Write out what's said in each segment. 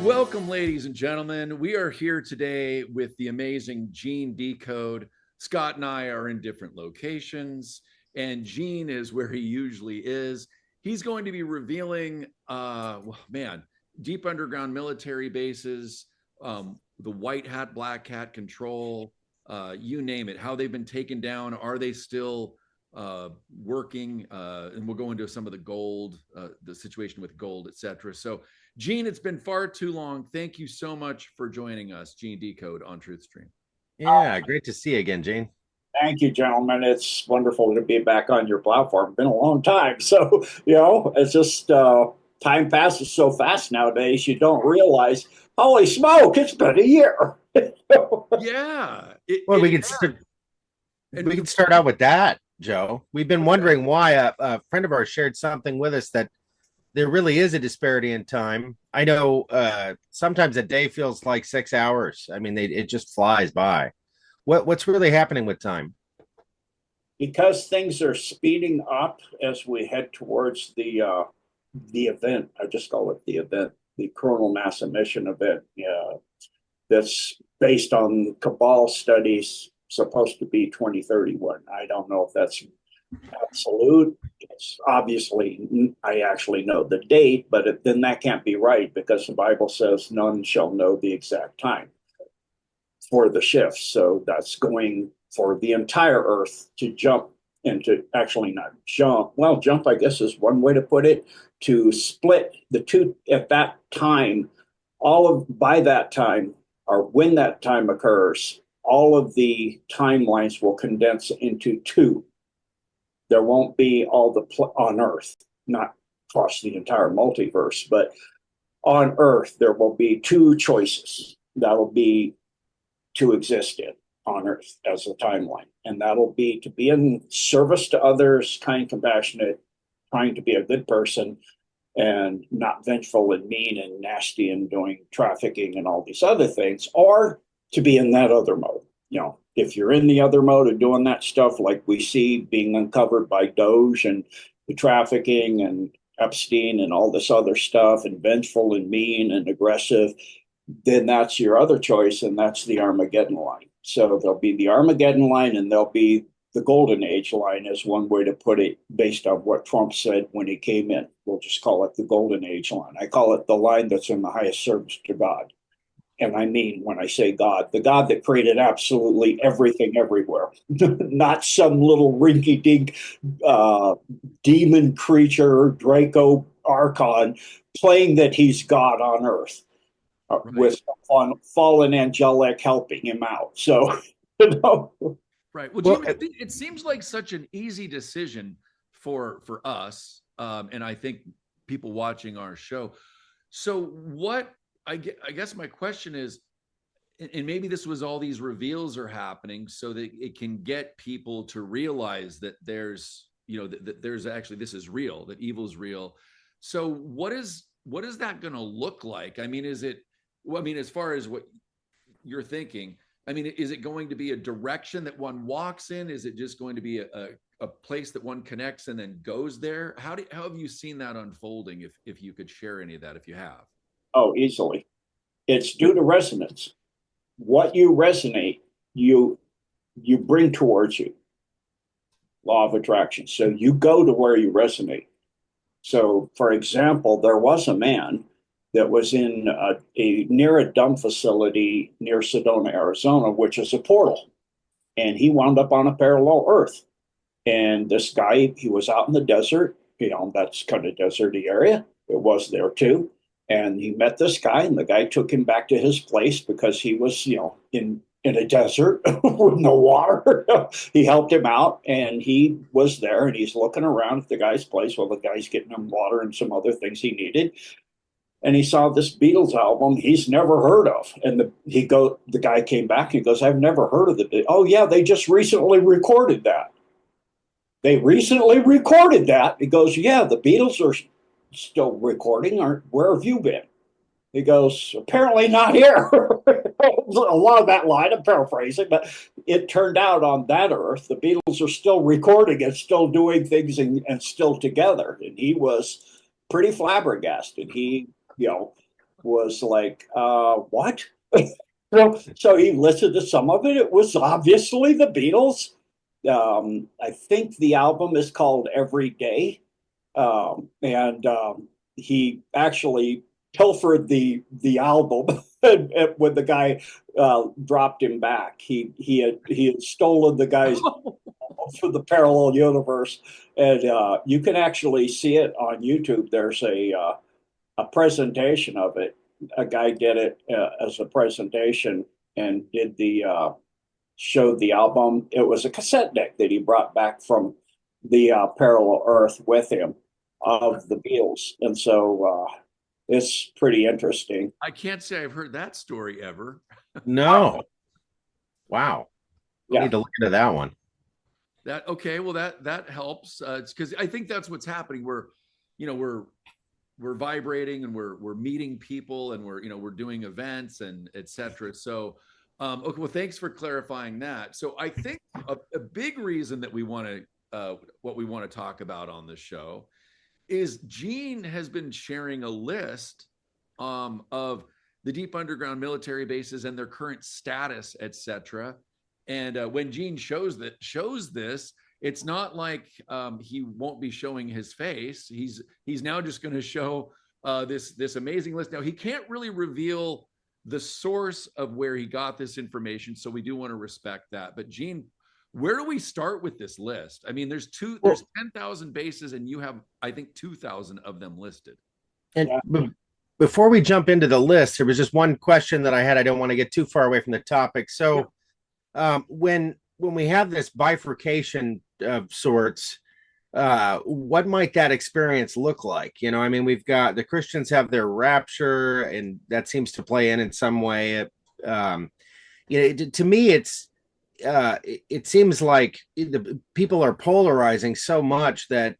Welcome, ladies and gentlemen. We are here today with the amazing Gene Decode. Scott and I are in different locations, and Gene is where he usually is. He's going to be revealing, deep underground military bases, the white hat, black hat control, you name it, how they've been taken down. Are they still working? And we'll go into some of the gold, the situation with gold, etc. So, Gene, it's been far too long. Thank you so much for joining us, Gene Decode on TruthStream. Yeah, great to see you again, Gene. Thank you, gentlemen. It's wonderful to be back on your platform. Been a long time. So, it's just time passes so fast nowadays. You don't realize, holy smoke, it's been a year. Yeah. Well, we can start out with that, Joe. We've been wondering why a friend of ours shared something with us that there really is a disparity in time. I know sometimes a day feels like 6 hours. I mean, it just flies by. What's really happening with time? Because things are speeding up as we head towards the event. I just call it the event, the coronal mass emission event. That's based on Cabal studies, supposed to be 2031. I don't know if that's absolute. It's obviously, I actually know the date, but then that can't be right because the Bible says none shall know the exact time for the shift. So that's going for the entire earth to jump into, actually not jump. Well, jump, I guess, is one way to put it, to split the two at that time. By that time, or when that time occurs, all of the timelines will condense into two. There won't be all on Earth, not across the entire multiverse, but on Earth, there will be two choices. That'll be to exist in on Earth as a timeline. And that'll be to be in service to others, kind, compassionate, trying to be a good person, and not vengeful and mean and nasty and doing trafficking and all these other things, or to be in that other mode. If you're in the other mode of doing that stuff, like we see being uncovered by Doge and the trafficking and Epstein and all this other stuff, and vengeful and mean and aggressive, then that's your other choice, and that's the Armageddon line. So there'll be the Armageddon line, and there'll be the Golden Age line, is one way to put it, based on what Trump said when he came in. We'll just call it the Golden Age line. I call it the line that's in the highest service to God. And I mean, when I say God, the God that created absolutely everything everywhere, not some little rinky dink demon creature, Draco Archon, playing that he's God on earth, right, with fallen angelic helping him out. So, Right. Well, Jim, it seems like such an easy decision for us, and I think people watching our show. So what? I guess my question is, and maybe this was all these reveals are happening so that it can get people to realize that there's, that there's actually, this is real, that evil is real. So what is that going to look like? I mean, as far as what you're thinking, I mean, is it going to be a direction that one walks in? Is it just going to be a place that one connects and then goes there? How have you seen that unfolding? If you could share any of that, if you have. Oh, easily. It's due to resonance. What you resonate, you bring towards you. Law of attraction. So you go to where you resonate. So, for example, there was a man that was in near a dump facility near Sedona, Arizona, which is a portal. And he wound up on a parallel Earth. And this guy, he was out in the desert. That's kind of deserty area. It was there too. And he met this guy, and the guy took him back to his place because he was, in a desert with no water. He helped him out, and he was there, and he's looking around at the guy's place while the guy's getting him water and some other things he needed. And he saw this Beatles album he's never heard of. And the guy came back and goes, I've never heard of it. Oh, yeah, they just recently recorded that. They recently recorded that. He goes, yeah, the Beatles are still recording. Where have you been? He goes, apparently not here. A lot of that line, I'm paraphrasing, but it turned out on that Earth, the Beatles are still recording and still doing things and still together. And he was pretty flabbergasted. He, was like, what? So he listened to some of it. It was obviously the Beatles. I think the album is called Every Day. And he actually pilfered the album when the guy dropped him back. He had stolen the guy's for the parallel universe, and you can actually see it on YouTube. There's a presentation of it. A guy did it as a presentation and did the showed the album. It was a cassette deck that he brought back from the parallel Earth with him of the Beatles, and so it's pretty interesting. I can't say I've heard that story ever. No. Wow. I Yeah. need to look into that one. That okay? Well, that helps. It's because I think that's what's happening. We're vibrating and we're meeting people and we're doing events and etc. So, okay. Well, thanks for clarifying that. So, I think a big reason that we want to what we want to talk about on this show is Gene has been sharing a list of the deep underground military bases and their current status, etc. And when Gene shows this, it's not like he won't be showing his face. He's now just going to show this amazing list. Now he can't really reveal the source of where he got this information, so we do want to respect that. But Gene, where do we start with this list? I mean, there's 10,000 bases, and you have, I think, 2,000 of them listed. And before we jump into the list, there was just one question that I had. I don't want to get too far away from the topic. So, when we have this bifurcation of sorts, what might that experience look like? You know, I mean, we've got the Christians have their rapture, and that seems to play in some way. To me, it seems like the people are polarizing so much that,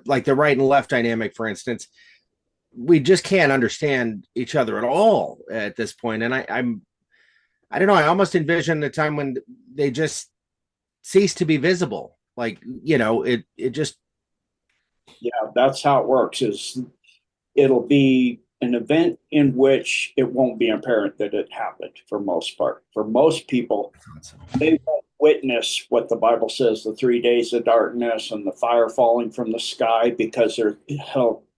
like the right and left dynamic, for instance, we just can't understand each other at all at this point. And I don't know. I almost envision the time when they just cease to be visible. Like, it just. Yeah, that's how it works. It'll be an event in which it won't be apparent that it happened for most part. For most people, they won't witness what the Bible says, the 3 days of darkness and the fire falling from the sky, because they're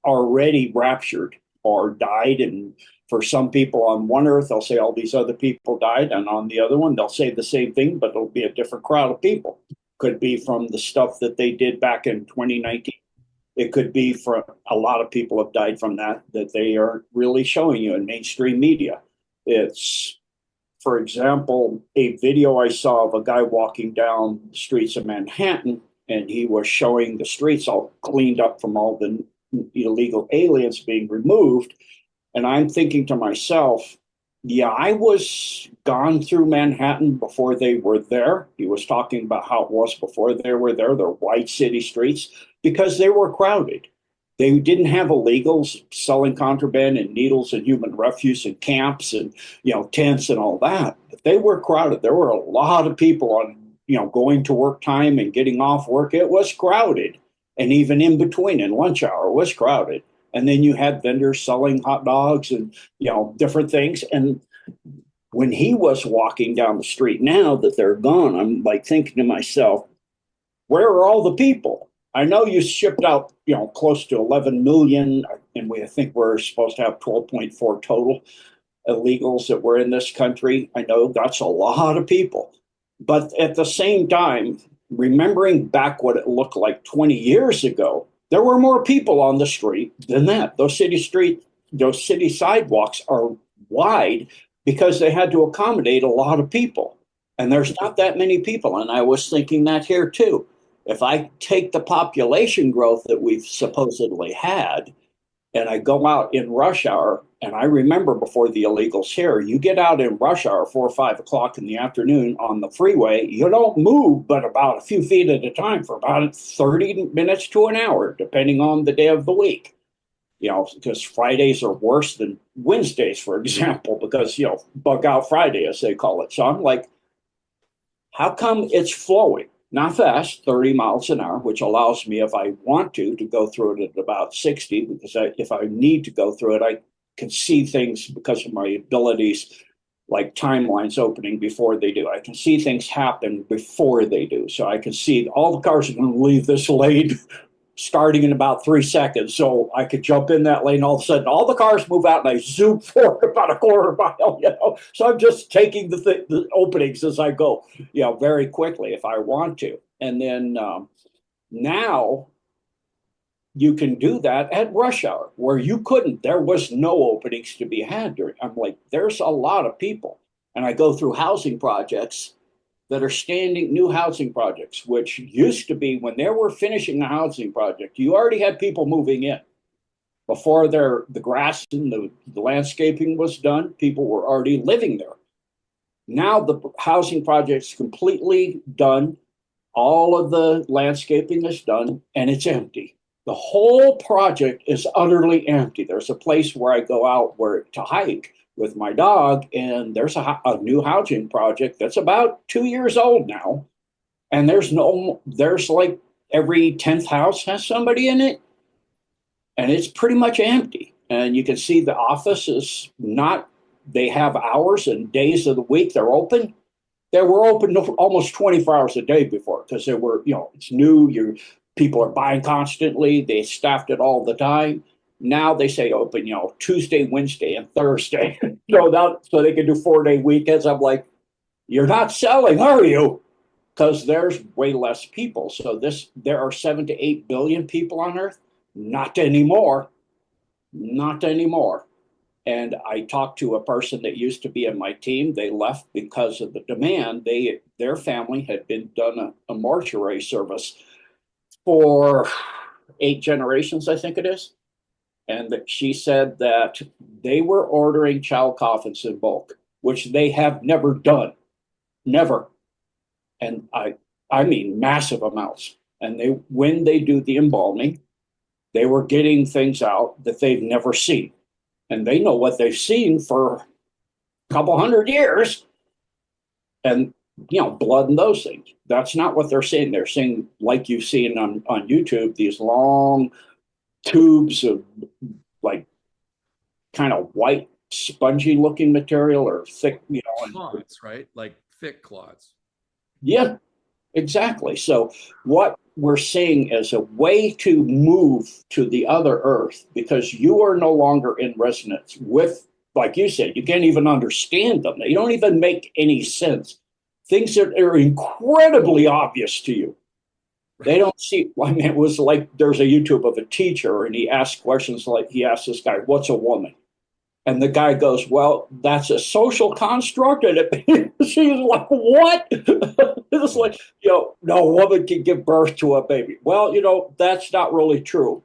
already raptured or died. And for some people on one earth, they'll say all these other people died. And on the other one, they'll say the same thing, but it'll be a different crowd of people. Could be from the stuff that they did back in 2019. It could be from a lot of people have died from that they aren't really showing you in mainstream media. It's, for example, a video I saw of a guy walking down the streets of Manhattan, and he was showing the streets all cleaned up from all the illegal aliens being removed. And I'm thinking to myself, yeah, I was gone through Manhattan before they were there. He was talking about how it was before they were there, their white city streets, because they were crowded. They didn't have illegals selling contraband and needles and human refuse and camps and, tents and all that. But they were crowded. There were a lot of people on, going to work time and getting off work. It was crowded. And even in between, in lunch hour, it was crowded. And then you had vendors selling hot dogs and, different things. And when he was walking down the street, now that they're gone, I'm like thinking to myself, where are all the people? I know you shipped out, close to 11 million, and I think we're supposed to have 12.4 total illegals that were in this country. I know that's a lot of people. But at the same time, remembering back what it looked like 20 years ago, there were more people on the street than that. Those city sidewalks are wide because they had to accommodate a lot of people. And there's not that many people. And I was thinking that here too. If I take the population growth that we've supposedly had, and I go out in rush hour, and I remember before the illegals here, you get out in rush hour, 4 or 5 o'clock in the afternoon on the freeway, you don't move but about a few feet at a time for about 30 minutes to an hour, depending on the day of the week. Because Fridays are worse than Wednesdays, for example, because, bug out Friday, as they call it. So I'm like, how come it's flowing? Not fast, 30 miles an hour, which allows me, if I want to go through it at about 60, because if I need to go through it, I can see things because of my abilities, like timelines opening before they do. I can see things happen before they do. So I can see all the cars are going to leave this lane starting in about 3 seconds. So I could jump in that lane. All of a sudden, all the cars move out and I zoom forward about a quarter mile, So I'm just taking the openings as I go, very quickly if I want to. And then now you can do that at rush hour where you couldn't. There was no openings to be had during. I'm like, there's a lot of people. And I go through housing projects that are standing, new housing projects, which used to be when they were finishing a housing project, you already had people moving in. Before the grass and the landscaping was done, people were already living there. Now the housing project's completely done. All of the landscaping is done and it's empty. The whole project is utterly empty. There's a place where I go out to hike with my dog, and there's a new housing project that's about 2 years old now. And there's like every 10th house has somebody in it. And it's pretty much empty. And you can see the office is not, they have hours and days of the week they're open. They were open almost 24 hours a day before because they were, it's new. People are buying constantly. They staffed it all the time. Now they say open, Tuesday, Wednesday, and Thursday. So they can do 4-day weekends. I'm like, you're not selling, are you? Because there's way less people. So there are 7 to 8 billion people on Earth. Not anymore. Not anymore. And I talked to a person that used to be in my team. They left because of the demand. Their family had been done a mortuary service for 8 generations, I think it is. And that she said that they were ordering child coffins in bulk, which they have never done. Never. And I mean massive amounts. And when they do the embalming, they were getting things out that they've never seen. And they know what they've seen for a couple hundred years. And, blood and those things. That's not what they're seeing. They're seeing, like you've seen on YouTube, these long tubes of like kind of white, spongy looking material or thick, clots, right? Like thick clots. Yeah, exactly. So what we're seeing as a way to move to the other Earth, because you are no longer in resonance with, like you said, you can't even understand them. They don't even make any sense. Things that are incredibly obvious to you. They don't see, it was like there's a YouTube of a teacher and he asked questions like, he asked this guy, what's a woman? And the guy goes, well, that's a social construct. And she's like, what? It's like, no woman can give birth to a baby. Well, that's not really true.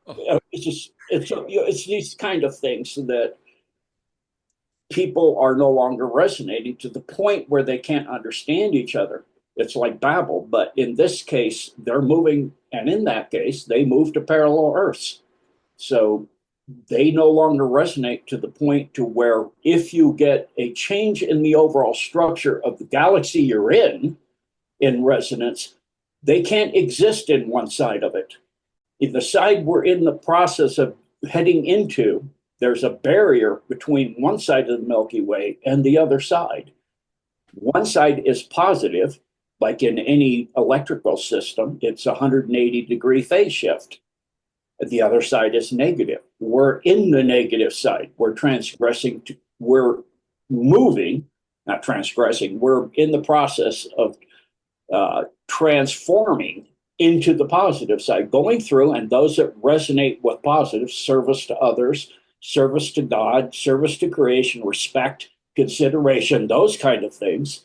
Oh. It's these kind of things that people are no longer resonating to the point where they can't understand each other. It's like Babel, but in this case, they're moving, and in that case, they move to parallel Earths. So they no longer resonate to the point to where if you get a change in the overall structure of the galaxy you're in resonance, they can't exist in one side of it. In the side we're in the process of heading into, there's a barrier between one side of the Milky Way and the other side. One side is positive, like in any electrical system, it's a 180-degree phase shift. The other side is negative. We're in the negative side. We're transgressing. We're moving, not transgressing. We're in the process of transforming into the positive side, going through, and those that resonate with positive, service to others, service to God, service to creation, respect, consideration, those kind of things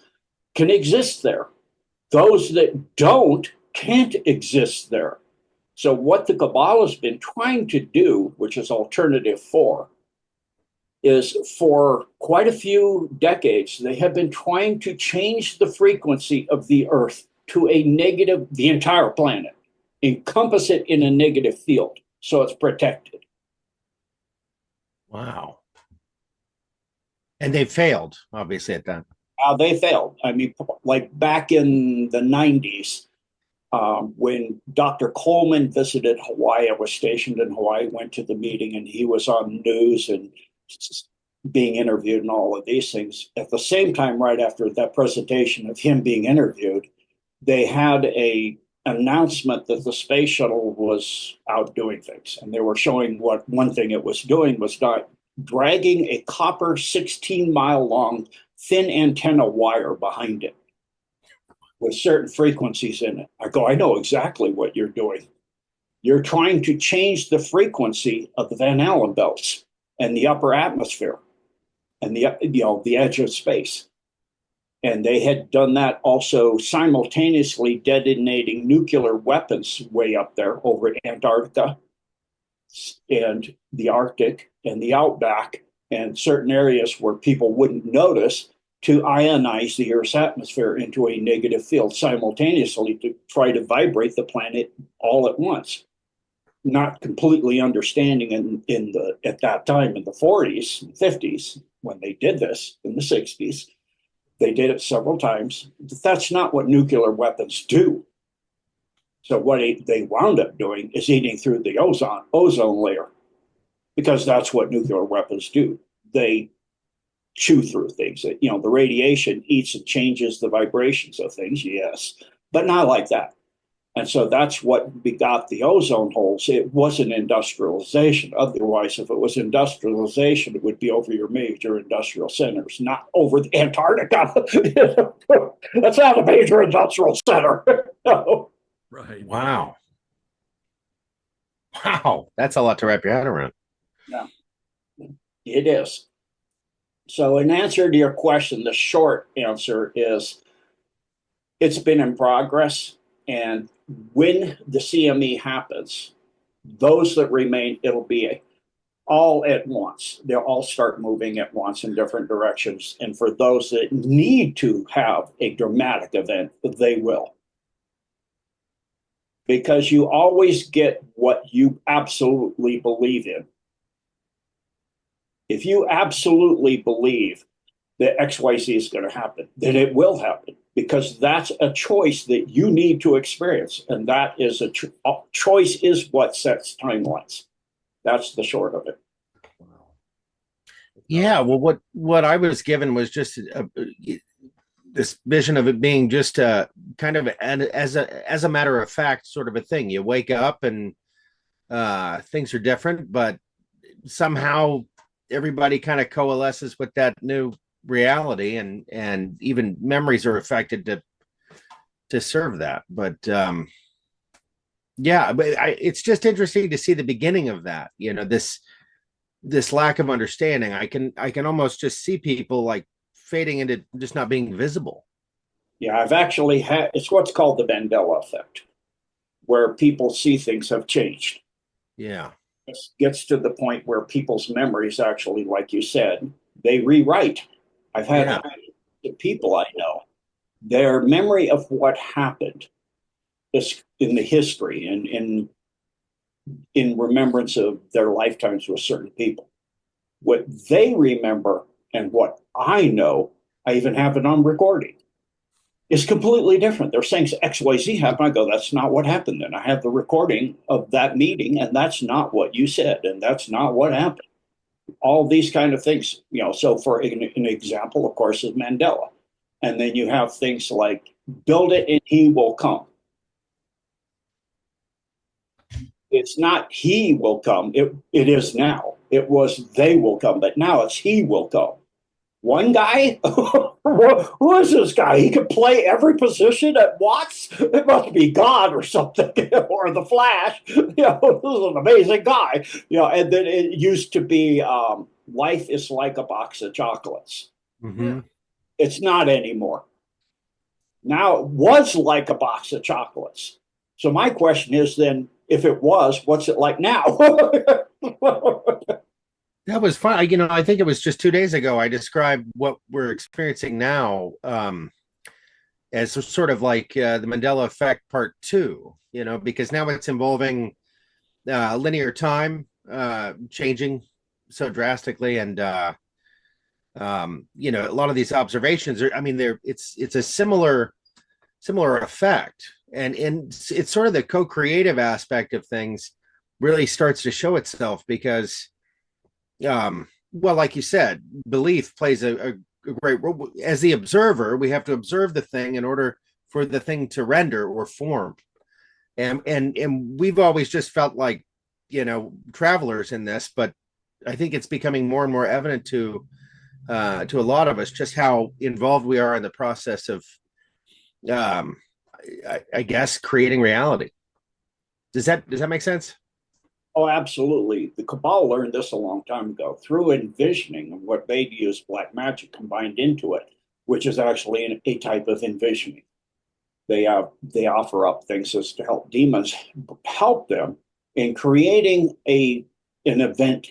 can exist there. Those that don't can't exist there. So what the Kabbalah has been trying to do, which is alternative 4, is for quite a few decades, they have been trying to change the frequency of the Earth to a negative, the entire planet, encompass it in a negative field so it's protected. Wow. And they failed, obviously, at that. They failed. I mean, like back in the 90s, when Dr. Coleman visited Hawaii, I was stationed in Hawaii, went to the meeting, and he was on news, and being interviewed and all of these things. At the same time, right after that presentation of him being interviewed, they had a announcement that the space shuttle was out doing things, and they were showing what one thing it was doing was dragging a copper 16-mile long thin antenna wire behind it with certain frequencies in it. I go, I know exactly what you're doing. You're trying to change the frequency of the Van Allen belts and the upper atmosphere and the edge of space. And they had done that also simultaneously detonating nuclear weapons way up there over Antarctica and the Arctic and the outback and certain areas where people wouldn't notice, to ionize the Earth's atmosphere into a negative field simultaneously to try to vibrate the planet all at once. Not completely understanding at that time in the 40s and 50s when they did this, in the 60s, they did it several times. That's not what nuclear weapons do. So what they wound up doing is eating through the ozone layer, because that's what nuclear weapons do. They chew through things. The radiation eats and changes the vibrations of things, yes, but not like that. And so that's what begot the ozone holes. It wasn't industrialization. Otherwise, if it was industrialization, it would be over your major industrial centers, not over the Antarctica. That's not a major industrial center. No. Right. Wow. Wow. That's a lot to wrap your head around. Yeah, it is. So in answer to your question, the short answer is it's been in progress. And when the CME happens, those that remain, it'll be all at once. They'll all start moving at once in different directions. And for those that need to have a dramatic event, they will. Because you always get what you absolutely believe in. If you absolutely believe that XYZ is going to happen, then it will happen, because that's a choice that you need to experience. And that is a choice is what sets timelines. That's the short of it. Yeah. Well, what I was given was just this vision of it being just kind of as a matter of fact sort of a thing. You wake up and things are different, but somehow everybody kind of coalesces with that new reality, and even memories are affected to serve that. But yeah, but it's just interesting to see the beginning of that. This lack of understanding. I can almost just see people like fading into just not being visible. Yeah, I've actually had, it's what's called the Mandela effect, where people see things have changed. Yeah. It gets to the point where people's memories actually, like you said, they rewrite. I've had the people I know, their memory of what happened is in the history and in remembrance of their lifetimes with certain people. What they remember and what I know, I even have it on recording, is completely different. They're saying XYZ happened. I go, that's not what happened then. I have the recording of that meeting, and that's not what you said, and that's not what happened. All these kind of things, so for an example, of course, is Mandela. And then you have things like, build it and he will come. It's not he will come. It is now. It was they will come, but now it's he will come. One guy? Who is this guy? He could play every position at once? It must be God or something, or the Flash. This is an amazing guy. And then it used to be life is like a box of chocolates. Mm-hmm. It's not anymore. Now it was like a box of chocolates. So my question is then, if it was, what's it like now? That was fun. I think it was just 2 days ago I described what we're experiencing now as sort of like the Mandela effect part 2, because now it's involving linear time changing so drastically, and a lot of these observations are, it's a similar effect, and it's sort of the co-creative aspect of things really starts to show itself, because well, like you said, belief plays a great role. As the observer, we have to observe the thing in order for the thing to render or form. And we've always just felt like, travelers in this, but I think it's becoming more and more evident to a lot of us just how involved we are in the process of, um, I guess, creating reality. Does that make sense? Oh, absolutely. The Cabal learned this a long time ago through envisioning, and what they use black magic combined into it, which is actually a type of envisioning. They offer up things as to help demons help them in creating an event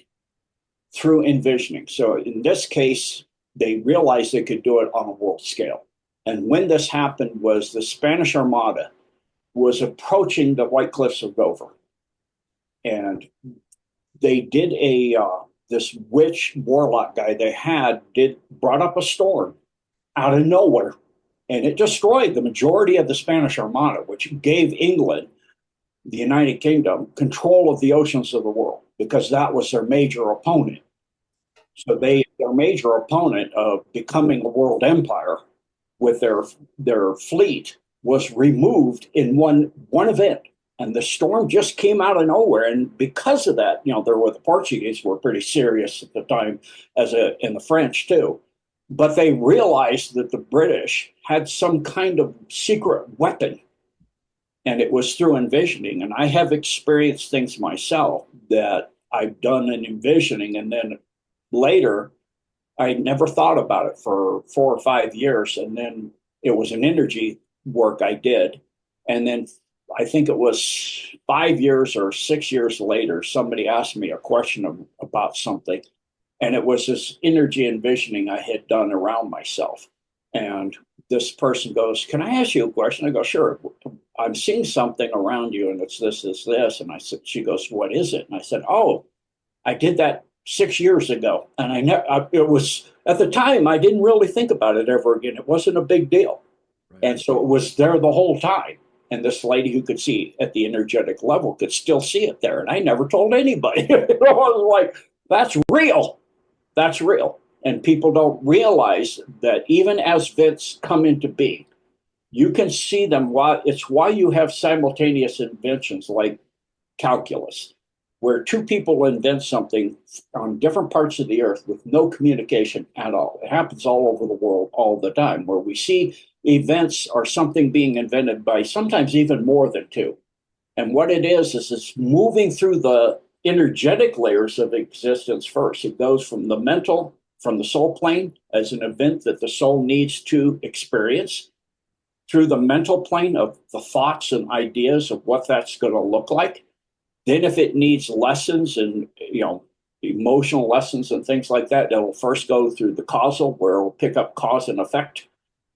through envisioning. So in this case, they realized they could do it on a world scale. And when this happened was the Spanish Armada was approaching the White Cliffs of Dover. And they did this witch warlock guy they had brought up a storm out of nowhere, and it destroyed the majority of the Spanish Armada, which gave England, the United Kingdom, control of the oceans of the world, because that was their major opponent. So their major opponent of becoming a world empire with their fleet was removed in one event. And the storm just came out of nowhere. And because of that, the Portuguese were pretty serious at the time, and the French too. But they realized that the British had some kind of secret weapon, and it was through envisioning. And I have experienced things myself that I've done in envisioning, and then later I never thought about it for 4 or 5 years, and then it was an energy work I did, and then I think it was 5 years or 6 years later, somebody asked me a question about something, and it was this energy envisioning I had done around myself. And this person goes, "Can I ask you a question?" I go, "Sure. I'm seeing something around you, and it's this, this, this." And she goes, "What is it?" And I said, "Oh, I did that 6 years ago." And it was, at the time, I didn't really think about it ever again. It wasn't a big deal. Right. And so it was there the whole time. And this lady who could see at the energetic level could still see it there. And I never told anybody. I was like, that's real. That's real. And people don't realize that even as events come into being, you can see them. It's why you have simultaneous inventions like calculus, where two people invent something on different parts of the earth with no communication at all. It happens all over the world all the time, where we see events or something being invented by sometimes even more than two. And what it is it's moving through the energetic layers of existence first. It goes from the mental, from the soul plane as an event that the soul needs to experience, through the mental plane of the thoughts and ideas of what that's going to look like. Then if it needs lessons and, emotional lessons and things like that, it'll first go through the causal, where it'll pick up cause and effect.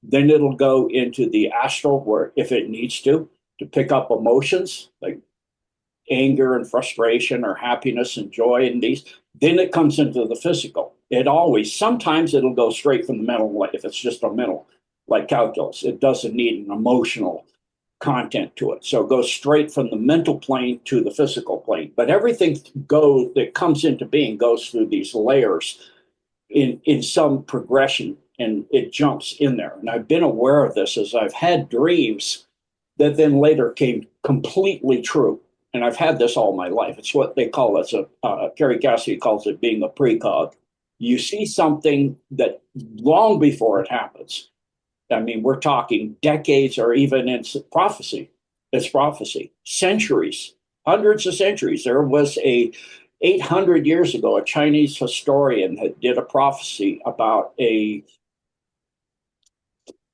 Then it'll go into the astral, where if it needs to pick up emotions like anger and frustration or happiness and joy and these. Then it comes into the physical. Sometimes it'll go straight from the mental, if it's just a mental, like calculus. It doesn't need an emotional content to it. So it goes straight from the mental plane to the physical plane. But everything that comes into being goes through these layers in some progression, and it jumps in there. And I've been aware of this as I've had dreams that then later came completely true. And I've had this all my life. It's what they call it. Kerry Cassidy calls it being a precog. You see something that long before it happens. I mean, we're talking decades, or even it's prophecy. It's prophecy. Centuries, hundreds of centuries. There was 800 years ago, a Chinese historian that did a prophecy about a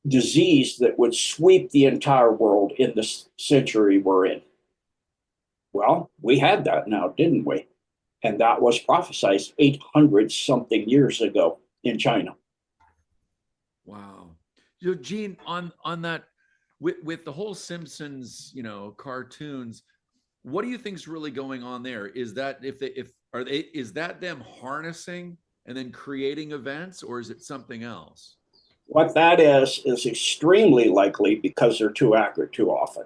disease that would sweep the entire world in the century we're in. Well, we had that now, didn't we? And that was prophesied 800 something years ago in China. Wow. Gene, on that, with the whole Simpsons, cartoons, what do you think's really going on there? Is that is that them harnessing and then creating events, or is it something else? What that is extremely likely, because they're too accurate too often.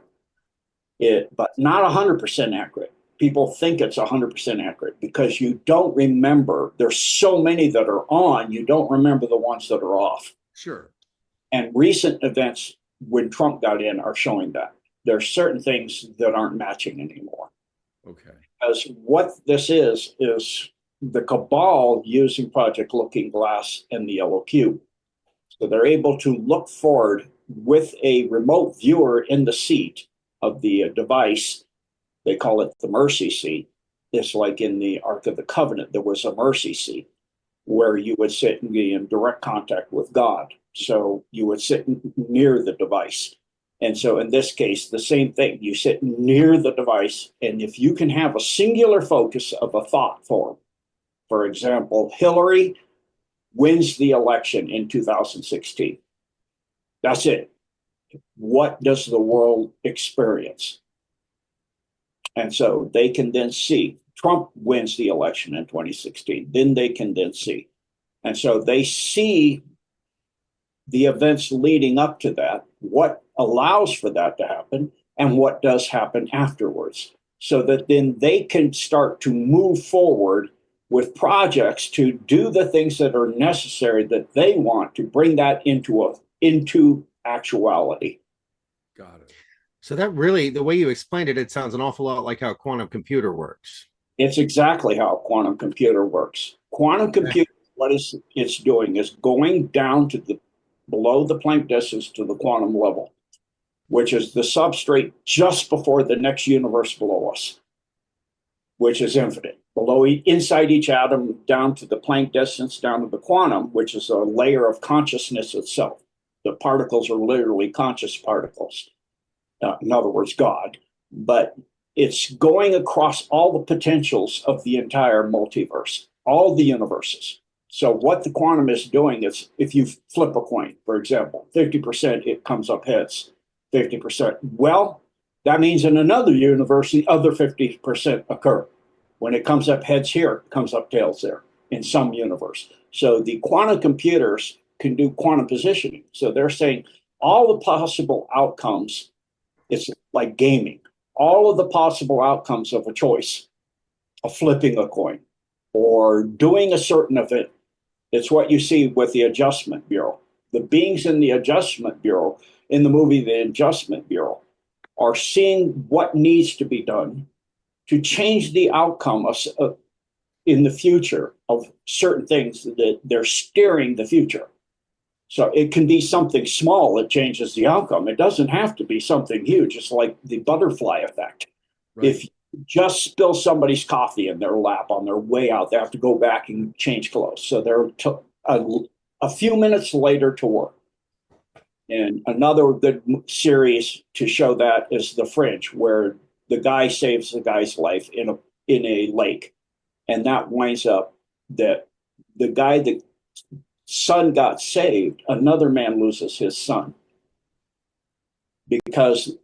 But not 100% accurate. people think it's 100% accurate because you don't remember. There's so many that are on, you don't remember the ones that are off. Sure. And recent events when Trump got in are showing that. There are certain things that aren't matching anymore. Okay. Because what this is the cabal using Project Looking Glass and the Yellow Cube. So they're able to look forward with a remote viewer in the seat of the device. They call it the mercy seat. It's like in the Ark of the Covenant, there was a mercy seat where you would sit and be in direct contact with God. So you would sit near the device. And so in this case, the same thing. You sit near the device, and if you can have a singular focus of a thought form, for example, Hillary wins the election in 2016. That's it. What does the world experience? And so they can then see Trump wins the election in 2016. Then they can then see. And so they see the events leading up to that, what allows for that to happen, and what does happen afterwards. So that then they can start to move forward with projects to do the things that are necessary that they want to bring that into actuality. Got it. So that really, the way you explained it, it sounds an awful lot like how a quantum computer works. It's exactly how a quantum computer works. Quantum computer, what it's doing is going down to the below the Planck distance to the quantum level, which is the substrate just before the next universe below us, which is infinite. Below, inside each atom, down to the Planck distance, down to the quantum, which is a layer of consciousness itself. The particles are literally conscious particles. In other words, God. But it's going across all the potentials of the entire multiverse, all the universes. So what the quantum is doing is, if you flip a coin, for example, 50% it comes up heads, 50%. Well, that means in another universe, the other 50% occur. When it comes up heads here, it comes up tails there in some universe. So the quantum computers can do quantum positioning. So they're saying all the possible outcomes, it's like gaming, all of the possible outcomes of a choice, of flipping a coin or doing a certain event. It's what you see with the Adjustment Bureau. The beings in the Adjustment Bureau, in the movie The Adjustment Bureau, are seeing what needs to be done to change the outcome of in the future of certain things that they're steering the future. So it can be something small that changes the outcome. It doesn't have to be something huge. It's like the butterfly effect. Right. If you just spill somebody's coffee in their lap on their way out, they have to go back and change clothes. So they're a few minutes later to work. And another good series to show that is The Fringe, where the guy saves the guy's life in a lake. And that winds up that the guy that son got saved, another man loses his son. Because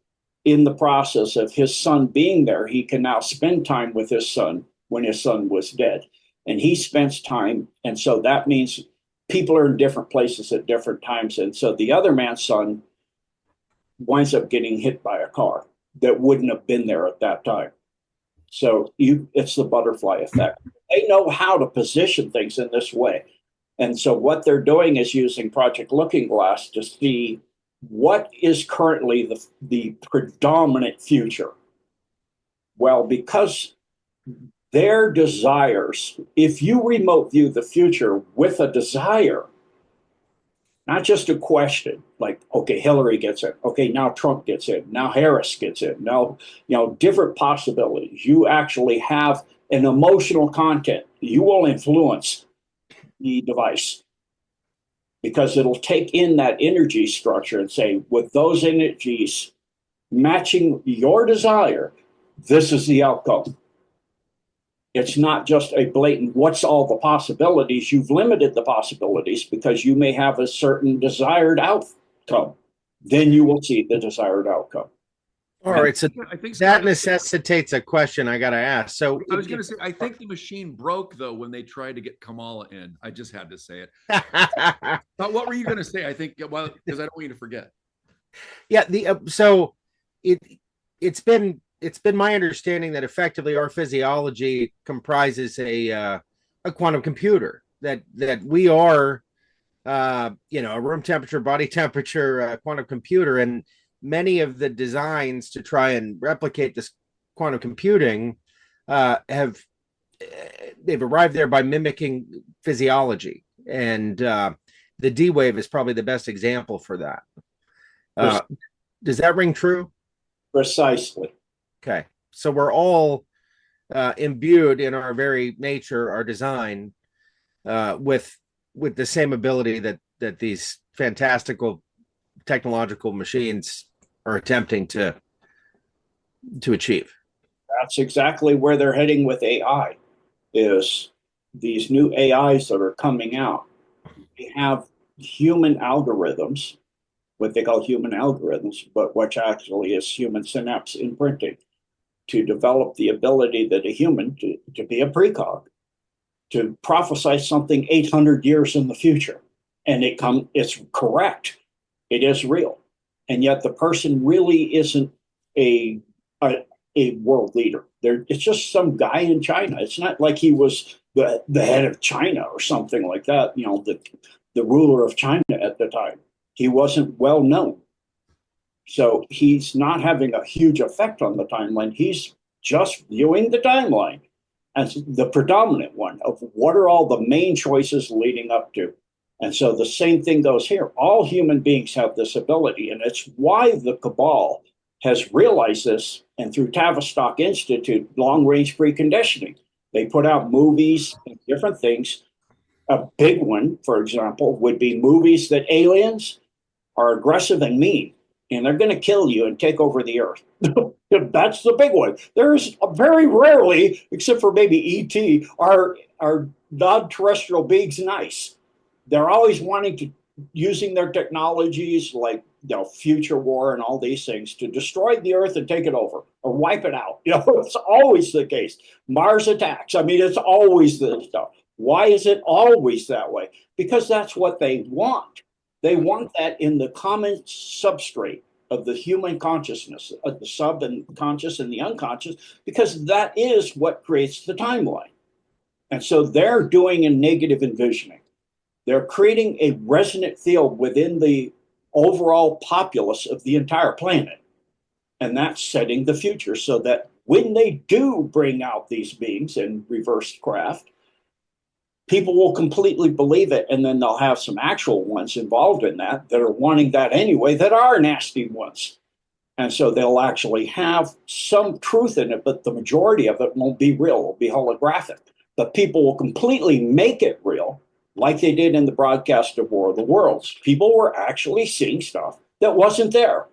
in the process of his son being there, he can now spend time with his son when his son was dead. And he spends time. And so that means people are in different places at different times. And so the other man's son winds up getting hit by a car that wouldn't have been there at that time. So it's the butterfly effect. They know how to position things in this way. And so what they're doing is using Project Looking Glass to see what is currently the predominant future. Well, because their desires, if you remote view the future with a desire, not just a question, like, okay, Hillary gets in. Okay, now Trump gets in. Now Harris gets in. Now, different possibilities. You actually have an emotional content. You will influence the device because it'll take in that energy structure and say, with those energies matching your desire, this is the outcome. It's not just a blatant, what's all the possibilities? You've limited the possibilities because you may have a certain desired outcome. Then you will see the desired outcome. All right, so I think that necessitates a question I got to ask. So I was going to say, I think the machine broke, though, when they tried to get Kamala in. I just had to say it. But what were you going to say? I think, well, because I don't want you to forget. Yeah, so it's been it's been my understanding that effectively our physiology comprises a quantum computer, that we are a room temperature, body temperature quantum computer, and many of the designs to try and replicate this quantum computing have they've arrived there by mimicking physiology, and the D wave is probably the best example for that. Does that ring true? Precisely. Okay, so we're all imbued in our very nature, our design, with the same ability that these fantastical technological machines are attempting to achieve. That's exactly where they're heading with AI, is these new AIs that are coming out. They have human algorithms, what they call human algorithms, but which actually is human synapse imprinting, to develop the ability that a human, to be a precog, to prophesy something 800 years in the future. And it's correct. It is real. And yet the person really isn't a world leader. It's just some guy in China. It's not like he was the head of China or something like that, the ruler of China at the time. He wasn't well known. So he's not having a huge effect on the timeline. He's just viewing the timeline as the predominant one of what are all the main choices leading up to. And so the same thing goes here. All human beings have this ability, and it's why the cabal has realized this. And through Tavistock Institute, long-range preconditioning, they put out movies and different things. A big one, for example, would be movies that aliens are aggressive and mean, and they're going to kill you and take over the earth. That's the big one. There's very rarely, except for maybe E.T., are non-terrestrial beings nice. They're always wanting to, using their technologies like future war and all these things, to destroy the earth and take it over or wipe it out. It's always the case. Mars attacks. I mean, it's always this stuff. Why is it always that way? Because that's what they want. They want that in the common substrate of the human consciousness, of the sub and conscious and the unconscious, because that is what creates the timeline. And so they're doing a negative envisioning. They're creating a resonant field within the overall populace of the entire planet. And that's setting the future so that when they do bring out these beings in reversed craft, people will completely believe it. And then they'll have some actual ones involved in that are wanting that anyway, that are nasty ones. And so they'll actually have some truth in it, but the majority of it won't be real. It'll be holographic. But people will completely make it real, like they did in the broadcast of War of the Worlds. People were actually seeing stuff that wasn't there.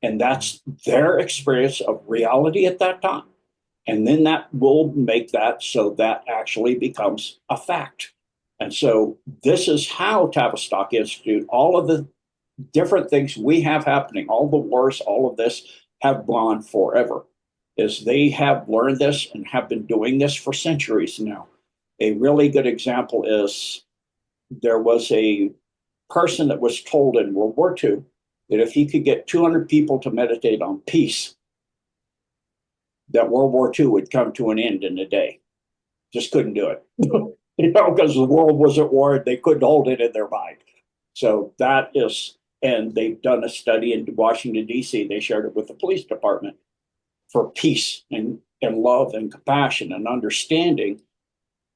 And that's their experience of reality at that time. And then that will make that so that actually becomes a fact. And so this is how Tavistock Institute, all of the different things we have happening, all the wars, all of this have gone forever, is they have learned this and have been doing this for centuries now. A really good example is there was a person that was told in World War II that if he could get 200 people to meditate on peace, that World War II would come to an end in a day. Just couldn't do it. Because the world was at war and they couldn't hold it in their mind. So that is, and they've done a study in Washington, D.C. They shared it with the police department for peace and love and compassion and understanding.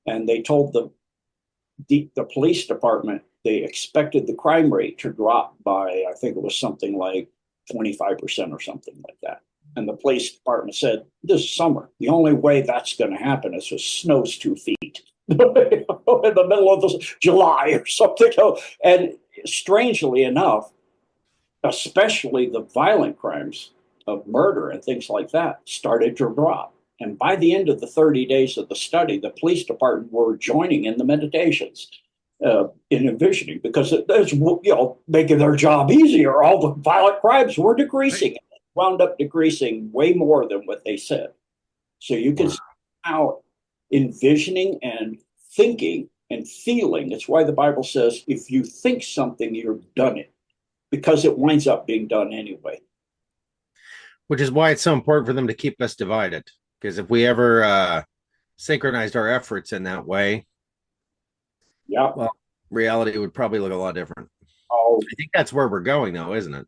And they told the police department they expected the crime rate to drop by, I think it was something like 25% or something like that. And the police department said, this is summer. The only way that's going to happen is if it snows 2 feet in the middle of July or something. And strangely enough, especially the violent crimes of murder and things like that started to drop. And by the end of the 30 days of the study, the police department were joining in the meditations, in envisioning, because it's making their job easier. All the violent crimes were decreasing. Right. Wound up decreasing way more than what they said. So you can see how envisioning and thinking and feeling, it's why the Bible says, if you think something, you've done it, because it winds up being done anyway. Which is why it's so important for them to keep us divided. Because if we ever synchronized our efforts in that way, Yeah. well, reality would probably look a lot different. Oh, I think that's where we're going, though, isn't it?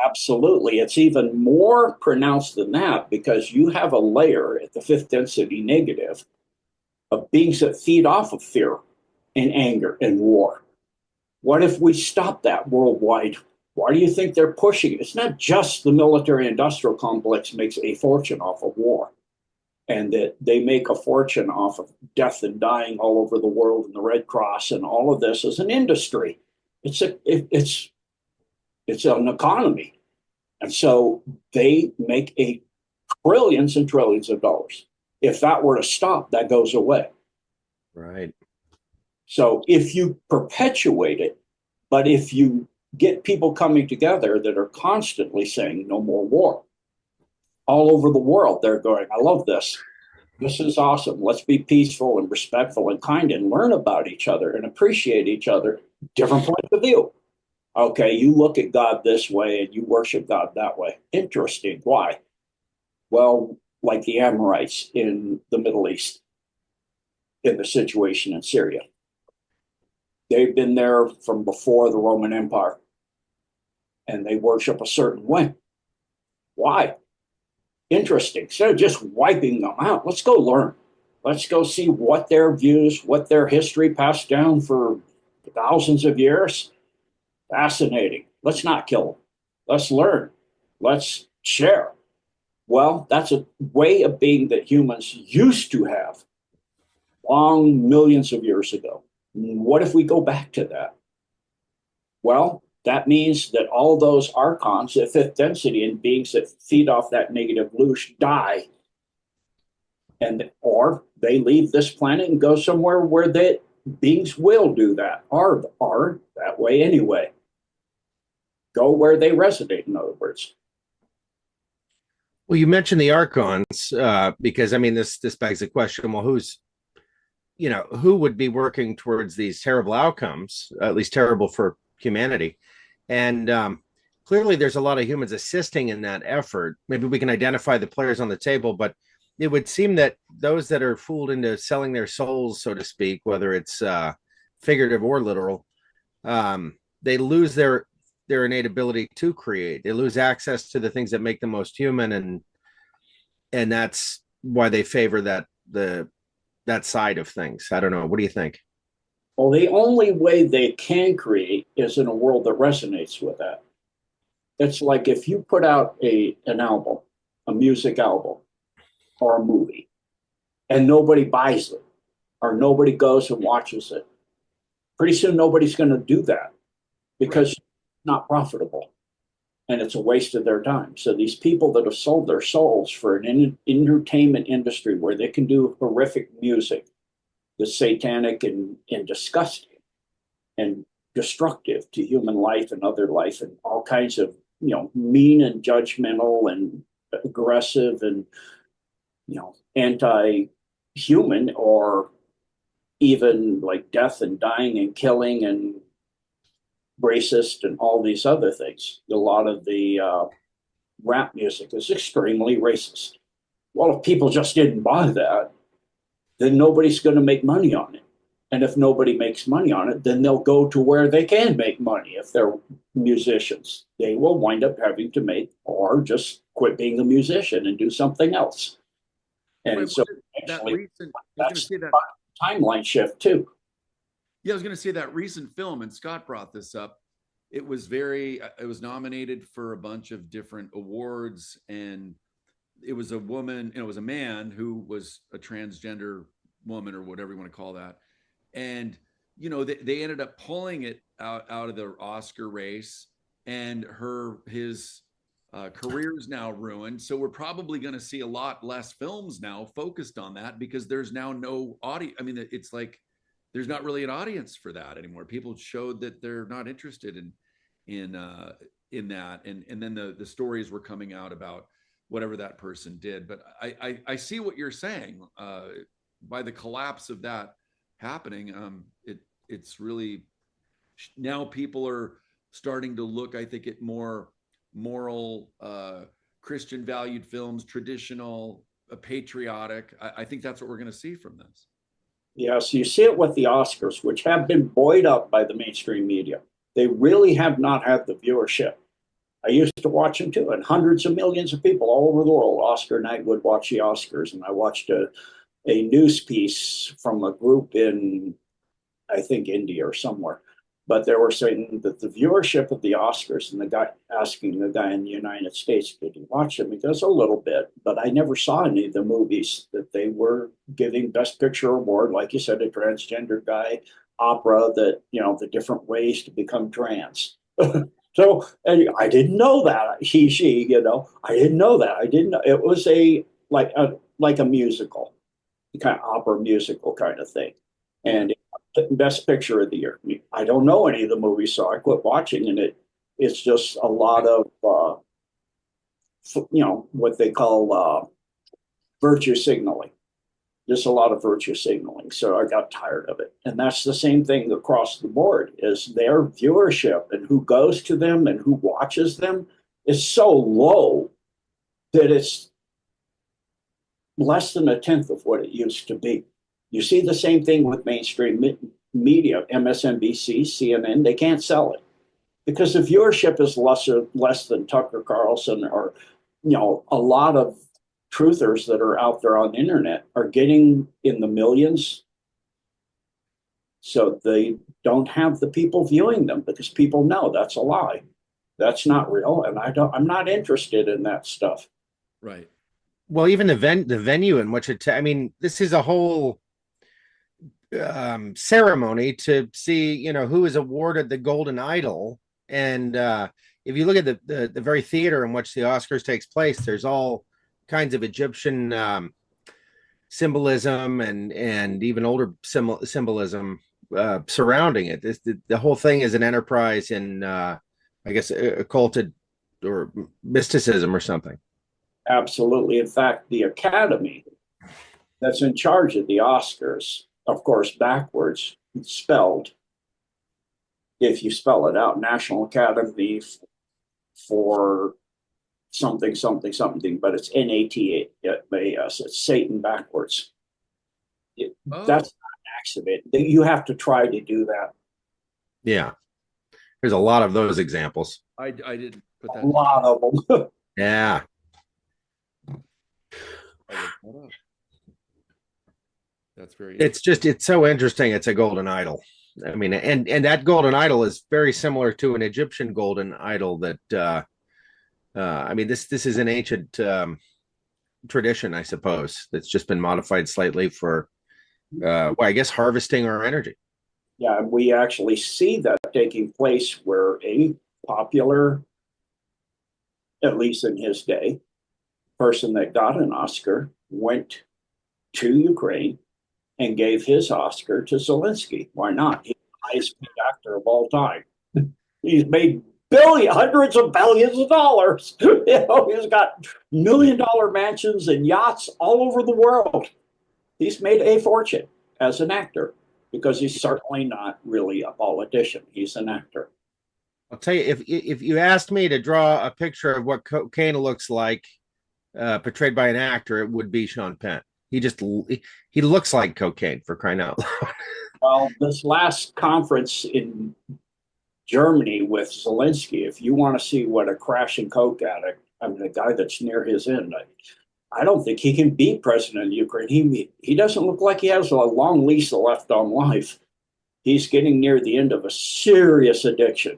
absolutely. It's even more pronounced than that because you have a layer at the fifth density negative of beings that feed off of fear and anger and war. What if we stop that worldwide? Why do you think they're pushing it? It's not just the military industrial complex makes a fortune off of war and that they make a fortune off of death and dying all over the world and the Red Cross and all of this as an industry. It's an economy. And so they make a trillions and trillions of dollars. If that were to stop, that goes away. Right. So if you perpetuate it, but if you get people coming together that are constantly saying no more war all over the world, they're going, I love this. This is awesome. Let's be peaceful and respectful and kind and learn about each other and appreciate each other. Different points of view. Okay, you look at God this way and you worship God that way. Interesting. Why? Well, like the Amorites in the Middle East, in the situation in Syria. They've been there from before the Roman Empire and they worship a certain way. Why? Interesting. Instead of just wiping them out, let's go learn. Let's go see what their views, what their history passed down for thousands of years. Fascinating. Let's not kill them. Let's learn. Let's share. Well, that's a way of being that humans used to have long millions of years ago. What if we go back to that? Well, that means that all those archons at fifth density and beings that feed off that negative loosh die, and or they leave this planet and go somewhere where the beings will do that, are that way anyway. Go where they resonate, in other words. Well, you mentioned the archons because I mean this begs the question. Well, who would be working towards these terrible outcomes, at least terrible for humanity? And clearly, there's a lot of humans assisting in that effort. Maybe we can identify the players on the table, but it would seem that those that are fooled into selling their souls, so to speak, whether it's figurative or literal, they lose their innate ability to create. They lose access to the things that make them most human, and that's why they favor that side of things. I don't know. What do you think? Well, the only way they can create is in a world that resonates with that. It's like if you put out an album, a music album, or a movie, and nobody buys it, or nobody goes and watches it. Pretty soon, nobody's going to do that because it's not profitable and it's a waste of their time. So these people that have sold their souls for an entertainment industry where they can do horrific music that's satanic and disgusting and destructive to human life and other life and all kinds of mean and judgmental and aggressive and anti-human or even like death and dying and killing and racist and all these other things. A lot of the rap music is extremely racist. Well, if people just didn't buy that, then nobody's going to make money on it. And if nobody makes money on it, then they'll go to where they can make money. If they're musicians, they will wind up having to make or just quit being a musician and do something else. And so actually, that's the timeline shift too. Yeah, I was going to say that recent film, and Scott brought this up. It was nominated for a bunch of different awards, and it was a woman, it was a man who was a transgender woman or whatever you want to call that. And, they ended up pulling it out of the Oscar race, and his career is now ruined. So we're probably going to see a lot less films now focused on that because there's now no audience. I mean, it's like there's not really an audience for that anymore. People showed that they're not interested in that, and then the stories were coming out about whatever that person did. But I see what you're saying. By the collapse of that happening, it's really now people are starting to look, I think, at more moral Christian valued films, traditional, patriotic. I think that's what we're going to see from this. Yes, you see it with the Oscars, which have been buoyed up by the mainstream media. They really have not had the viewership. I used to watch them too, and hundreds of millions of people all over the world, Oscar night, would watch the Oscars. And I watched a news piece from a group in, I think, India or somewhere. But they were saying that the viewership of the Oscars, and the guy asking the guy in the United States, did he watch them? He goes, a little bit, but I never saw any of the movies that they were giving Best Picture award. Like you said, a transgender guy, opera that, the different ways to become trans. So, and I didn't know that. She, I didn't know that. I didn't know. It was like a musical, kind of opera musical kind of thing. And Best Picture of the Year. I don't know any of the movies, so I quit watching, and it's just a lot of what they call virtue signaling. Just a lot of virtue signaling. So I got tired of it, and that's the same thing across the board. Is their viewership and who goes to them and who watches them is so low that it's less than a tenth of what it used to be. You see the same thing with mainstream media, MSNBC, CNN. They can't sell it because the viewership is less than Tucker Carlson, or a lot of truthers that are out there on the internet are getting in the millions. So they don't have the people viewing them because people know that's a lie. That's not real, and I'm not interested in that stuff. Right. Well, even the venue in which this is a whole ceremony to see, who is awarded the Golden Idol. And if you look at the very theater in which the Oscars takes place, there's all kinds of Egyptian symbolism and even older symbolism surrounding it. The whole thing is an enterprise in, I guess, occulted or mysticism or something. Absolutely. In fact, the Academy that's in charge of the Oscars, of course, backwards, spelled, if you spell it out, National Academy for something, something, something, but it's NATAS. It's Satan backwards. That's not an accident. You have to try to do that. Yeah. There's a lot of those examples. I didn't put that. A lot of them. Yeah. That's very. It's so interesting. It's a golden idol. I mean, and that golden idol is very similar to an Egyptian golden idol that. This is an ancient tradition, I suppose, that's just been modified slightly for, I guess, harvesting our energy. Yeah, we actually see that taking place where a popular, at least in his day, person that got an Oscar went to Ukraine and gave his Oscar to Zelensky. Why not? He's the highest paid actor of all time. He's made hundreds of billions of dollars. He's got $1 million mansions and yachts all over the world. He's made a fortune as an actor because he's certainly not really a politician. He's an actor. I'll tell you, if you asked me to draw a picture of what cocaine looks like portrayed by an actor, it would be Sean Penn. He looks like cocaine, for crying out loud. Well, this last conference in Germany with Zelensky, if you want to see what a crashing coke addict, the guy that's near his end, I don't think he can be president of Ukraine. He doesn't look like he has a long lease left on life. He's getting near the end of a serious addiction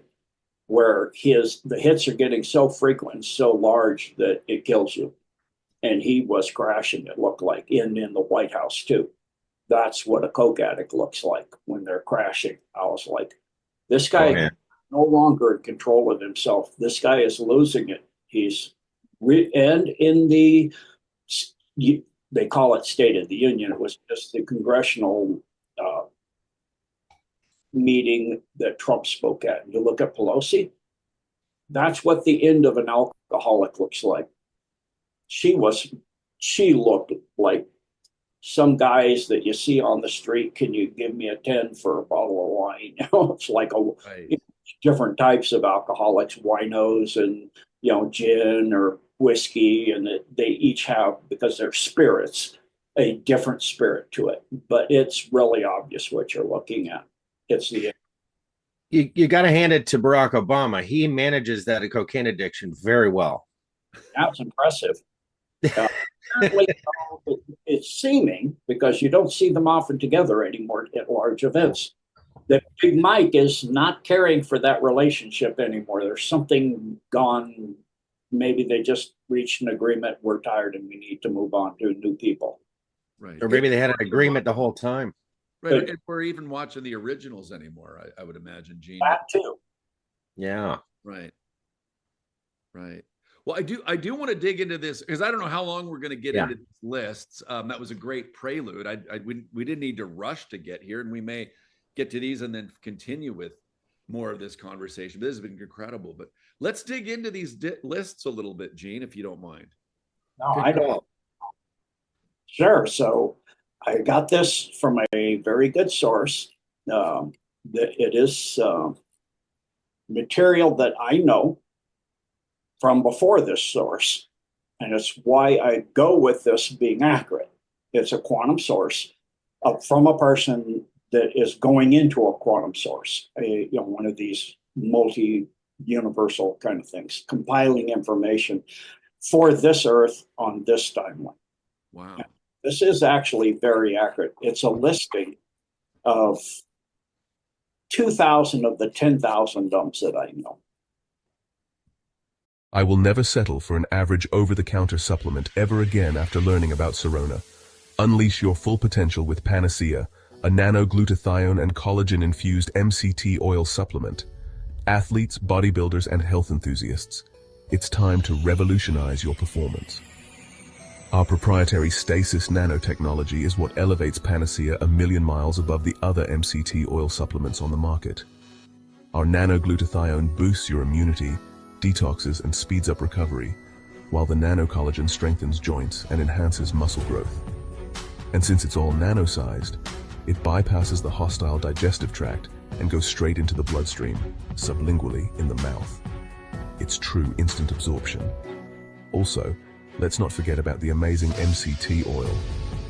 where the hits are getting so frequent and so large that it kills you. And he was crashing, it looked like, in the White House too. That's what a coke addict looks like when they're crashing. I was like, this guy is no longer in control of himself. This guy is losing it. And in they call it State of the Union. It was just the congressional meeting that Trump spoke at. You look at Pelosi, that's what the end of an alcoholic looks like. She looked like some guys that you see on the street. Can you give me a 10 for a bottle of wine? It's like different types of alcoholics, winos and gin or whiskey, and they each have, because they're spirits, a different spirit to it. But it's really obvious what you're looking at. It's the You got to hand it to Barack Obama. He manages that cocaine addiction very well. That's impressive. Apparently, it's seeming, because you don't see them often together anymore at large events, that Big Mike is not caring for that relationship anymore. There's something gone. Maybe they just reached an agreement. We're tired and we need to move on to new people. Right. Or maybe they had an agreement the whole time. Right. And we're even watching the originals anymore, I would imagine, Gene. That too. Yeah. Right. Right. Well, I do want to dig into this, because I don't know how long we're going to get into these lists. That was a great prelude. We didn't need to rush to get here, and we may get to these and then continue with more of this conversation. But this has been incredible. But let's dig into these lists a little bit, Gene, if you don't mind. No, I don't. Sure. So I got this from a very good source. It is material that I know from before this source. And it's why I go with this being accurate. It's a quantum source from a person that is going into a quantum source, one of these multi-universal kind of things, compiling information for this Earth on this timeline. Wow. And this is actually very accurate. It's a listing of 2,000 of the 10,000 dumps that I know. I will never settle for an average over-the-counter supplement ever again after learning about Sirona. Unleash your full potential with Panacea, a nano-glutathione and collagen-infused MCT oil supplement. Athletes, bodybuilders, and health enthusiasts, it's time to revolutionize your performance. Our proprietary stasis nanotechnology is what elevates Panacea a million miles above the other MCT oil supplements on the market. Our nano-glutathione boosts your immunity, detoxes and speeds up recovery, while the nanocollagen strengthens joints and enhances muscle growth. And since it's all nano-sized, it bypasses the hostile digestive tract and goes straight into the bloodstream, sublingually in the mouth. It's true instant absorption. Also, let's not forget about the amazing MCT oil,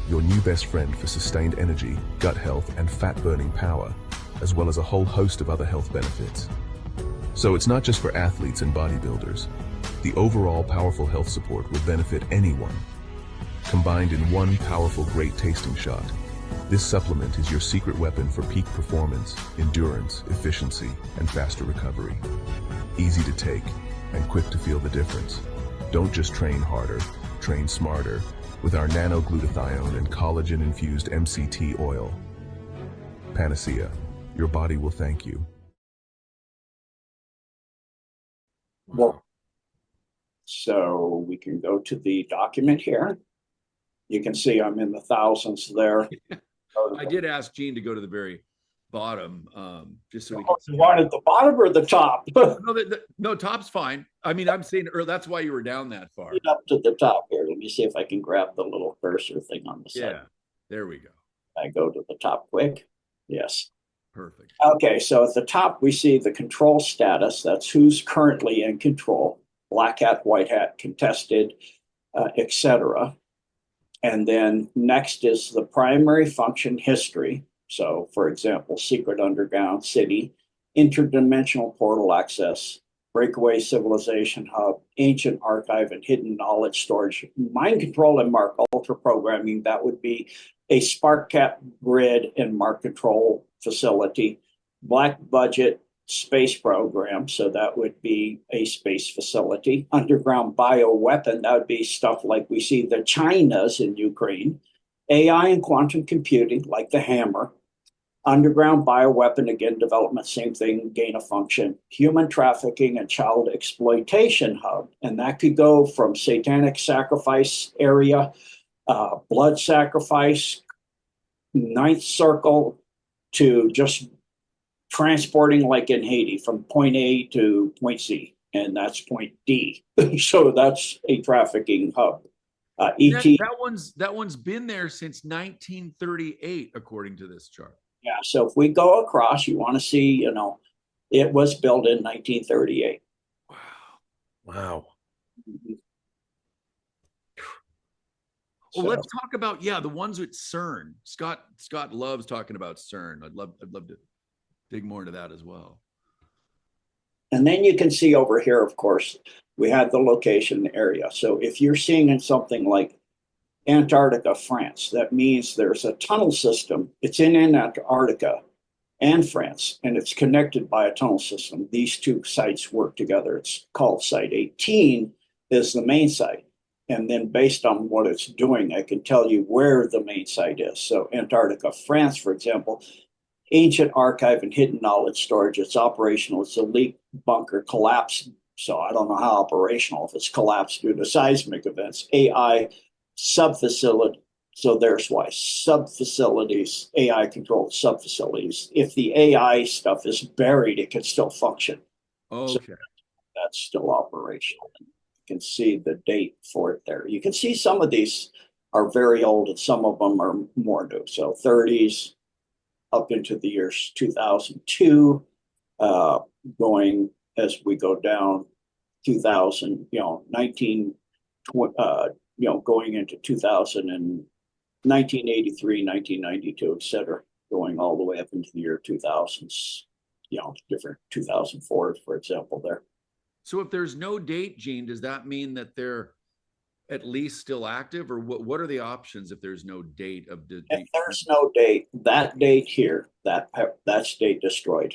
your new best friend for sustained energy, gut health, and fat-burning power, as well as a whole host of other health benefits. So it's not just for athletes and bodybuilders. The overall powerful health support will benefit anyone. Combined in one powerful, great-tasting shot, this supplement is your secret weapon for peak performance, endurance, efficiency, and faster recovery. Easy to take and quick to feel the difference. Don't just train harder, train smarter with our nano-glutathione and collagen-infused MCT oil. Panacea, your body will thank you. Well, so we can go to the document here. You can see I'm in the thousands there. I did ask Gene to go to the very bottom, just so we can. You wanted the bottom or the top? No, top's fine. I mean, I'm saying, or that's why you were down that far. Get up to the top here. Let me see if I can grab the little cursor thing on the side. Yeah, there we go. I go to the top quick. Yes. Perfect. Okay, so at the top we see the control status. That's who's currently in control. Black hat, white hat, contested, etc. And then next is the primary function history. So, for example, secret underground city, interdimensional portal access, breakaway civilization hub, ancient archive and hidden knowledge storage, mind control and Mark Ultra programming. That would be a SparkCap grid and Mark control facility, black budget space program. So that would be a space facility. Underground bioweapon, that would be stuff like we see the Chinas in Ukraine. AI and quantum computing, like the hammer. Underground bioweapon, again, development, same thing, gain of function. Human trafficking and child exploitation hub. And that could go from satanic sacrifice area, blood sacrifice, ninth circle, to just transporting, like in Haiti, from point A to point C, and that's point D. So that's a trafficking hub. ET. That one's been there since 1938, according to this chart. Yeah. So if we go across, you want to see, it was built in 1938. Wow. Mm-hmm. Well, let's talk about the ones with CERN. Scott loves talking about CERN. I'd love to dig more into that as well. And then you can see over here, of course, we have the location area. So if you're seeing in something like Antarctica, France, that means there's a tunnel system. It's in Antarctica and France, and it's connected by a tunnel system. These two sites work together. It's called Site 18 is the main site. And then based on what it's doing, I can tell you where the main site is. So Antarctica, France, for example, ancient archive and hidden knowledge storage. It's operational. It's a leak bunker collapsed. So I don't know how operational, if it's collapsed due to seismic events. AI sub-facility. So there's why sub-facilities, AI controlled sub-facilities. If the AI stuff is buried, it can still function. Okay. So that's still operational. You can see the date for it there. You can see some of these are very old and some of them are more new. So 30s up into the years 2002, going as we go down 2000, 19, going into 2000 and 1983, 1992, et cetera, going all the way up into the year 2000s, different 2004, for example, there. So if there's no date, Gene, does that mean that they're at least still active, or what are the options if there's no date of the if there's no date, that date here, that's date destroyed.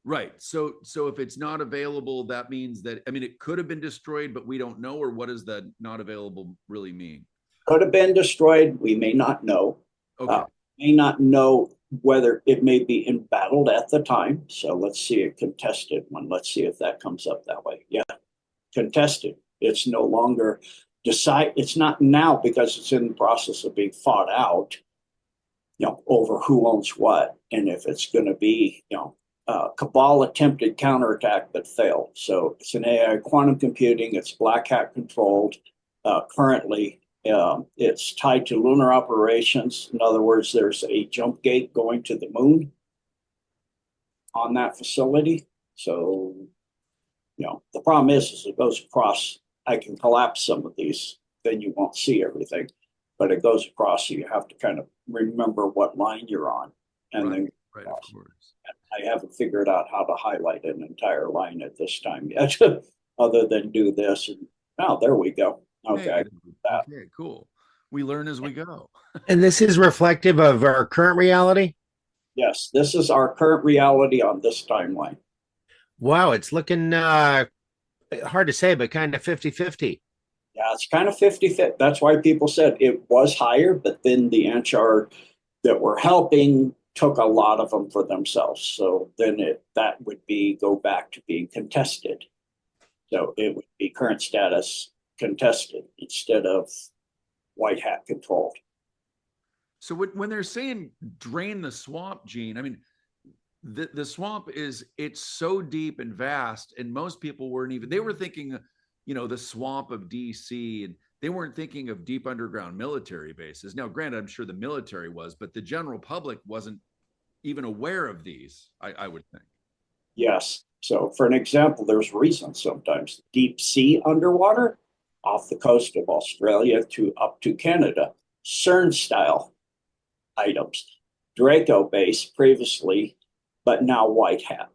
Right. So if it's not available, that means that, it could have been destroyed, but we don't know, or what does the not available really mean? Could have been destroyed. We may not know. Okay. May not know whether it may be embattled at the time. So let's see a contested one. Let's see if that comes up that way. Yeah. Contested. It's no longer it's not now because it's in the process of being fought out, over who owns what. And if it's going to be, Cabal attempted counterattack but failed. So it's an AI quantum computing. It's black hat controlled. Currently, it's tied to lunar operations. In other words, there's a jump gate going to the moon on that facility. So, the problem is it goes across. I can collapse some of these, then you won't see everything. But it goes across, so you have to kind of remember what line you're on. And then right, of course. I haven't figured out how to highlight an entire line at this time yet, other than do this. And there we go. Okay. Okay, cool. We learn as we go. And this is reflective of our current reality? Yes, this is our current reality on this timeline. Wow, it's looking hard to say, but kind of 50-50. Yeah, it's kind of 50-50. That's why people said it was higher, but then the Anchar that were helping took a lot of them for themselves. So then that would go back to being contested. So it would be current status contested instead of white hat controlled. So when they're saying drain the swamp, Gene, the swamp it's so deep and vast, and most people they were thinking, the swamp of DC, and they weren't thinking of deep underground military bases. Now, granted, I'm sure the military was, but the general public wasn't even aware of these, I would think. Yes. So for an example, there's reasons sometimes deep sea underwater off the coast of Australia up to Canada, CERN style items, Draco base previously, but now white hat.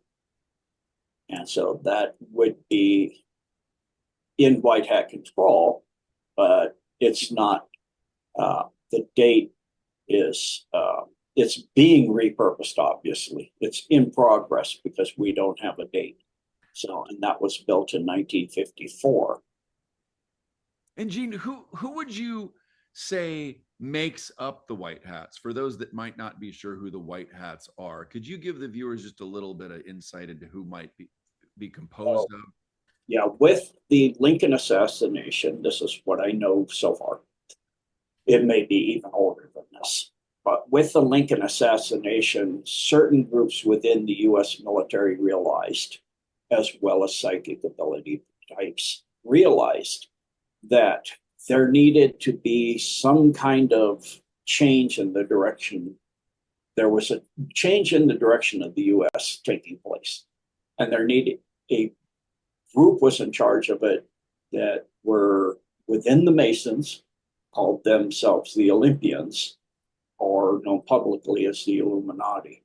And so that would be in white hat control, but it's not, the date is, it's being repurposed, obviously. It's in progress because we don't have a date. So, and that was built in 1954. And Gene, who would you say makes up the white hats? For those that might not be sure who the white hats are, could you give the viewers just a little bit of insight into who might be composed of? Yeah, with the Lincoln assassination, this is what I know so far. It may be even older than this. But with the Lincoln assassination, certain groups within the U.S. military realized, as well as psychic ability types, realized that there needed to be some kind of change in the direction. There was a change in the direction of the U.S. taking place. And there needed a group was in charge of it that were within the Masons called themselves the Olympians, or known publicly as the Illuminati,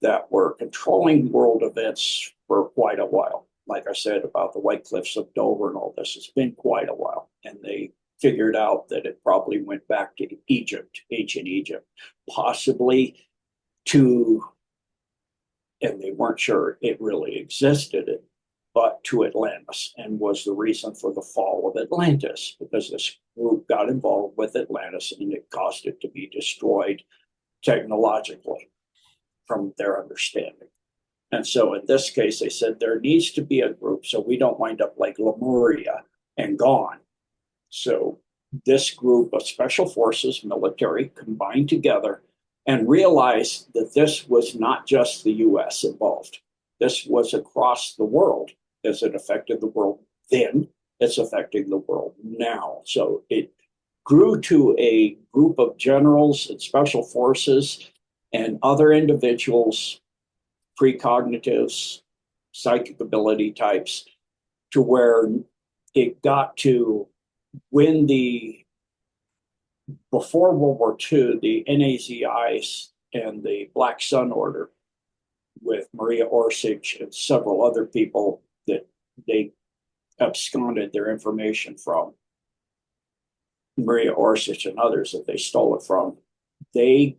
that were controlling world events for quite a while. Like I said about the White Cliffs of Dover and all this, it's been quite a while. And they figured out that it probably went back to Egypt, ancient Egypt, possibly to, and they weren't sure it really existed, but to Atlantis, and was the reason for the fall of Atlantis, because this group got involved with Atlantis and it caused it to be destroyed technologically from their understanding. And so in this case, they said there needs to be a group so we don't wind up like Lemuria and gone. So this group of special forces, military, combined together and realized that this was not just the US involved. This was across the world. As it affected the world then, it's affecting the world now. So it grew to a group of generals and special forces and other individuals, precognitives, psychic ability types, to where it got to when before World War II, the NAZIs and the Black Sun Order with Maria Orsic and several other people that they absconded their information from, Maria Orsic and others that they stole it from, they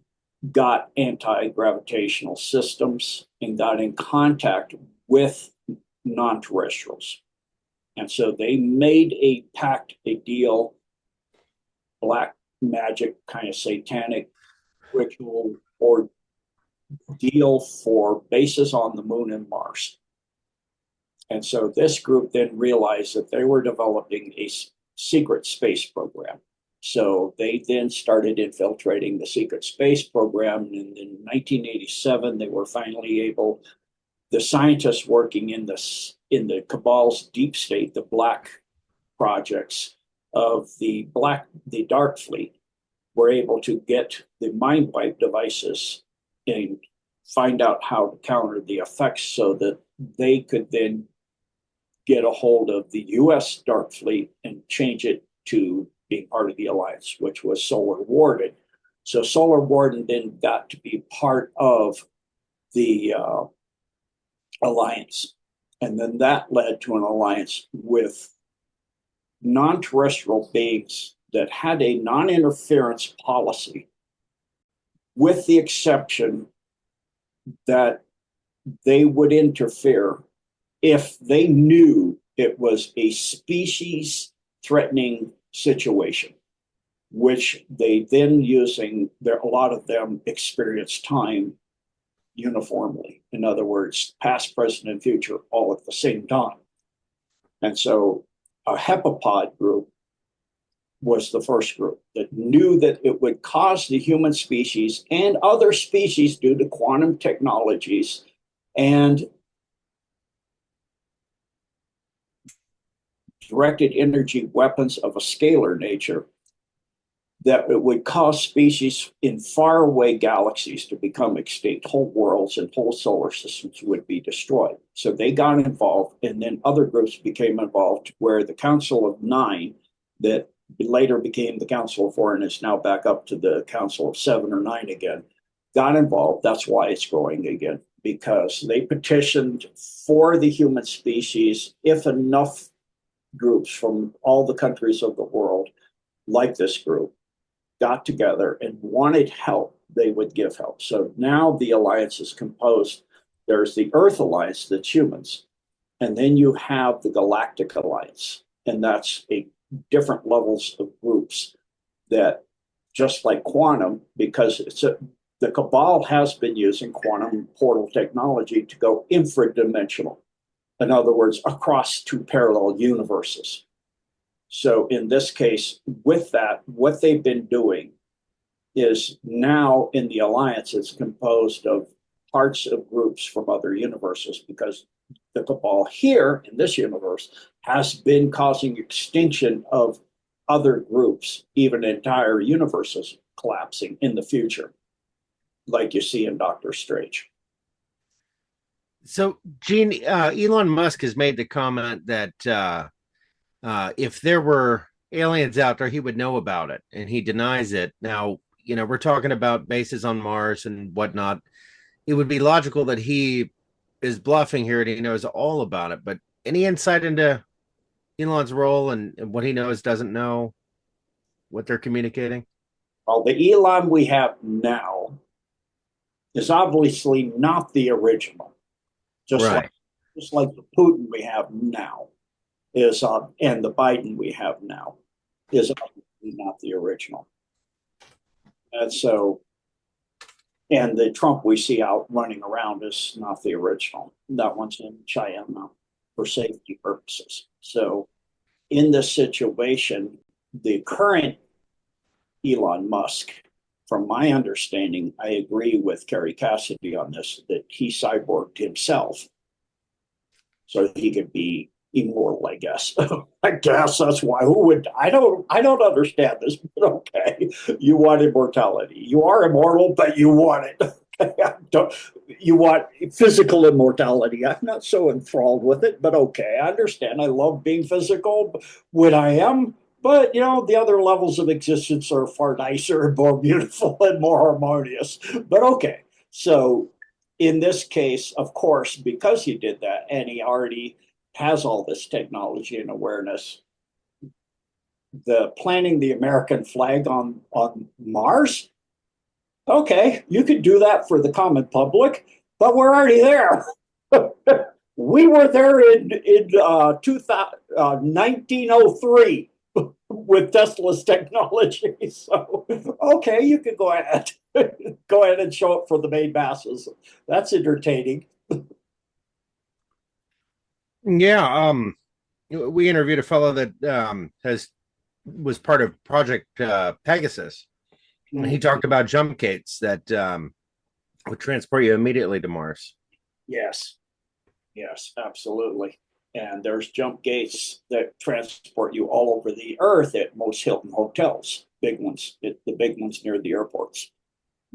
got anti-gravitational systems and got in contact with non-terrestrials. And so they made a pact, a deal, black magic, kind of satanic ritual or deal for bases on the moon and Mars. And so this group then realized that they were developing a secret space program. So they then started infiltrating the secret space program. And in 1987, they were finally able, the scientists working in the Cabal's deep state, the black projects of the dark fleet, were able to get the mind wipe devices and find out how to counter the effects so that they could then get a hold of the US dark fleet and change it to being part of the alliance, which was Solar Warden. So Solar Warden then got to be part of the alliance. And then that led to an alliance with non-terrestrial beings that had a non-interference policy, with the exception that they would interfere if they knew it was a species threatening situation, which they then a lot of them experience time uniformly. In other words, past, present, and future all at the same time. And so a hepapod group was the first group that knew that it would cause the human species and other species due to quantum technologies and directed energy weapons of a scalar nature, that it would cause species in faraway galaxies to become extinct. Whole worlds and whole solar systems would be destroyed. So they got involved, and then other groups became involved, where the Council of Nine, that later became the Council of Four and is now back up to the Council of Seven or Nine again, got involved. That's why it's growing again, because they petitioned for the human species. If enough groups from all the countries of the world, like this group, got together and wanted help, they would give help. So now the alliance is composed. There's the Earth Alliance, that's humans, and then you have the Galactic Alliance, and that's a different levels of groups that, just like quantum, because the Cabal has been using quantum portal technology to go infradimensional. In other words, across two parallel universes. So in this case, with that, what they've been doing is now in the alliance, it's composed of parts of groups from other universes, because the Cabal here in this universe has been causing extinction of other groups, even entire universes collapsing in the future, like you see in Doctor Strange. So, Gene, Elon Musk has made the comment that if there were aliens out there, he would know about it, and he denies it. Now, we're talking about bases on Mars and whatnot. It would be logical that he is bluffing here and he knows all about it. But any insight into Elon's role and what he knows, doesn't know, what they're communicating? Well, the Elon we have now is obviously not the original, just Right. like the Putin we have now is, and the Biden we have now is obviously not the original. And so, and the Trump we see out running around is not the original. That one's in China for safety purposes. So, in this situation, the current Elon Musk, from my understanding, I agree with Kerry Cassidy on this, that he cyborged himself so he could be immortal, I guess. I guess that's why. Who would? I don't understand this, but okay. You want immortality. You are immortal, but you want it. You want physical immortality. I'm not so enthralled with it, but okay. I understand. I love being physical when I am, but the other levels of existence are far nicer and more beautiful and more harmonious. But okay. So in this case, of course, because he did that and he already has all this technology and awareness, the planting the American flag on Mars, okay, you could do that for the common public, but we're already there. We were there in 1903 with Tesla's technology. So, okay, you can go ahead. Go ahead and show it for the main masses. That's entertaining. Yeah. We interviewed a fellow that was part of Project Pegasus. And he talked about jump gates that would transport you immediately to Mars. Yes. Yes, absolutely. And there's jump gates that transport you all over the earth at most Hilton hotels, big ones, the big ones near the airports.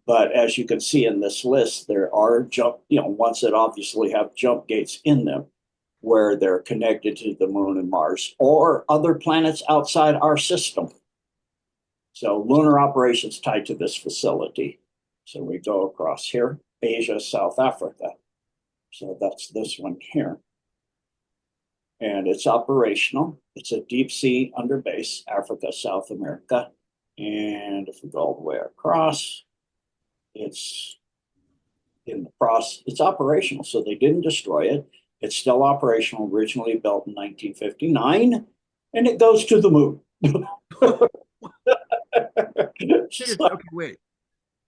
But as you can see in this list, there are ones that obviously have jump gates in them where they're connected to the moon and Mars or other planets outside our system. So lunar operations tied to this facility. So we go across here, Asia, South Africa. So that's this one here. And it's operational. It's a deep sea underbase, Africa, South America. And if we go all the way across, it's in the process. It's operational. So they didn't destroy it. It's still operational, originally built in 1959, and it goes to the moon. Okay, wait.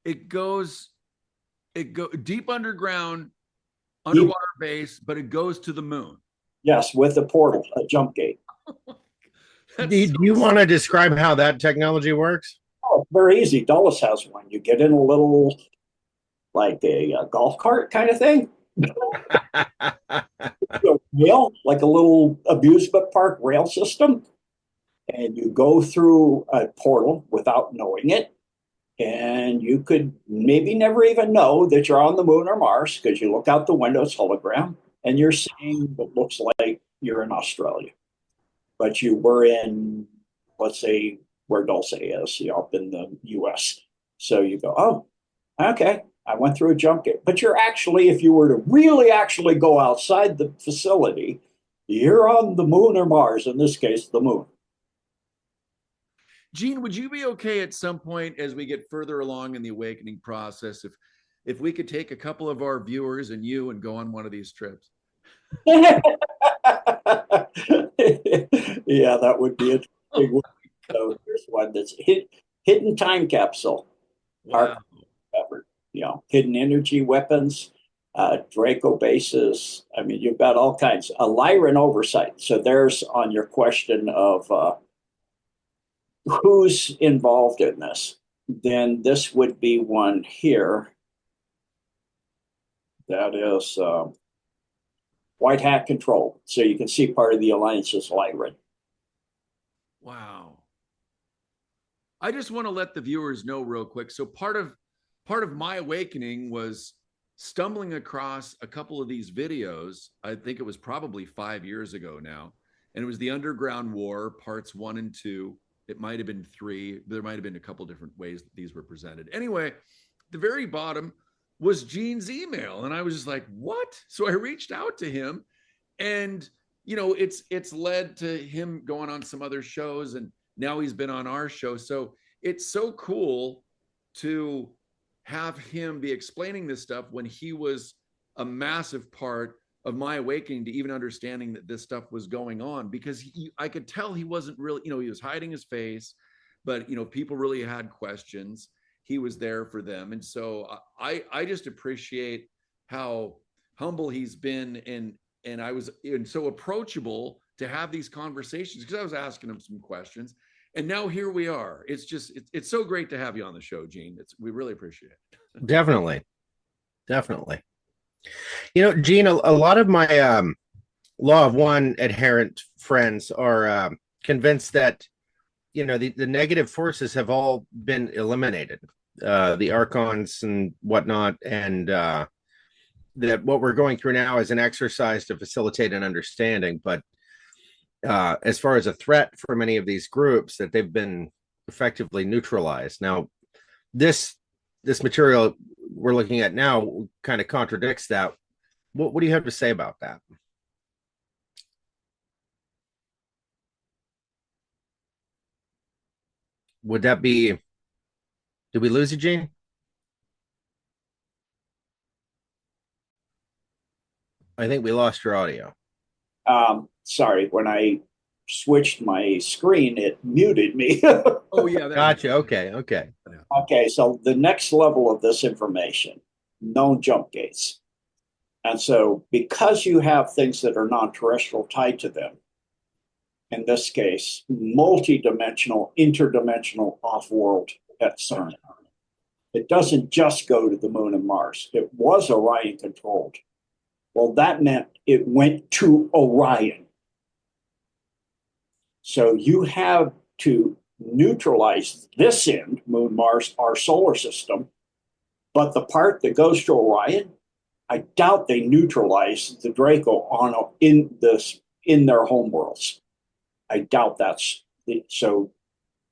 It goes deep underground, underwater base, but it goes to the moon. Yes, with a portal, a jump gate. Do you want to describe how that technology works? Oh, very easy. Dulles has one. You get in a little, like a golf cart kind of thing. Rail, like a little amusement park rail system. And you go through a portal without knowing it. And you could maybe never even know that you're on the moon or Mars because you look out the window, it's hologram, and you're seeing what looks like you're in Australia. But you were in, let's say, where Dulce is, up in the US. So you go, oh, okay, I went through a jump gate. But you're actually, if you were to really actually go outside the facility, you're on the moon or Mars, in this case, the moon. Gene, would you be okay at some point as we get further along in the awakening process if we could take a couple of our viewers and you and go on one of these trips? Yeah, that would be a big one. So here's one that's hidden time capsule. Wow. Hidden energy weapons, Draco bases. I mean, you've got all kinds. A Lyran oversight. So there's on your question of who's involved in this. Then this would be one here. That is White Hat Control. So you can see part of the Alliance's Lyran. Wow. I just want to let the viewers know real quick. So part of my awakening was stumbling across a couple of these videos. I think it was probably 5 years ago now. and it was the Underground War, parts 1 and 2. It might have been 3. There might have been a couple different ways that these were presented. Anyway, the very bottom was Gene's email, and I was just like, what? So I reached out to him, and it's led to him going on some other shows, and now he's been on our show. So it's so cool to have him be explaining this stuff when he was a massive part of my awakening to even understanding that this stuff was going on, because I could tell he wasn't really, he was hiding his face, but people really had questions. He was there for them. And so I just appreciate how humble he's been, and I was so approachable to have these conversations, because I was asking him some questions, and now here we are. It's so great to have you on the show, Gene. We really appreciate it. Definitely. Gene, a lot of my Law of One adherent friends are convinced that the negative forces have all been eliminated, the archons and whatnot, and that what we're going through now is an exercise to facilitate an understanding. But as far as a threat for many of these groups, that they've been effectively neutralized. Now, this material we're looking at now kind of contradicts that. What do you have to say about that? Would that be, did we lose you, Gene? I think we lost your audio. Sorry, when I switched my screen, it muted me. Oh, yeah. Gotcha. Okay. Okay, so the next level of this information, known jump gates. And so because you have things that are non-terrestrial tied to them, in this case, multi-dimensional, interdimensional off-world at CERN, it doesn't just go to the moon and Mars. It was Orion controlled. Well, that meant it went to Orion. So you have to neutralize this end, moon, Mars, our solar system, but the part that goes to Orion, I doubt they neutralize the Draco in their home worlds. I doubt that's so.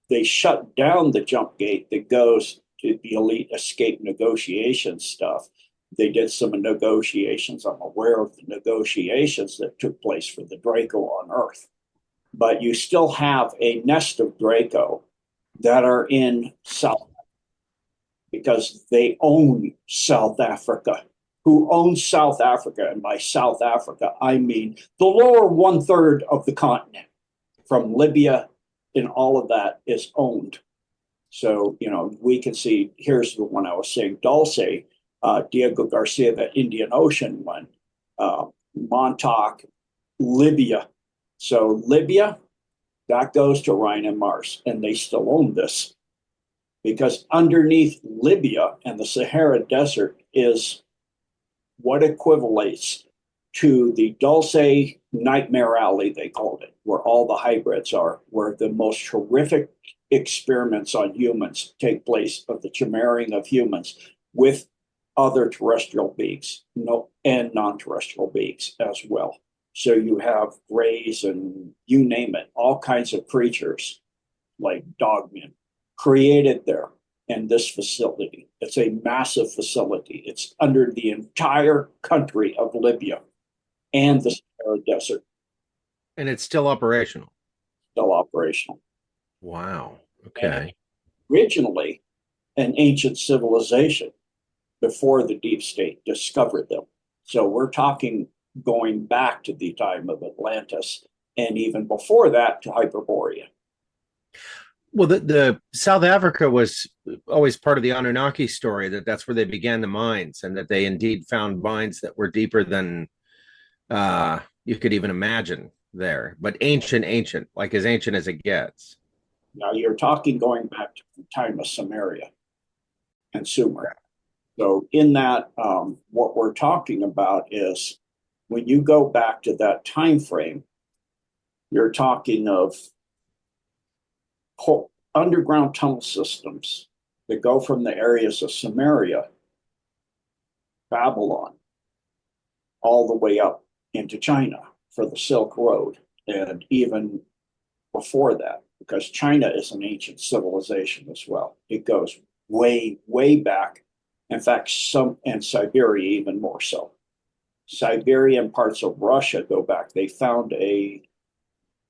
They shut down the jump gate that goes to the elite escape negotiation stuff. They did some negotiations. I'm aware of the negotiations that took place for the Draco on Earth. But you still have a nest of Draco that are in South Africa because they own South Africa. Who owns South Africa? And by South Africa, I mean the lower 1/3 of the continent, from Libya and all of that is owned. So, we can see, here's the one I was saying, Dulce, Diego Garcia, the Indian Ocean one, Montauk, Libya. So Libya, that goes to Orion and Mars, and they still own this. Because underneath Libya and the Sahara Desert is what equivalates to the Dulce Nightmare Alley, they called it, where all the hybrids are, where the most horrific experiments on humans take place, of the chimmering of humans with other terrestrial beings, and non-terrestrial beings as well. So you have greys and you name it, all kinds of creatures like dogmen created there in this facility. It's a massive facility. It's under the entire country of Libya and the Sahara Desert. And it's still operational. Still operational. Wow. Okay. Originally an ancient civilization before the deep state discovered them. So we're talking going back to the time of Atlantis, and even before that to Hyperborea. Well, the South Africa was always part of the Anunnaki story, that's where they began the mines, and that they indeed found mines that were deeper than you could even imagine there, but ancient, like as ancient as it gets. Now you're talking going back to the time of Samaria and Sumer. So in that, what we're talking about is when you go back to that time frame, you're talking of underground tunnel systems that go from the areas of Samaria, Babylon, all the way up into China for the Silk Road. and even before that, because China is an ancient civilization as well. It goes way, way back. In fact, and Siberia even more so. Siberia and parts of Russia go back. They found a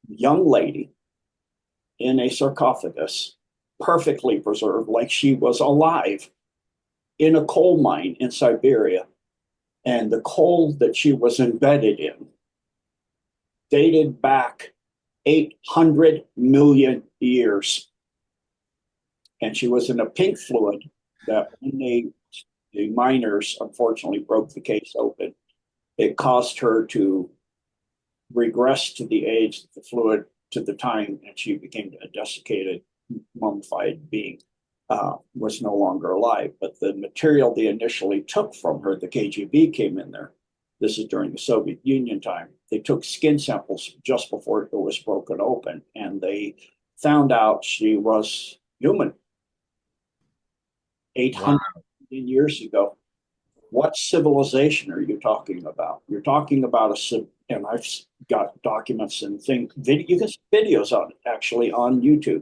young lady in a sarcophagus, perfectly preserved, like she was alive, in a coal mine in Siberia. And the coal that she was embedded in dated back 800 million years. And she was in a pink fluid that when the miners unfortunately broke the case open, it caused her to regress to the age of the fluid to the time, and she became a desiccated, mummified being. Was no longer alive. But the material they initially took from her, the KGB came in there. This is during the Soviet Union time. They took skin samples just before it was broken open, and they found out she was human. 800 years ago. What civilization are you talking about? You're talking about and I've got documents and things. You can see videos on it actually on YouTube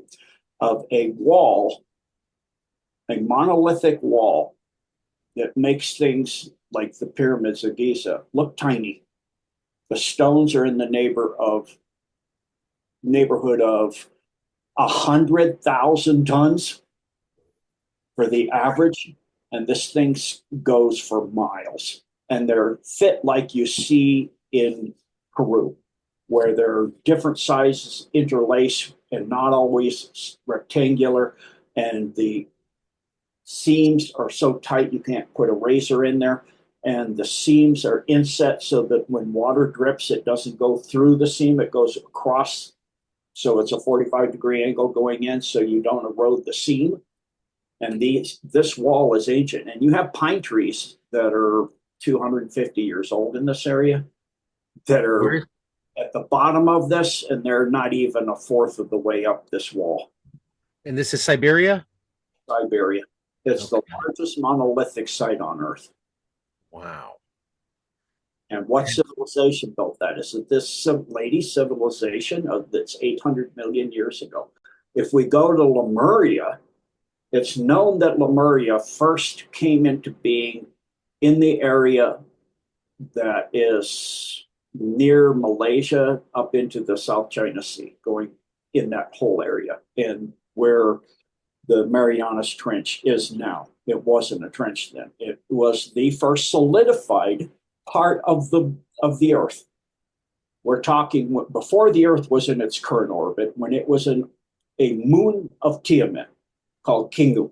of a wall, a monolithic wall that makes things like the pyramids of Giza look tiny. The stones are in the neighborhood of 100,000 tons for the average, and this thing goes for miles. And they're fit like you see in Peru, where they're different sizes interlaced and not always rectangular, and the seams are so tight you can't put a razor in there, and the seams are inset so that when water drips it doesn't go through the seam, it goes across, so it's a 45-degree angle going in so you don't erode the seam. And this wall is ancient, and you have pine trees that are 250 years old in this area that are at the bottom of this, and they're not even a fourth of the way up this wall. And this is Siberia? Siberia. It's the largest monolithic site on Earth. Wow. And what civilization built that? Is it this lady civilization that's 800 million years ago? If we go to Lemuria, it's known that Lemuria first came into being in the area that is near Malaysia up into the South China Sea, going in that whole area, and where the Marianas Trench is now. It wasn't a trench then. It was the first solidified part of the Earth. We're talking before the Earth was in its current orbit, when it was in a moon of Tiamat called Kingu.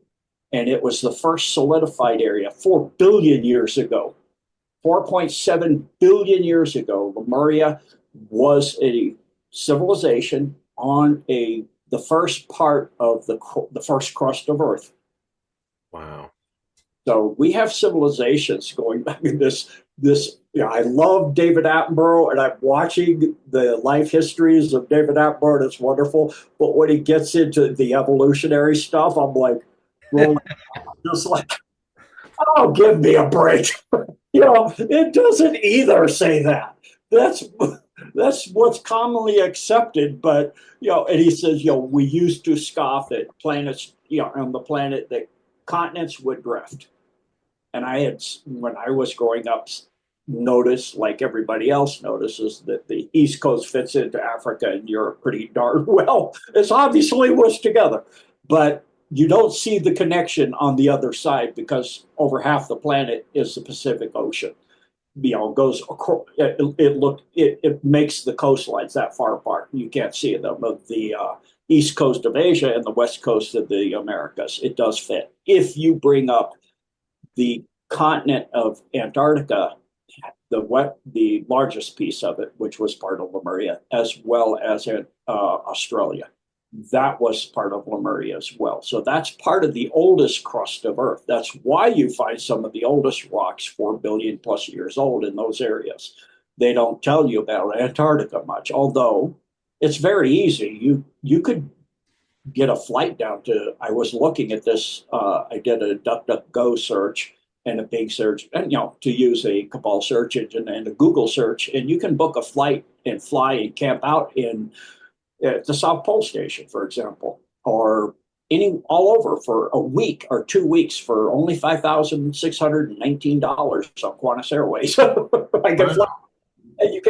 And it was the first solidified area 4 billion years ago. 4.7 billion years ago, Lemuria was a civilization on the first part of the first crust of Earth. Wow. So we have civilizations going back in this. I love David Attenborough, and I'm watching the life histories of David Attenborough, and it's wonderful. But when he gets into the evolutionary stuff, I'm like, well, just like, oh, give me a break. It doesn't either say that. That's what's commonly accepted. But, and he says, we used to scoff at planets, on the planet that continents would drift. And I had, when I was growing up, noticed, like everybody else notices, that the East Coast fits into Africa and Europe pretty darn well. It's obviously was together. But you don't see the connection on the other side because over half the planet is the Pacific Ocean. Goes across, it makes the coastlines that far apart. You can't see them of the east coast of Asia and the west coast of the Americas. It does fit. If you bring up the continent of Antarctica, the largest piece of it, which was part of Lemuria, as well as Australia, that was part of Lemuria as well. So that's part of the oldest crust of Earth. That's why you find some of the oldest rocks 4 billion plus years old in those areas. They don't tell you about Antarctica much, although it's very easy. You could get a flight down to, I was looking at this, I did a DuckDuckGo search and a big search, and to use a Cabal search engine and a Google search, and you can book a flight and fly and camp out in at the South Pole Station, for example, or all over for a week or 2 weeks for only $5,619 on Qantas Airways. I can fly. And you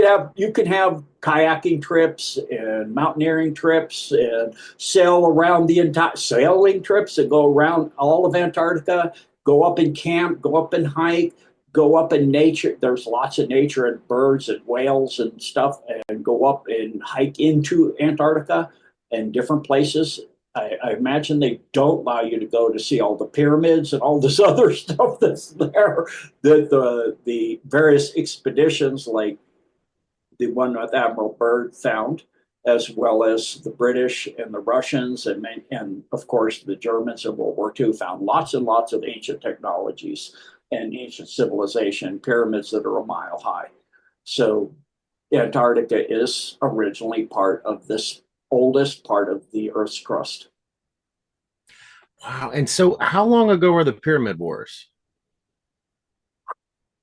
can have kayaking trips and mountaineering trips and sail around the entire sailing trips that go around all of Antarctica, go up and camp, go up and hike, go up in nature. There's lots of nature and birds and whales and stuff, and go up and hike into Antarctica and different places. I imagine they don't allow you to go to see all the pyramids and all this other stuff that's there. That the various expeditions, like the one with Admiral Byrd found, as well as the British and the Russians, and of course the Germans in World War II, found lots and lots of ancient technologies and ancient civilization, pyramids that are a mile high. So Antarctica is originally part of this oldest part of the Earth's crust. Wow. And so how long ago were the Pyramid Wars?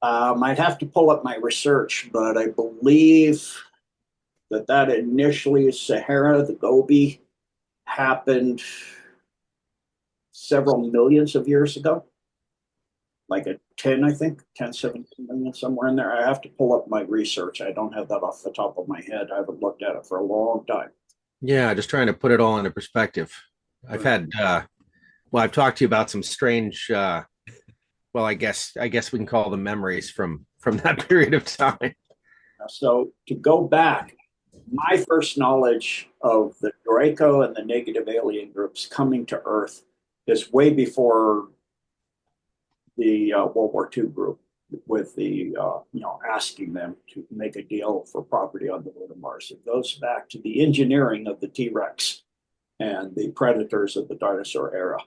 I'd have to pull up my research, but I believe that initially Sahara, the Gobi, happened several millions of years ago. Like a 10, I think, 10, 17 million, somewhere in there. I have to pull up my research. I don't have that off the top of my head. I haven't looked at it for a long time. Yeah, just trying to put it all into perspective. I've had, well, I've talked to you about some strange, well, I guess we can call them memories from that period of time. So to go back, my first knowledge of the Draco and the negative alien groups coming to Earth is way before the World War II group, with the asking them to make a deal for property on the moon of Mars. It goes back to the engineering of the T-Rex and the predators of the dinosaur era.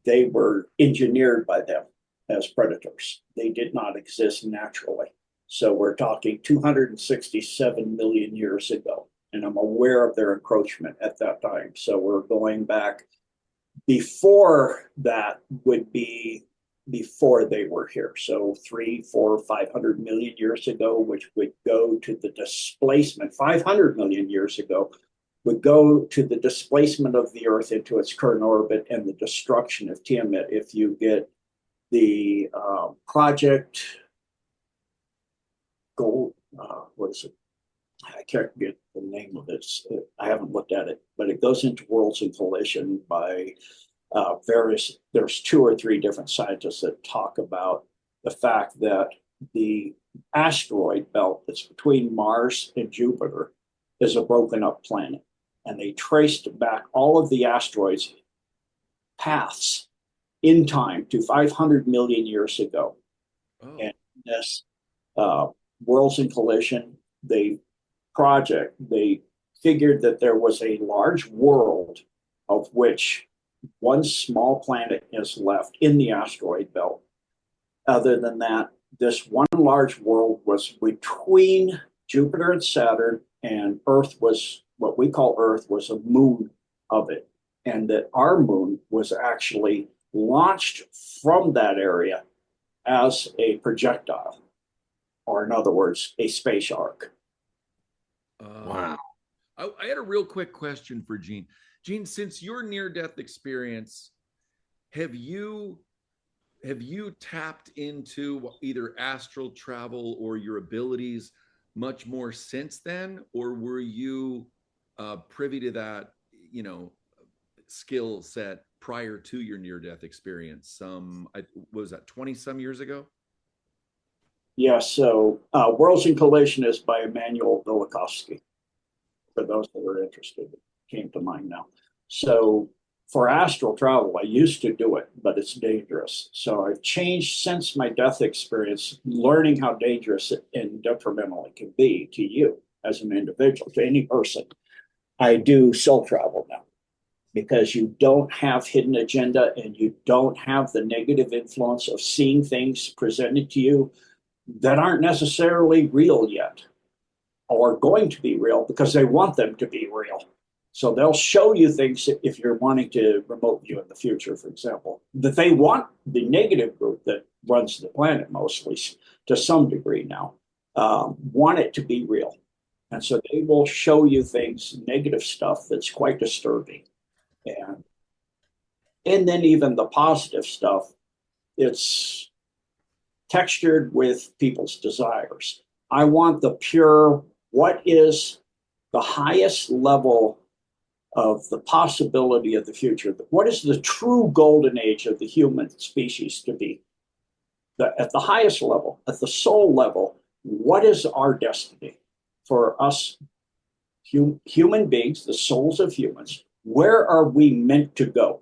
They were engineered by them as predators. They did not exist naturally. So we're talking 267 million years ago, and I'm aware of their encroachment at that time. So we're going back before that would be before they were here. So 300, 400, 500 million years ago, which would go to the displacement, 500 million years ago, would go to the displacement of the Earth into its current orbit and the destruction of Tiamat. If you get the project Gold, what is it? I can't get the name of it. I haven't looked at it, but it goes into Worlds in Collision by there's 2 or 3 different scientists that talk about the fact that the asteroid belt that's between Mars and Jupiter is a broken up planet. And they traced back all of the asteroids' paths in time to 500 million years ago. Oh. And this Worlds in Collision, they figured that there was a large world of which one small planet is left in the asteroid belt. Other than that, this one large world was between Jupiter and Saturn, and Earth was, what we call Earth, was a moon of it. And that our moon was actually launched from that area as a projectile, or in other words, a space ark. Wow. I had a real quick question for Gene. Gene, since your near-death experience, have you tapped into either astral travel or your abilities much more since then, or were you privy to that, skill set prior to your near-death experience? What was that, 20-some years ago? Yeah, so Worlds in Collision is by Immanuel Velikovsky. For those that are interested, it came to mind now. So for astral travel, I used to do it, but it's dangerous. So I've changed since my death experience, learning how dangerous and detrimental it can be to you as an individual, to any person. I do soul travel now, because you don't have hidden agenda and you don't have the negative influence of seeing things presented to you that aren't necessarily real yet, or going to be real because they want them to be real. So they'll show you things, if you're wanting to remote view in the future, for example, that they want the negative group that runs the planet mostly, to some degree now, want it to be real. And so they will show you things, negative stuff that's quite disturbing. And then even the positive stuff, it's textured with people's desires. I want the pure, what is the highest level of the possibility of the future? What is the true golden age of the human species to be? At the highest level, at the soul level, what is our destiny for us human beings, the souls of humans? Where are we meant to go?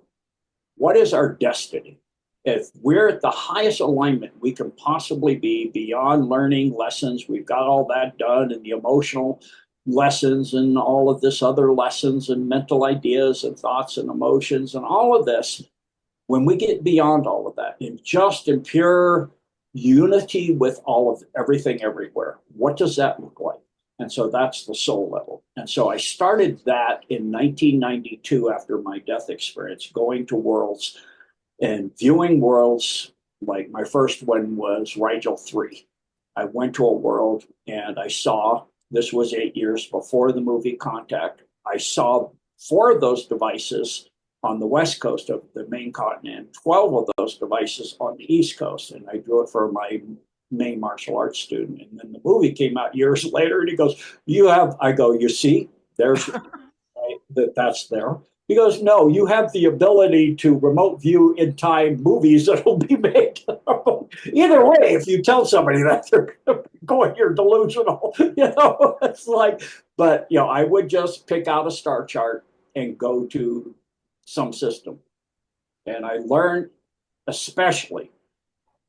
What is our destiny? If we're at the highest alignment we can possibly be, beyond learning lessons, we've got all that done, and the emotional lessons and all of this other lessons and mental ideas and thoughts and emotions and all of this, when we get beyond all of that and just in pure unity with all of everything everywhere, what does that look like? And so that's the soul level. And so I started that in 1992 after my death experience, going to worlds and viewing worlds. Like my first one was Rigel 3. I went to a world and I saw, this was 8 years before the movie Contact, I saw 4 of those devices on the west coast of the main continent, 12 of those devices on the east coast. And I drew it for my main martial arts student. And then the movie came out years later and he goes, you have, I go, you see, there's right, that's there. He goes, no, you have the ability to remote view in time movies that'll be made. Either way, if you tell somebody that, they're going, you're delusional. It's like, but I would just pick out a star chart and go to some system. And I learned, especially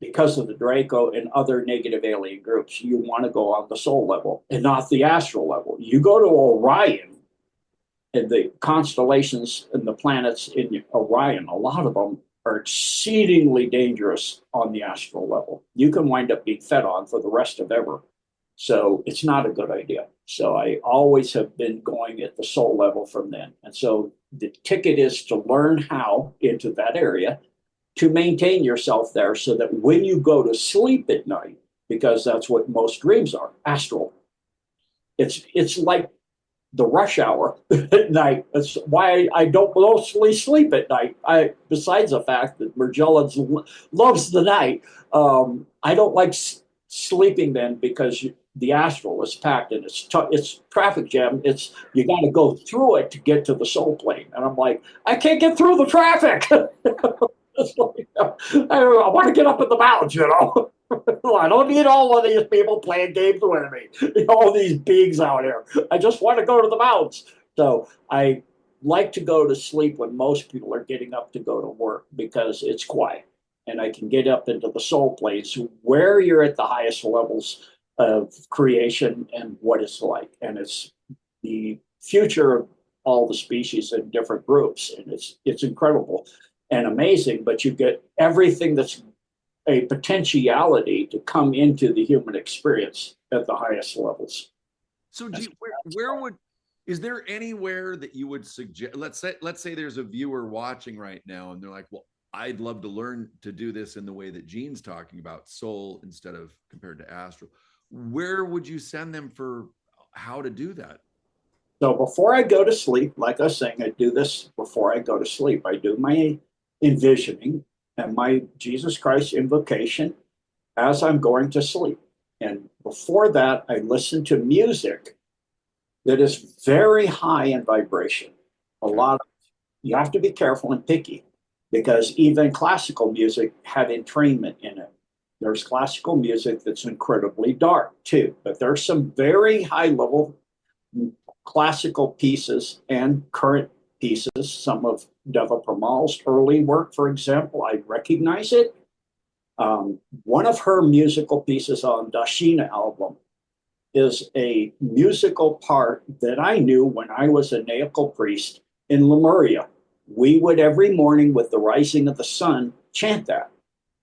because of the Draco and other negative alien groups, you want to go on the soul level and not the astral level. You go to Orion, and the constellations and the planets in Orion, a lot of them are exceedingly dangerous on the astral level. You can wind up being fed on for the rest of ever. So it's not a good idea. So I always have been going at the soul level from then. And so the ticket is to learn how into that area to maintain yourself there so that when you go to sleep at night, because that's what most dreams are, astral, it's like the rush hour at night. That's why I don't mostly sleep at night. Besides the fact that Magellan's loves the night, I don't like sleeping then because the astral is packed and it's traffic jam. You got to go through it to get to the soul plane, and I'm like, I can't get through the traffic. It's like, I want to get up in the mountains, I don't need all of these people playing games with me, all these beings out here. I just want to go to the mountains. So I like to go to sleep when most people are getting up to go to work because it's quiet. And I can get up into the soul place where you're at the highest levels of creation and what it's like. And it's the future of all the species in different groups. And it's incredible and amazing, but you get everything that's a potentiality to come into the human experience at the highest levels. So is there anywhere that you would suggest, let's say there's a viewer watching right now and they're like, well, I'd love to learn to do this in the way that Gene's talking about, soul instead of compared to astral. Where would you send them for how to do that? So before I go to sleep, like I was saying, I do this before I go to sleep. I do my envisioning and my Jesus Christ invocation as I'm going to sleep. And before that, I listen to music that is very high in vibration. You have to be careful and picky because even classical music had entrainment in it. There's classical music that's incredibly dark too, but there's some very high level classical pieces and current pieces. Some of Deva Premal's early work, for example, I recognize it. One of her musical pieces on Dashina album is a musical part that I knew when I was a Naical priest in Lemuria. We would every morning with the rising of the sun chant that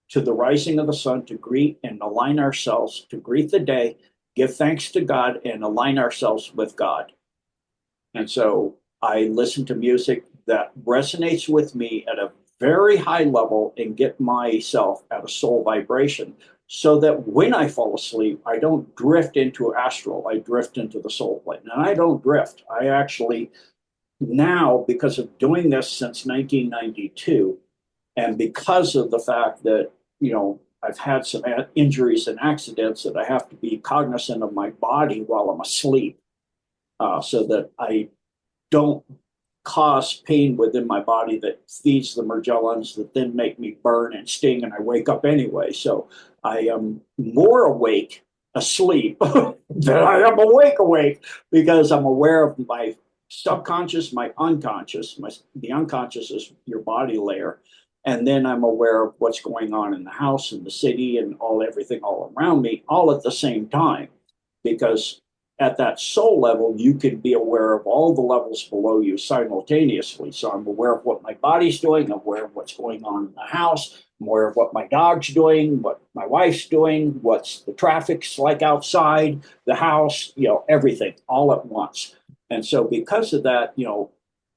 to the rising of the sun to greet and align ourselves, to greet the day, give thanks to God and align ourselves with God. And so I listen to music that resonates with me at a very high level and get myself at a soul vibration so that when I fall asleep, I don't drift into astral, I drift into the soul plane. And I don't drift. I actually now, because of doing this since 1992, and because of the fact that, I've had some injuries and accidents, that I have to be cognizant of my body while I'm asleep, so that I don't cause pain within my body that feeds the Morgellons that then make me burn and sting, and I wake up anyway. So I am more awake asleep than I am awake, because I'm aware of my subconscious, my unconscious. The unconscious is your body layer. And then I'm aware of what's going on in the house and the city and everything all around me, all at the same time. Because at that soul level, you can be aware of all the levels below you simultaneously. So I'm aware of what my body's doing, I'm aware of what's going on in the house, I'm aware of what my dog's doing, what my wife's doing, what's the traffic's like outside the house, everything all at once. And so because of that,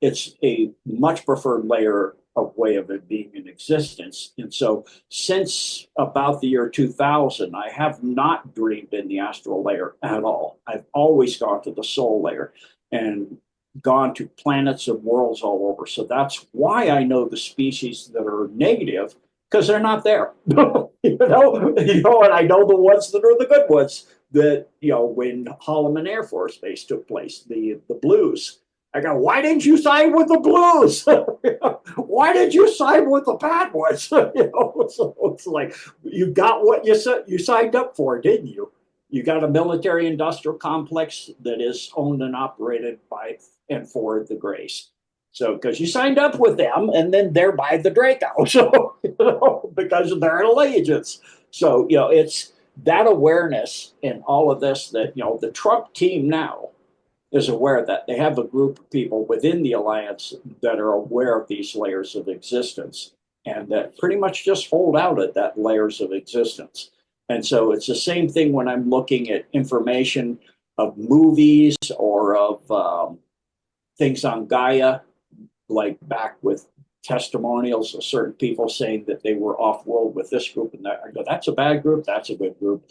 it's a much preferred layer of way of it being in existence. And so since about the year 2000, I have not dreamed in the astral layer at all. I've always gone to the soul layer and gone to planets and worlds all over. So that's why I know the species that are negative, because they're not there. And I know the ones that are the good ones, that, when Holloman Air Force Base took place, the blues. I go, why didn't you sign with the blues? Why did you sign with the bad ones? So it's like, you got what you signed up for, didn't you? You got a military industrial complex that is owned and operated by and for the Greys. So because you signed up with them, and then they're by the Draco, so because of their allegiance. So it's that awareness and all of this that the Trump team now is aware that they have a group of people within the alliance that are aware of these layers of existence, and that pretty much just hold out at that layers of existence. And so it's the same thing when I'm looking at information of movies or of things on Gaia, like back with testimonials of certain people saying that they were off world with this group and that. I go, that's a bad group, that's a good group,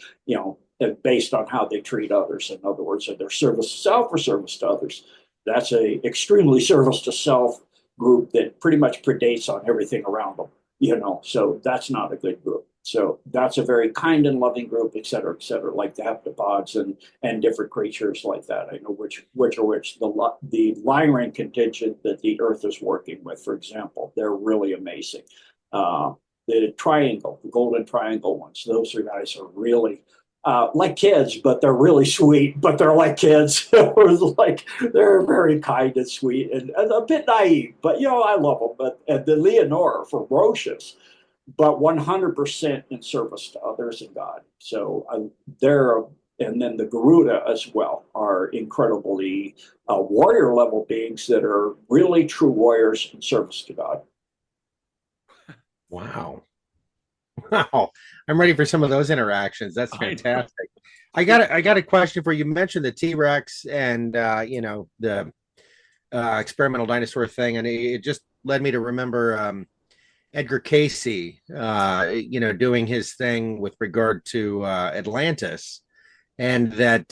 based on how they treat others. In other words, are their service to self or service to others. That's a extremely service to self group that pretty much predates on everything around them, so that's not a good group. So that's a very kind and loving group, et cetera, like the heptapods and different creatures like that. I know which are which. The Lyran contingent that the Earth is working with, for example, they're really amazing. The triangle, the golden triangle ones, those guys are really like kids, but they're really sweet, but they're like kids. They're very kind and sweet and a bit naive, but I love them. But the Leonora are ferocious, but 100% in service to others and God. So and then the Garuda as well are incredibly warrior level beings that are really true warriors in service to God. Wow. I'm ready for some of those interactions. That's fantastic. I got a question for you. You mentioned the T-Rex and the experimental dinosaur thing, and it just led me to remember Edgar Casey doing his thing with regard to Atlantis, and that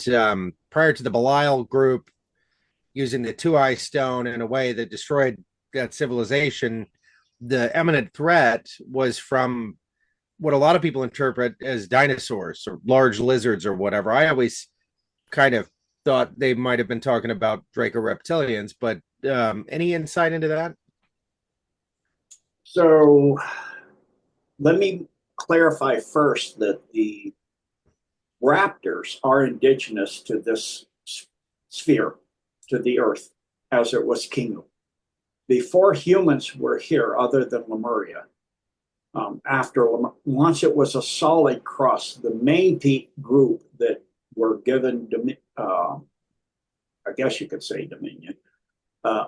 prior to the Belial group using the two-eye stone in a way that destroyed that civilization, the imminent threat was from what a lot of people interpret as dinosaurs or large lizards or whatever. I always kind of thought they might have been talking about Draco-reptilians, but any insight into that? So let me clarify first that the raptors are indigenous to this sphere, to the Earth, as it was kingdom. Before humans were here, other than Lemuria, once it was a solid crust, the main group that were given, I guess you could say dominion,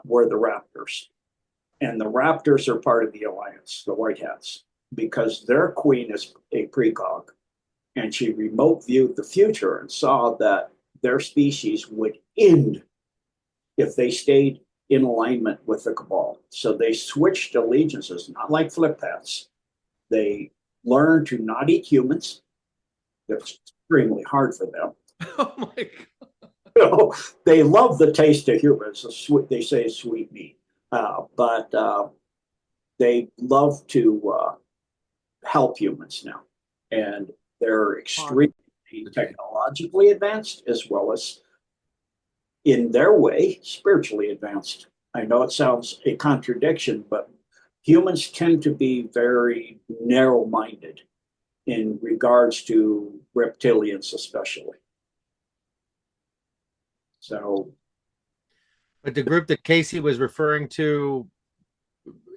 were the raptors. And the raptors are part of the alliance, the White Hats, because their queen is a precog. And she remote viewed the future and saw that their species would end if they stayed in alignment with the Cabal. So they switched allegiances, not like flip hats. They learned to not eat humans. It's extremely hard for them. Oh my God. You know, they love the taste of humans. They say sweet meat, but they love to help humans now, and they're extremely technologically advanced as well as, in their way, spiritually advanced. I know it sounds a contradiction, but humans tend to be very narrow-minded in regards to reptilians, especially. So, But the group that Casey was referring to,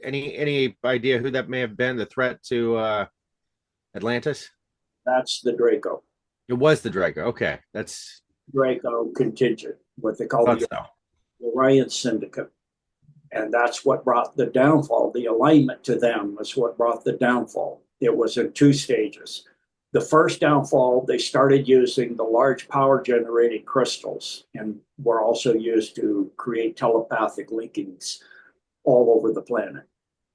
any idea who that may have been? The threat to Atlantis? that's the Draco. It was the Draco. Okay, that's Draco contingent, what they call thought the so. Orion Syndicate. And that's what brought the downfall. The alignment to them was what brought the downfall. It was in 2 stages. The first downfall, they started using the large power generating crystals and were also used to create telepathic linkings all over the planet.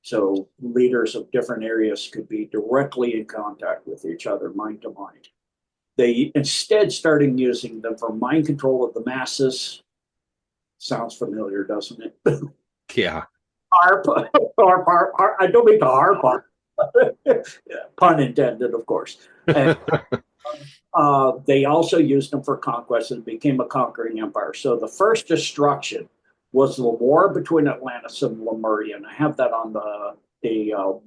So leaders of different areas could be directly in contact with each other, mind to mind. They instead started using them for mind control of the masses. Sounds familiar, doesn't it? Yeah. Harp. I don't mean to harp. Pun intended, of course. And, they also used them for conquest and became a conquering empire. So the first destruction was the war between Atlantis and Lemuria. And I have that on the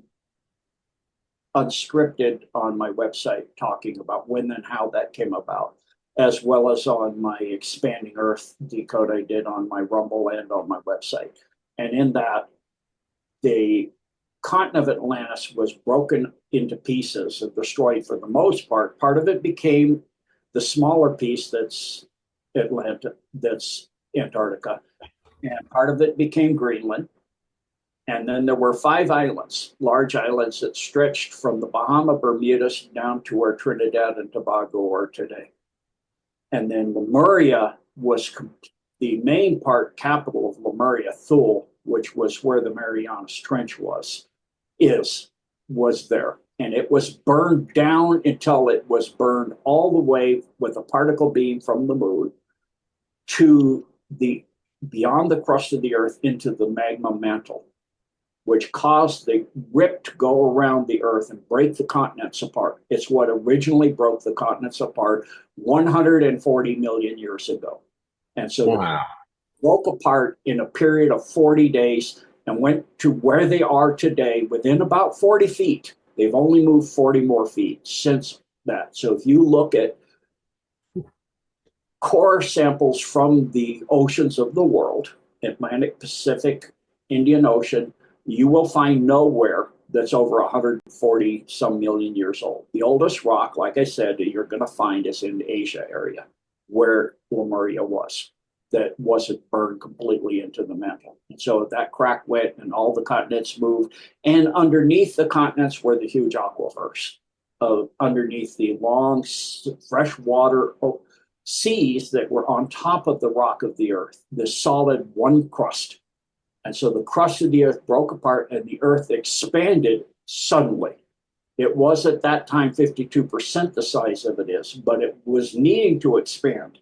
unscripted on my website, talking about when and how that came about, as well as on my Expanding Earth Decode I did on my Rumble and on my website. And in that, the continent of Atlantis was broken into pieces and destroyed for the most part. Part of it became the smaller piece that's Antarctica, and part of it became Greenland. And then there were 5 islands, large islands that stretched from the Bahama Bermudas down to where Trinidad and Tobago are today. And then Lemuria was the main part, capital of Lemuria, Thule, which was where the Marianas Trench was there. And it was burned down until it was burned all the way with a particle beam from the moon to the beyond the crust of the earth into the magma mantle, which caused the rip to go around the earth and break the continents apart. It's what originally broke the continents apart 140 million years ago. And so wow. They broke apart in a period of 40 days and went to where they are today within about 40 feet. They've only moved 40 more feet since that. So if you look at core samples from the oceans of the world, Atlantic, Pacific, Indian Ocean, you will find nowhere that's over 140 some million years old. The oldest rock, like I said, you're going to find is in the Asia area where Lemuria was. That wasn't burned completely into the mantle. And so that crack went and all the continents moved. And underneath the continents were the huge aquifers. Underneath the long freshwater seas that were on top of the rock of the earth, the solid one crust. And so the crust of the earth broke apart and the earth expanded suddenly. It was at that time 52% the size of it is, but it was needing to expand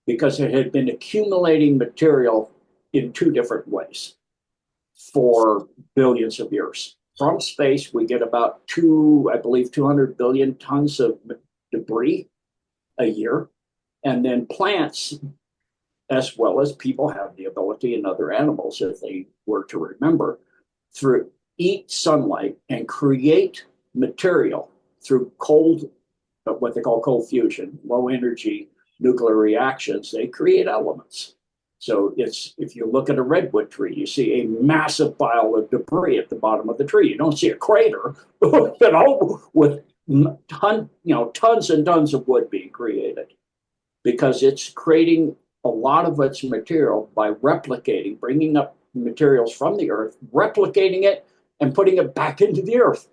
because it had been accumulating material in 2 different ways for billions of years. From space, we get about 200 billion tons of debris a year. And then plants, as well as people, have the ability, and other animals, if they were to remember, through eat sunlight and create material through cold, what they call cold fusion, low energy nuclear reactions. They create elements. So if you look at a redwood tree, you see a massive pile of debris at the bottom of the tree. You don't see a crater, with tons and tons of wood being created, because it's creating a lot of its material by replicating, bringing up materials from the earth, replicating it, and putting it back into the earth.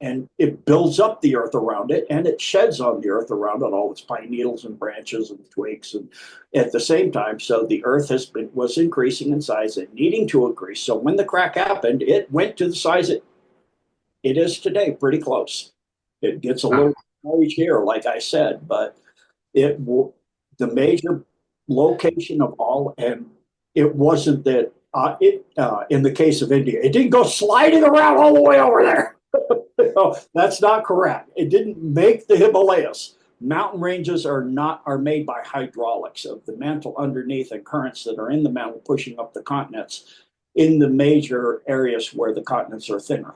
And it builds up the earth around it, and it sheds on the earth around it all its pine needles and branches and twigs. And at the same time, so the earth was increasing in size and needing to increase. So when the crack happened, it went to the size it is today, pretty close. It gets a little always here, like I said, but the major location of all, and it wasn't that in the case of India, it didn't go sliding around all the way over there. No, that's not correct. It didn't make the Himalayas. Mountain ranges are made by hydraulics of the mantle underneath and currents that are in the mantle pushing up the continents in the major areas where the continents are thinner.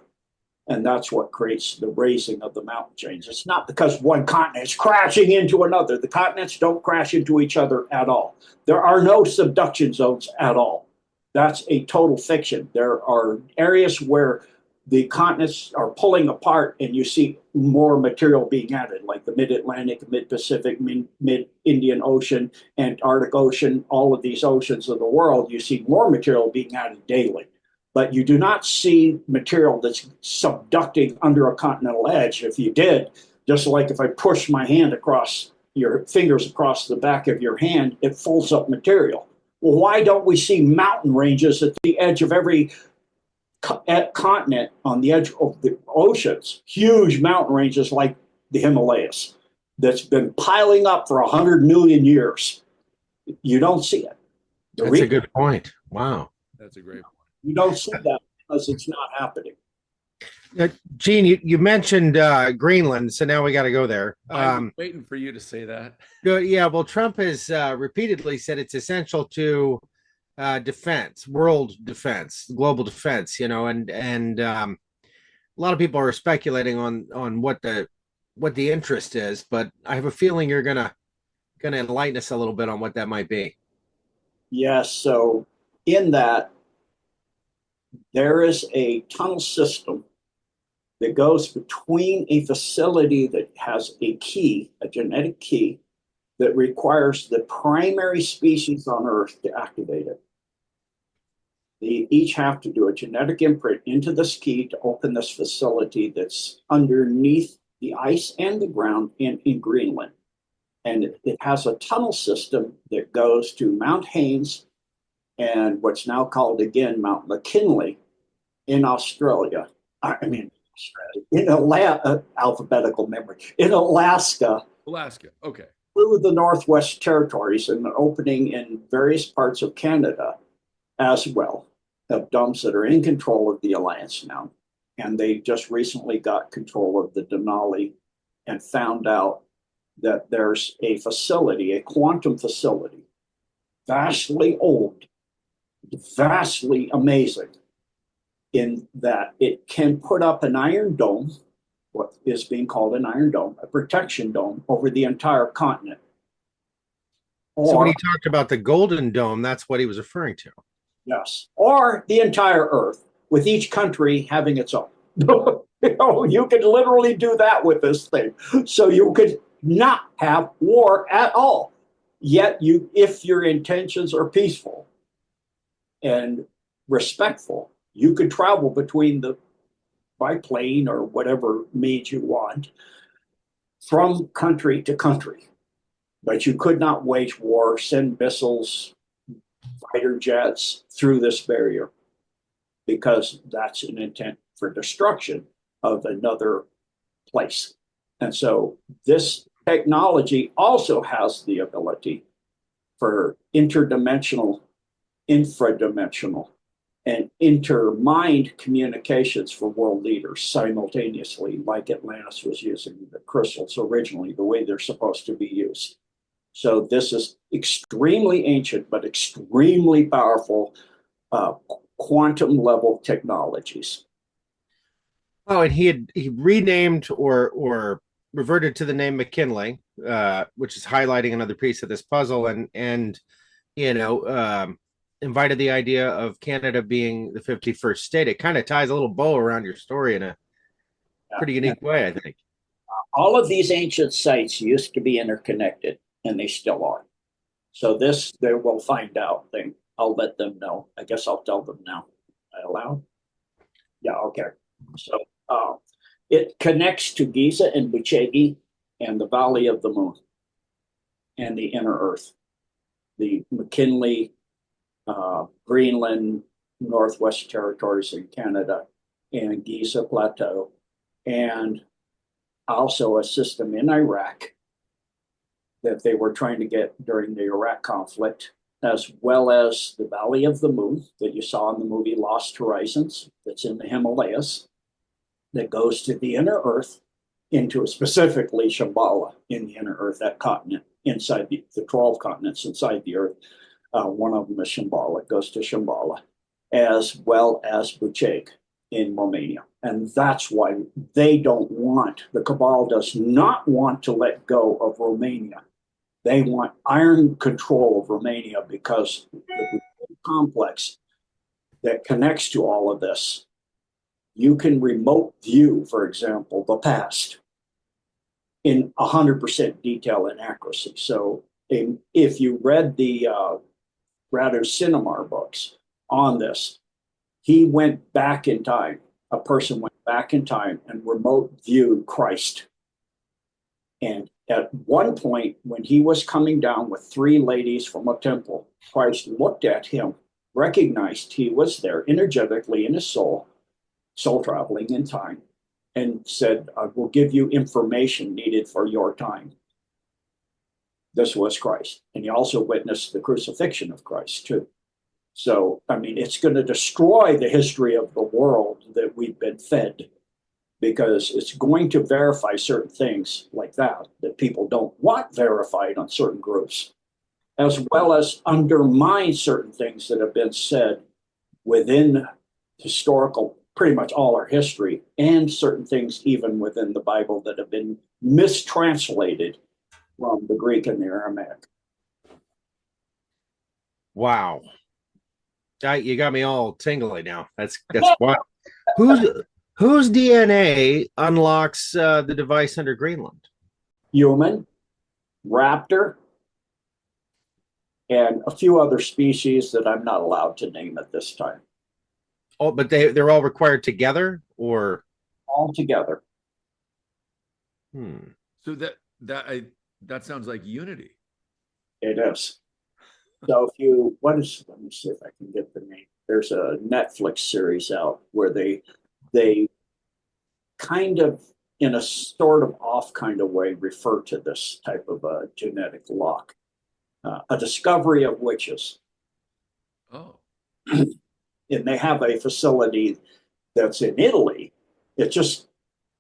And that's what creates the raising of the mountain chains. It's not because one continent is crashing into another. The continents don't crash into each other at all. There are no subduction zones at all. That's a total fiction. There are areas where the continents are pulling apart and you see more material being added, like the mid-Atlantic, mid-Pacific, mid-Indian Ocean, Antarctic Ocean, all of these oceans of the world. You see more material being added daily. But you do not see material that's subducting under a continental edge. If you did, just like if I push my hand across your fingers across the back of your hand, it folds up material. Well, why don't we see mountain ranges at the edge of every continent on the edge of the oceans? Huge mountain ranges like the Himalayas that's been piling up for 100 million years. You don't see it. That's a good point. Wow. That's a great point. You don't see that because it's not happening. Gene, you mentioned Greenland, so now we got to go there. I'm waiting for you to say that. Yeah, well, Trump has repeatedly said it's essential to defense, world defense, global defense. And a lot of people are speculating on what the interest is, but I have a feeling you're gonna enlighten us a little bit on what that might be. Yes. So in that, there is a tunnel system that goes between a facility that has a key, a genetic key, that requires the primary species on Earth to activate it. They each have to do a genetic imprint into this key to open this facility that's underneath the ice and the ground in Greenland. And it has a tunnel system that goes to Mount Haines and what's now called again Mount McKinley in Australia. In alphabetical memory, in Alaska. Alaska, okay. Through the Northwest Territories and opening in various parts of Canada as well, of dumps that are in control of the Alliance now. And they just recently got control of the Denali and found out that there's a facility, a quantum facility, vastly old, vastly amazing, in that it can put up an iron dome, what is being called an iron dome, a protection dome over the entire continent. So when he talked about the Golden Dome, that's what he was referring to. Yes, or the entire Earth, with each country having its own. You could literally do that with this thing. So you could not have war at all. Yet if your intentions are peaceful and respectful, you could travel by plane or whatever means you want from country to country. But you could not wage war, send missiles, fighter jets through this barrier, because that's an intent for destruction of another place. And so this technology also has the ability for interdimensional, infradimensional, and intermind communications for world leaders simultaneously, like Atlantis was using the crystals originally, the way they're supposed to be used. So this is extremely ancient, but extremely powerful quantum level technologies. Oh, and he renamed or reverted to the name McKinley, which is highlighting another piece of this puzzle, and invited the idea of Canada being the 51st state. It kind of ties a little bow around your story in a pretty unique way, I think. All of these ancient sites used to be interconnected, and they still are. So this, they will find out. I'll let them know. I guess I'll tell them now. I allow? Yeah, okay. So it connects to Giza and Buchegi and the Valley of the Moon and the Inner Earth. The McKinley, Greenland, Northwest Territories in Canada, and Giza Plateau, and also a system in Iraq that they were trying to get during the Iraq conflict, as well as the Valley of the Moon that you saw in the movie Lost Horizons, that's in the Himalayas, that goes to the inner Earth, into specifically Shambhala in the inner Earth, that continent inside the 12 continents inside the Earth. One of them is Shambhala, it goes to Shambhala, as well as Bucheg in Romania. And that's why they don't want, the cabal does not want to let go of Romania. They want iron control of Romania because the complex that connects to all of this, you can remote view, for example, the past in 100% detail and accuracy. So if you read the Radu Sinamar books on this, he went back in time. A person went back in time and remote viewed Christ. And at one point, when he was coming down with 3 ladies from a temple, Christ looked at him, recognized he was there energetically in his soul traveling in time, and said, I will give you information needed for your time. This was Christ. And he also witnessed the crucifixion of Christ, too. So, I mean, it's going to destroy the history of the world that we've been fed, because it's going to verify certain things like that people don't want verified on certain groups, as well as undermine certain things that have been said within historical, pretty much all our history, and certain things even within the Bible that have been mistranslated from the Greek and the Aramaic. Wow. You got me all tingly now. That's wild. Whose DNA unlocks the device under Greenland? Human, raptor, and a few other species that I'm not allowed to name at this time. Oh, but they're all required together, or all together? So that sounds like unity. It is. So let me see if I can get the name. There's a Netflix series out where they kind of, in a sort of off kind of way, refer to this type of a genetic lock, a discovery of witches. Oh. And they have a facility that's in Italy. It's just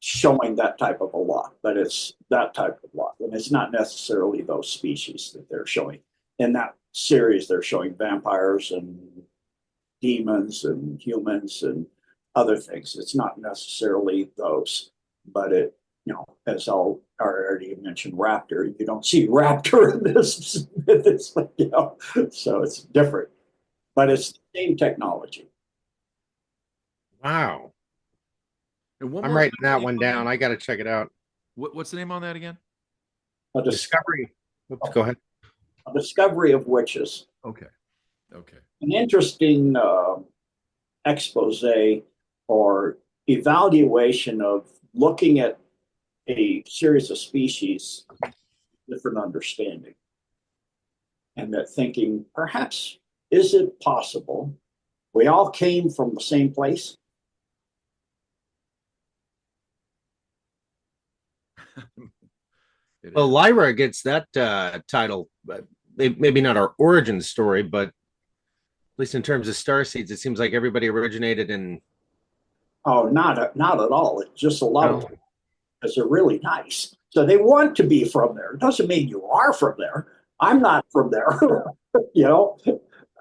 showing that type of a lock, but it's that type of lock. And it's not necessarily those species that they're showing. In that series, they're showing vampires and demons and humans and other things. It's not necessarily those, but it, as I already mentioned, raptor. You don't see raptor in this, so it's different, but it's the same technology. Wow. I'm writing that one down. I got to check it out. What's the name on that again? A discovery. Oops, go ahead. A discovery of witches. Okay. An interesting expose or evaluation of looking at a series of species, different understanding, and that thinking, perhaps, is it possible we all came from the same place? Well, Lyra gets that title, maybe not our origin story, but at least in terms of star seeds, it seems like everybody originated in. Oh, not at all. It's just a lot of, because they're really nice. So they want to be from there. It doesn't mean you are from there. I'm not from there.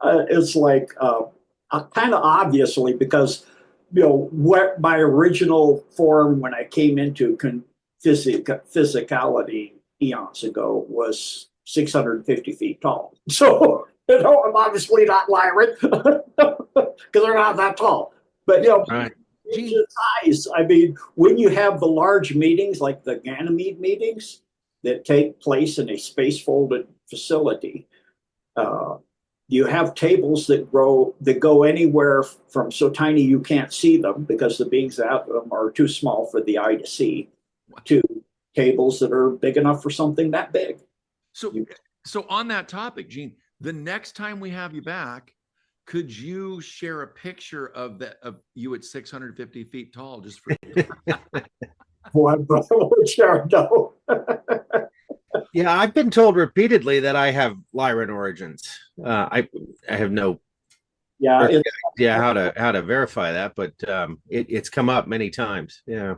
It's like kind of obviously, because what my original form when I came into physicality eons ago was 650 feet tall. So I'm obviously not Lyran because they're not that tall. But right. Size. I mean, when you have the large meetings like the Ganymede meetings that take place in a space-folded facility, you have tables that go anywhere from so tiny you can't see them because the beings at them are too small for the eye to see, to tables that are big enough for something that big. So on that topic, Gene, the next time we have you back, could you share a picture of you at 650 feet tall, just for One brother Jared, no. Yeah, I've been told repeatedly that I have Lyran origins. I have no Yeah, idea how to verify that, but it's come up many times. Yeah.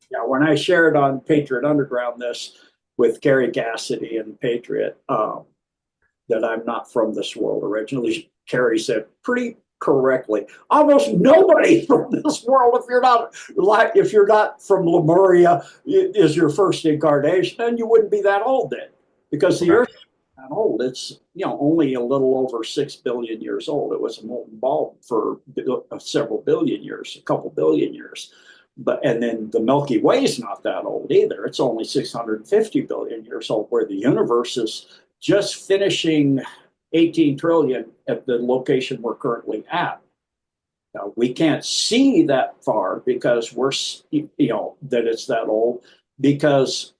yeah. When I shared on Patriot Underground this with Gary Cassidy and Patriot, that I'm not from this world originally, Carrie said pretty correctly, almost nobody from this world, if you're not from Lemuria, is your first incarnation, and you wouldn't be that old then, because the Earth is not old. It's only a little over 6 billion years old. It was a molten ball for several billion years, a couple billion years. And then the Milky Way is not that old either. It's only 650 billion years old, where the universe is just finishing 18 trillion at the location we're currently at. Now, we can't see that far because that it's that old, because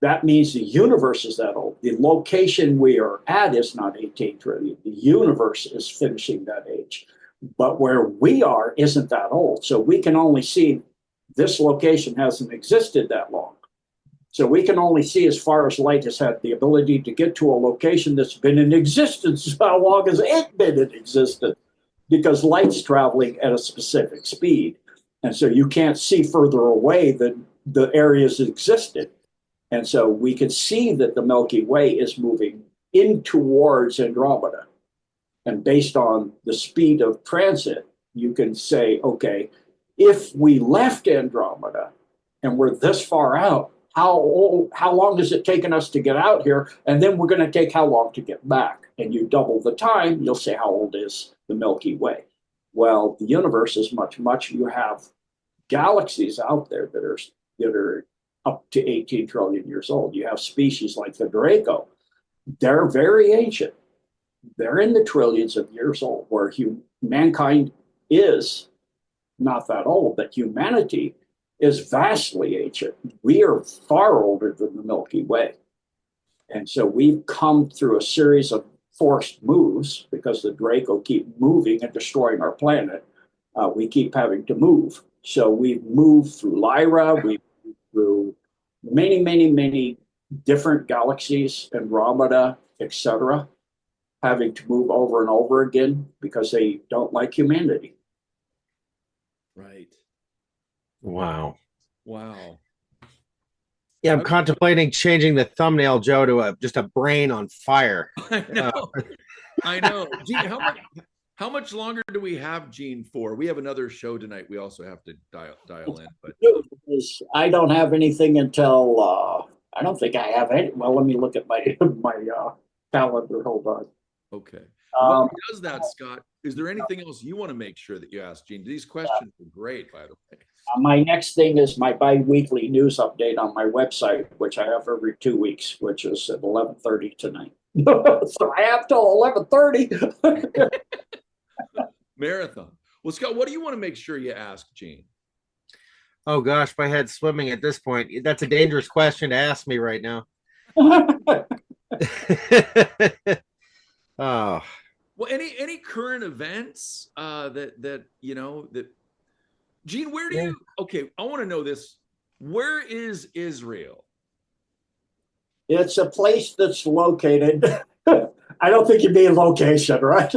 that means the universe is that old. The location we are at is not 18 trillion. The universe is finishing that age. But where we are isn't that old. So we can only see this location hasn't existed that long. So we can only see as far as light has had the ability to get to a location that's been in existence. How long has it been in existence? Because light's traveling at a specific speed. And so you can't see further away than the areas that existed. And so we can see that the Milky Way is moving in towards Andromeda. And based on the speed of transit, you can say, okay, if we left Andromeda and we're this far out, how long has it taken us to get out here? And then we're going to take how long to get back? And you double the time, you'll say how old is the Milky Way. Well, the universe is much. You have galaxies out there that are up to 18 trillion years old. You have species like the Draco. They're very ancient. They're in the trillions of years old, where mankind is not that old, but humanity is vastly ancient. We are far older than the Milky Way. And so we've come through a series of forced moves because the Draco keep moving and destroying our planet. We keep having to move. So we've moved through Lyra, we've moved through many different galaxies, Andromeda, etc., having to move over and over again because they don't like humanity. Right. Wow. Yeah, I'm contemplating changing the thumbnail, Joe, to just a brain on fire. I know. I know. Gene, how much longer do we have Gene for? We have another show tonight. We also have to dial in. But I don't have anything until I don't think I have any. Well, let me look at my calendar. Hold on. Okay. While he does that, Scott, is there anything else you want to make sure that you ask Gene? These questions are great, by the way. My next thing is my bi-weekly news update on my website, which I have every 2 weeks, which is at 11:30 tonight. So I have till 11:30. Marathon. Well, Scott, what do you want to make sure you ask Gene? Oh gosh, my head's swimming at this point. That's a dangerous question to ask me right now. Oh. Well, any current events that Gene, where do you okay, I want to know this. Where is Israel? It's a place that's located. I don't think you mean location, right?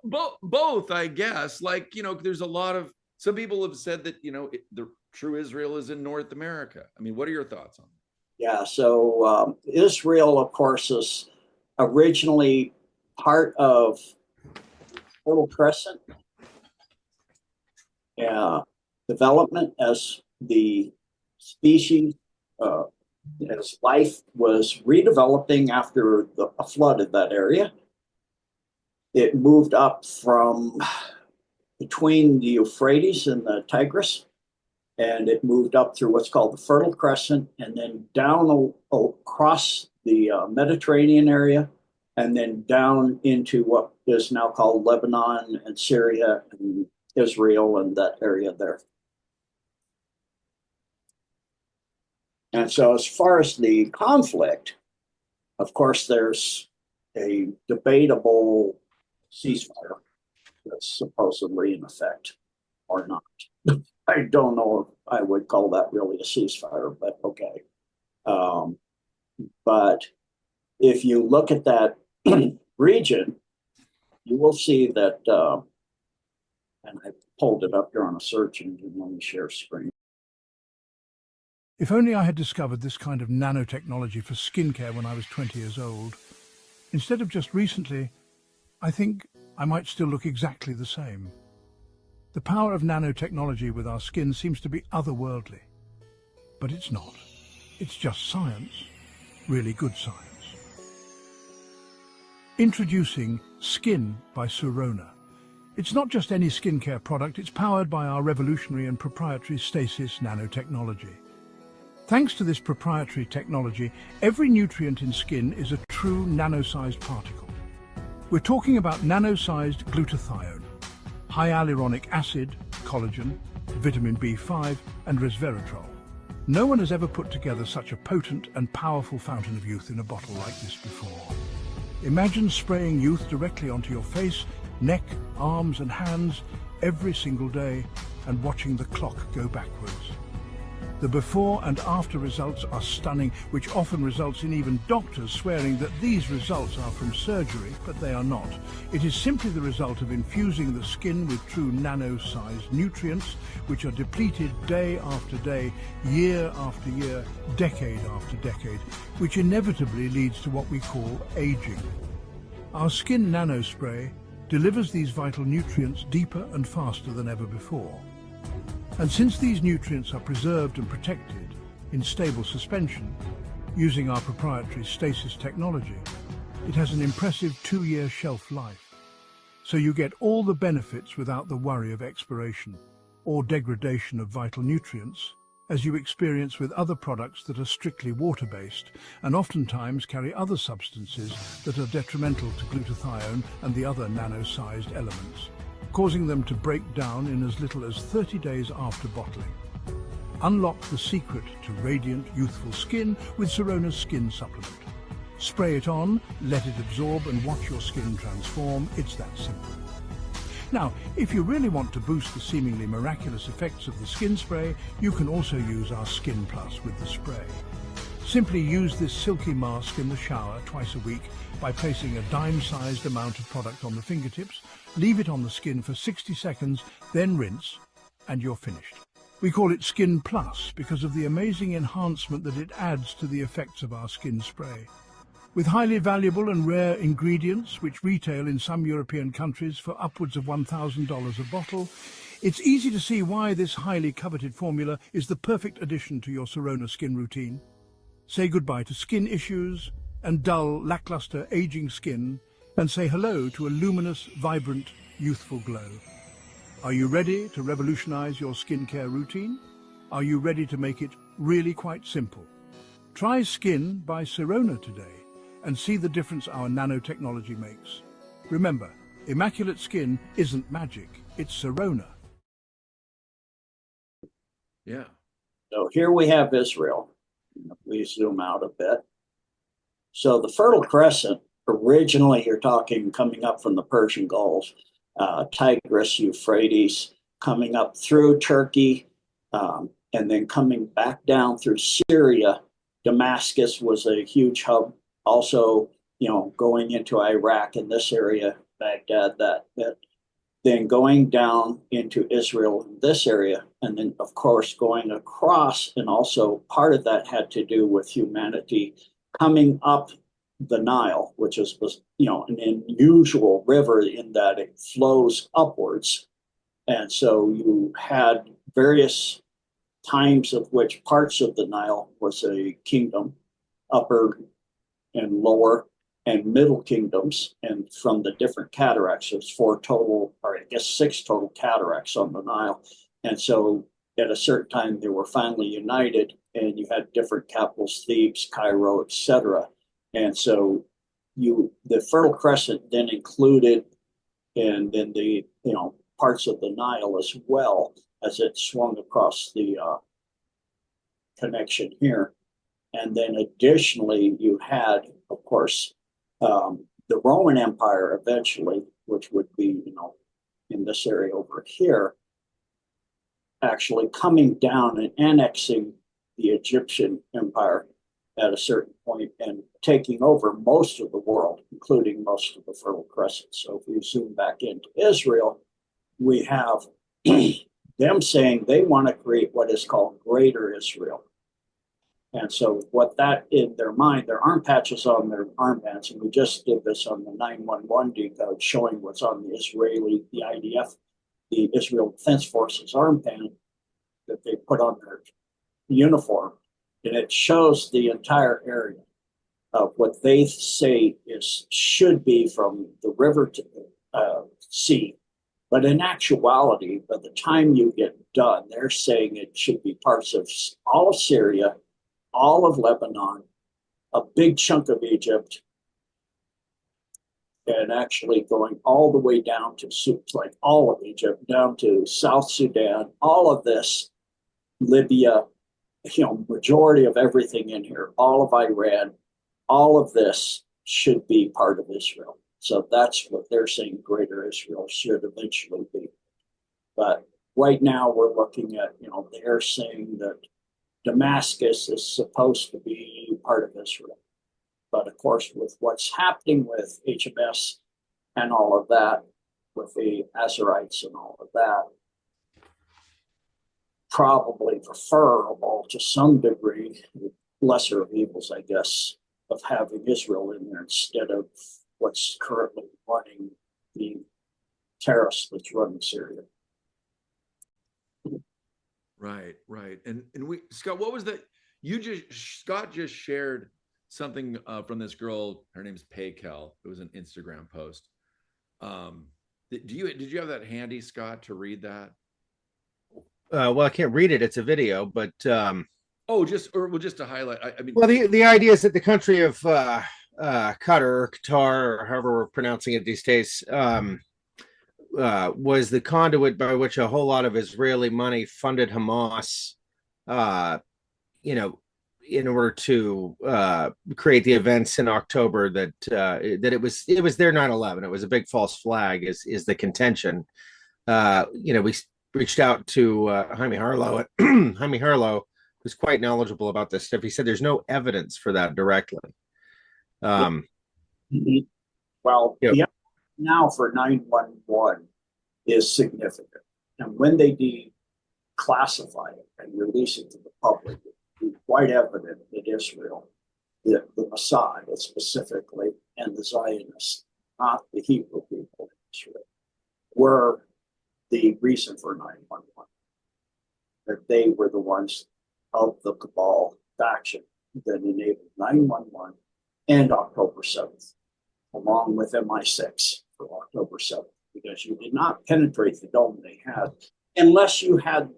Well, both, I guess. Like, there's a lot of some people have said that, the true Israel is in North America. I mean, what are your thoughts on that? Yeah, so Israel, of course, is originally part of Fertile Crescent development as the species, as life was redeveloping after a flood in that area. It moved up from between the Euphrates and the Tigris, and it moved up through what's called the Fertile Crescent, and then down across the Mediterranean area, and then down into what is now called Lebanon and Syria and Israel and that area there. And so as far as the conflict, of course, there's a debatable ceasefire that's supposedly in effect or not. I don't know if I would call that really a ceasefire, but okay. But if you look at that region, you will see that, and I pulled it up here on a search engine. Let me share screen. If only I had discovered this kind of nanotechnology for skincare when I was 20 years old. Instead of just recently, I think I might still look exactly the same. The power of nanotechnology with our skin seems to be otherworldly. But it's not. It's just science. Really good science. Introducing Skin by Sirona. It's not just any skincare product, it's powered by our revolutionary and proprietary stasis nanotechnology. Thanks to this proprietary technology, every nutrient in skin is a true nano-sized particle. We're talking about nano-sized glutathione, hyaluronic acid, collagen, vitamin B5 and resveratrol. No one has ever put together such a potent and powerful fountain of youth in a bottle like this before. Imagine spraying youth directly onto your face, neck, arms and hands every single day and watching the clock go backwards. The before and after results are stunning, which often results in even doctors swearing that these results are from surgery, but they are not. It is simply the result of infusing the skin with true nano-sized nutrients, which are depleted day after day, year after year, decade after decade, which inevitably leads to what we call aging. Our skin nanospray delivers these vital nutrients deeper and faster than ever before. And since these nutrients are preserved and protected in stable suspension, using our proprietary stasis technology, it has an impressive 2-year shelf life. So you get all the benefits without the worry of expiration or degradation of vital nutrients, as you experience with other products that are strictly water-based and oftentimes carry other substances that are detrimental to glutathione and the other nano-sized elements, causing them to break down in as little as 30 days after bottling. Unlock the secret to radiant, youthful skin with Sirona's Skin Supplement. Spray it on, let it absorb and watch your skin transform. It's that simple. Now, if you really want to boost the seemingly miraculous effects of the skin spray, you can also use our Skin Plus with the spray. Simply use this silky mask in the shower twice a week by placing a dime-sized amount of product on the fingertips, leave it on the skin for 60 seconds, then rinse, and you're finished. We call it Skin Plus because of the amazing enhancement that it adds to the effects of our skin spray. With highly valuable and rare ingredients, which retail in some European countries for upwards of $1,000 a bottle, it's easy to see why this highly coveted formula is the perfect addition to your Sirona skin routine. Say goodbye to skin issues and dull, lackluster, aging skin, and say hello to a luminous, vibrant, youthful glow. Are you ready to revolutionize your skincare routine? Are you ready to make it really quite simple? Try Skin by Sirona today and see the difference our nanotechnology makes. Remember, immaculate skin isn't magic, it's Sirona. Yeah. So here we have Israel. Please zoom out a bit. So the Fertile Crescent, originally you're talking coming up from the Persian Gulf, Tigris, Euphrates, coming up through Turkey, and then coming back down through Syria. Damascus was a huge hub. Also, going into Iraq in this area, Baghdad, that then going down into Israel in this area, and then of course going across, and also part of that had to do with humanity coming up the Nile, which is an unusual river in that it flows upwards, and so you had various times of which parts of the Nile was a kingdom, upper and lower and middle kingdoms, and from the different cataracts, there's 4 total, or I guess 6 total cataracts on the Nile. And so at a certain time, they were finally united, and you had different capitals, Thebes, Cairo, etc. And so the Fertile Crescent then included, and then the parts of the Nile as well, as it swung across the connection here. And then additionally, you had, of course, the Roman Empire eventually, which would be, in this area over here. actually coming down and annexing the Egyptian empire at a certain point and taking over most of the world, including most of the Fertile Crescent. So if we zoom back into Israel, we have them saying they want to create what is called Greater Israel. And so what that in their mind, there aren't patches on their armbands, and we just did this on the 911 decode showing what's on the Israeli, the IDF, the Israel Defense Forces armband that they put on their uniform, and it shows the entire area of what they say should be from the river to the sea. But in actuality, by the time you get done, they're saying it should be parts of all of Syria, all of Lebanon, a big chunk of Egypt, and actually going all the way down to like all of Egypt, down to South Sudan, all of this, Libya, majority of everything in here, all of Iran, all of this should be part of Israel. So that's what they're saying Greater Israel should eventually be. But right now we're looking at, they're saying that Damascus is supposed to be part of Israel. But of course, with what's happening with HMS and all of that, with the Azerites and all of that, probably preferable to some degree, lesser of evils, I guess, of having Israel in there instead of what's currently running the terrorists that's running Syria. Right. And Scott, what was that? Scott just shared something from this girl. Her name's Paykel. It was an Instagram post. Did you have that handy, Scott, to read that? Well, I can't read it. It's a video, but just to highlight. I mean, well, the idea is that the country of Qatar, or however we're pronouncing it these days, was the conduit by which a whole lot of Israeli money funded Hamas, in order to create the events in October that it was their 9/11. It was a big false flag, is the contention. We reached out to Jaime Harlow. Jaime Harlow was quite knowledgeable about this stuff. He said there's no evidence for that directly. Well, the now for 911 is significant. And when they declassify it and release it to the public, it's quite evident that Israel, the Mossad specifically, and the Zionists, not the Hebrew people in Israel, were the reason for 911. That they were the ones of the cabal faction that enabled 911 and October 7th, along with MI6 for October 7th, because you did not penetrate the dome they had unless you had,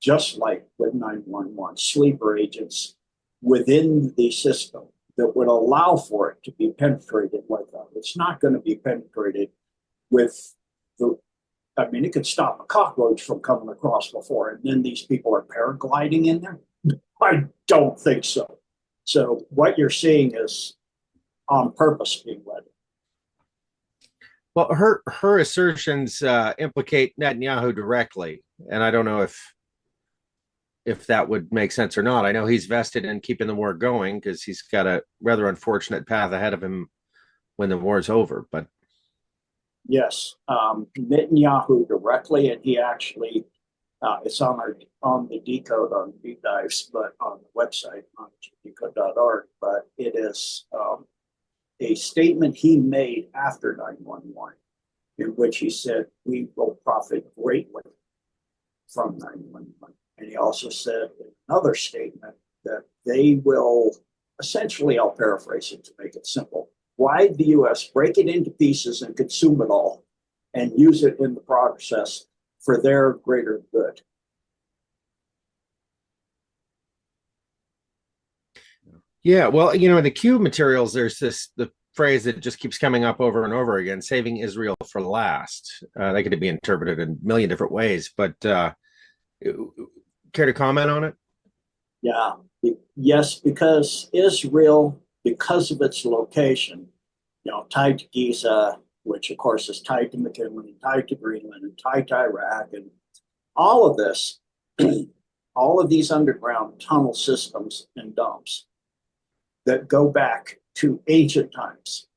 just like with 911, sleeper agents within the system that would allow for it to be penetrated like that. It's not going to be penetrated with it could stop a cockroach from coming across before, and then these people are paragliding in there. I don't think so. So what you're seeing is on purpose being led. Well, her assertions implicate Netanyahu directly, and I don't know if that would make sense or not. I know he's vested in keeping the war going because he's got a rather unfortunate path ahead of him when the war's over. But yes, Netanyahu directly, and he actually it's on the Decode on Deep Dives, but on the website on decode.org. But it is a statement he made after 911, in which he said, "We will profit greatly from 911." And he also said in another statement that they will, essentially, I'll paraphrase it to make it simple, why the U.S. break it into pieces and consume it all and use it in the process for their greater good. yeah, well, in the Q materials, there's the phrase that just keeps coming up over and over again: saving Israel for last. That could be interpreted in a million different ways, but care to comment on it? Yeah, yes, because Israel, because of its location, tied to Giza, which of course is tied to McKinley, tied to Greenland, and tied to Iraq, and all of this all of these underground tunnel systems and dumps that go back to ancient times.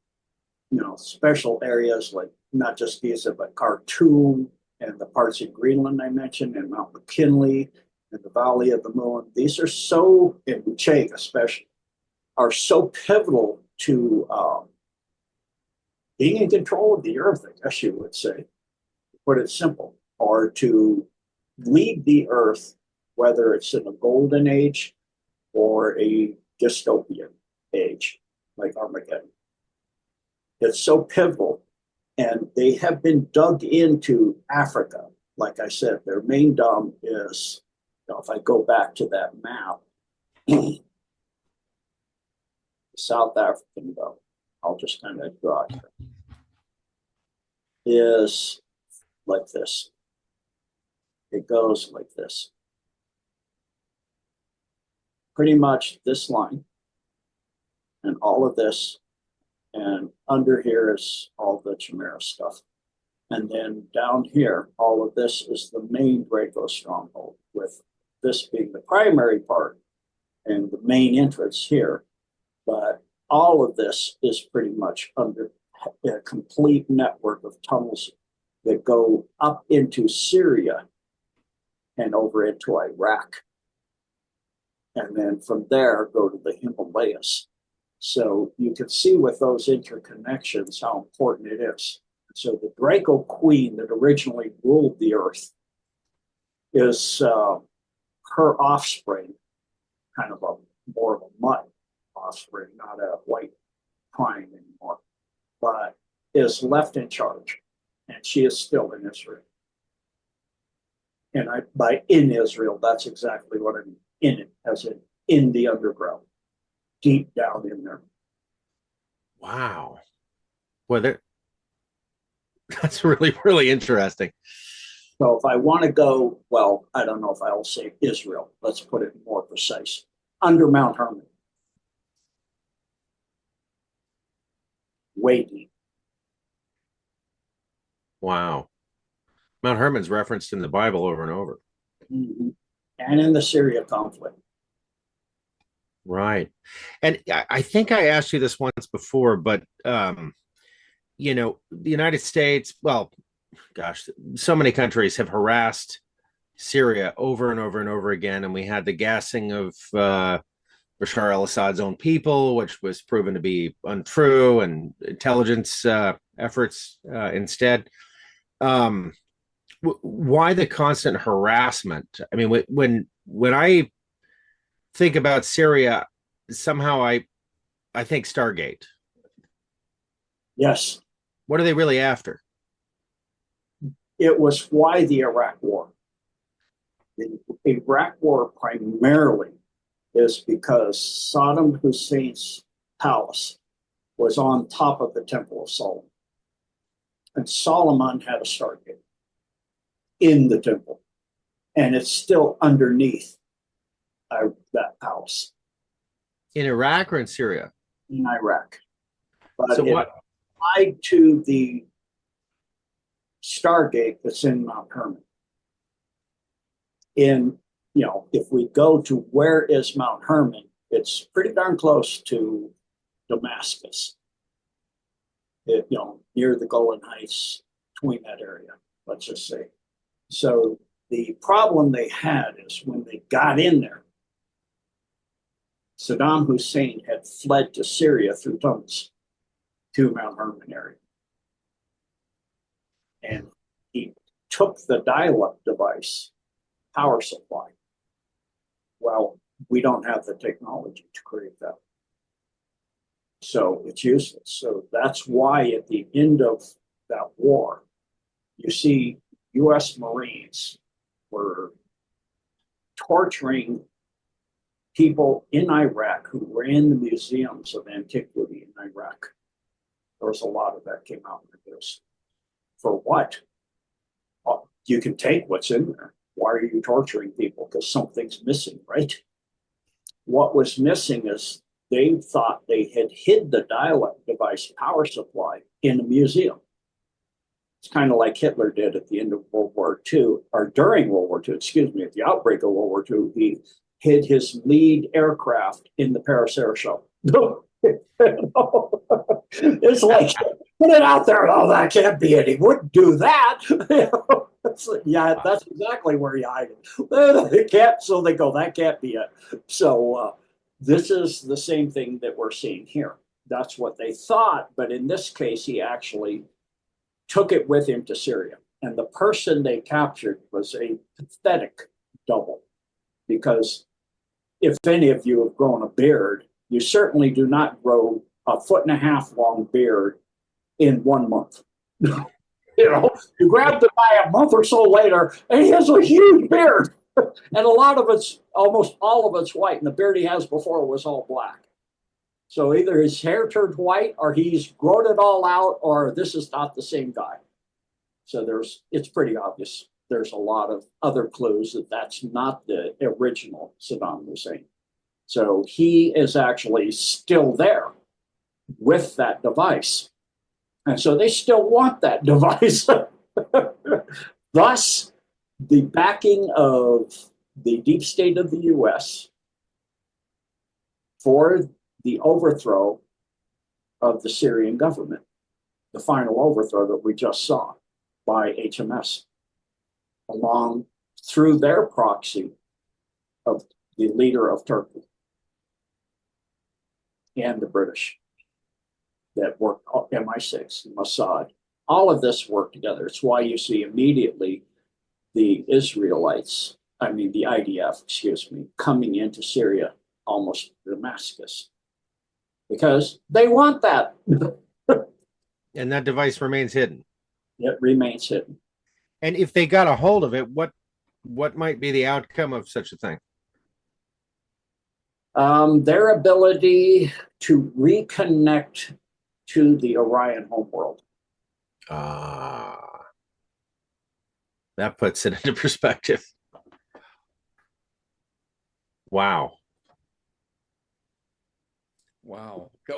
You know, special areas like not just Giza, but Khartoum and the parts of Greenland I mentioned, and Mount McKinley and the Valley of the Moon. These are so, and Chang especially, are so pivotal to being in control of the earth, I guess you would say, to put it simple, or to lead the earth, whether it's in a golden age or a dystopian age like Armageddon. It's so pivotal, and they have been dug into Africa. Like I said, their main dump is, you know, if I go back to that map, the South African dump, I'll just kind of draw it here, is like this. It goes like this. Pretty much this line, and all of this, and under here is all the Chimera stuff. And then down here, all of this is the main Draco stronghold, with this being the primary part and the main entrance here. But all of this is pretty much under a complete network of tunnels that go up into Syria and over into Iraq. And then from there, go to the Himalayas. So you can see with those interconnections how important it is. So the Draco Queen that originally ruled the earth is her offspring, kind of a more of a mutt offspring, not a white pine anymore, but is left in charge. And she is still in Israel. And by in Israel, that's exactly what I mean. In it, as in the underground, deep down in there. Wow. Well, that's really, really interesting. So if I want to go, well, I don't know if I'll say Israel. Let's put it more precise. Under Mount Hermon. Way deep. Wow. Mount Hermon's referenced in the Bible over and over. Mm-hmm. And in the Syria conflict. Right. And I think I asked you this once before, but, you know, the United States, well, gosh, so many countries have harassed Syria over and over and over again. And we had the gassing of Bashar al-Assad's own people, which was proven to be untrue, and intelligence efforts instead. Why the constant harassment? I mean, when I think about Syria, somehow I think Stargate. Yes. What are they really after? It was why the Iraq War. The Iraq War primarily is because Saddam Hussein's palace was on top of the Temple of Solomon. And Solomon had a Stargate in the temple. And it's still underneath that palace. In Iraq or in Syria? In Iraq. But so what? Tied to the Stargate that's in Mount Hermon. In, you know, if we go to where is Mount Hermon, it's pretty darn close to Damascus. You know, near the Golan Heights, between that area, let's just say. So the problem they had is when they got in there, Saddam Hussein had fled to Syria through tunnels to Mount Hermon area. And he took the dial-up device power supply. Well, we don't have the technology to create that. So it's useless. So that's why at the end of that war, you see US Marines were torturing people in Iraq who ran the museums of antiquity in Iraq. There was a lot of that came out in the news. For what? You can take what's in there. Why are you torturing people? Because something's missing, right? What was missing is they thought they had hid the dial-up device power supply in a museum. It's kind of like Hitler did at the end of World War II, or during World War II, excuse me, at the outbreak of World War II. He hid his lead aircraft in the Paris Air Show. It's like, put it out there. Oh, that can't be it. He wouldn't do that. Yeah, that's exactly where you hide it. They can't, so they go, that can't be it. So this is the same thing that we're seeing here. That's what they thought, but in this case, he actually took it with him to Syria. And the person they captured was a pathetic double, because if any of you have grown a beard, you certainly do not grow a 1.5 foot long beard in 1 month. You know, you grab the guy a month or so later, and he has a huge beard. And a lot of it's, almost all of it's white, and the beard he has before was all black. So either his hair turned white, or he's grown it all out, or this is not the same guy. So it's pretty obvious. There's a lot of other clues that that's not the original Saddam Hussein. So he is actually still there with that device. And so they still want that device. Thus, the backing of the deep state of the US for the overthrow of the Syrian government, the final overthrow that we just saw by HMS, along through their proxy of the leader of Turkey and the British that worked, MI6, Mossad. All of this worked together. It's why you see immediately the Israelites, the IDF, excuse me, coming into Syria, almost Damascus, because they want that. And that device remains hidden. It remains hidden. And if they got a hold of it, what might be the outcome of such a thing? Their ability to reconnect to the Orion homeworld. That puts it into perspective. Wow.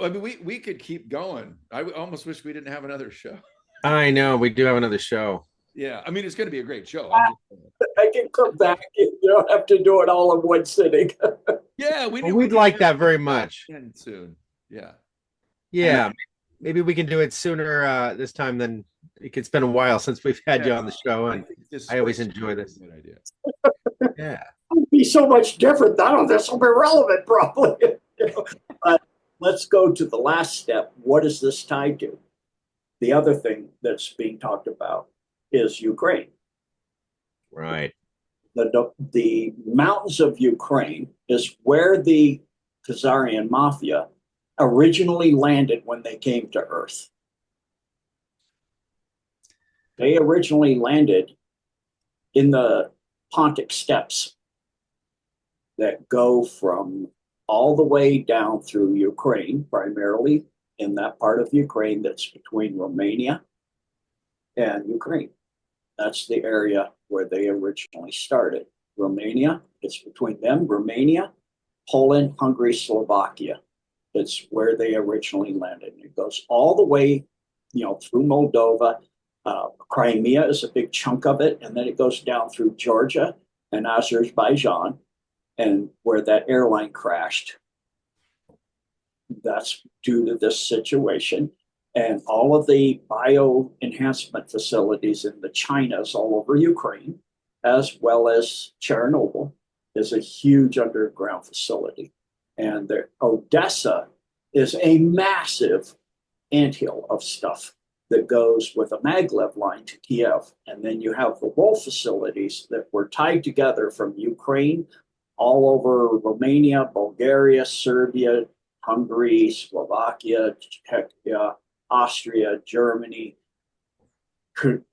I mean, we could keep going. I almost wish we didn't have another show. I know, we do have another show. Yeah, I mean, it's going to be a great show. I can come back. You don't have to do it all in one sitting. Yeah, we'd like that very much. Soon. Yeah. Yeah. Maybe we can do it sooner this time than it's been a while since we've had you on the show, and I always enjoy this. Good idea. Yeah. It would be so much different. None of this will be relevant, probably. But let's go to the last step. What is this tied to? The other thing that's being talked about is Ukraine. Right. The mountains of Ukraine is where the Khazarian mafia originally landed when they came to Earth. They originally landed in the Pontic Steppes that go from all the way down through Ukraine, primarily in that part of Ukraine that's between Romania and Ukraine. That's the area where they originally started. Romania, it's between them, Romania, Poland, Hungary, Slovakia. It's where they originally landed. It goes all the way, through Moldova. Crimea is a big chunk of it, and then it goes down through Georgia and Azerbaijan, and where that airline crashed. That's due to this situation. And all of the bio enhancement facilities in the Chinas all over Ukraine, as well as Chernobyl, is a huge underground facility. And the Odessa is a massive anthill of stuff that goes with a maglev line to Kiev. And then you have the Wolf facilities that were tied together from Ukraine all over Romania, Bulgaria, Serbia, Hungary, Slovakia, Czechia, Austria, Germany,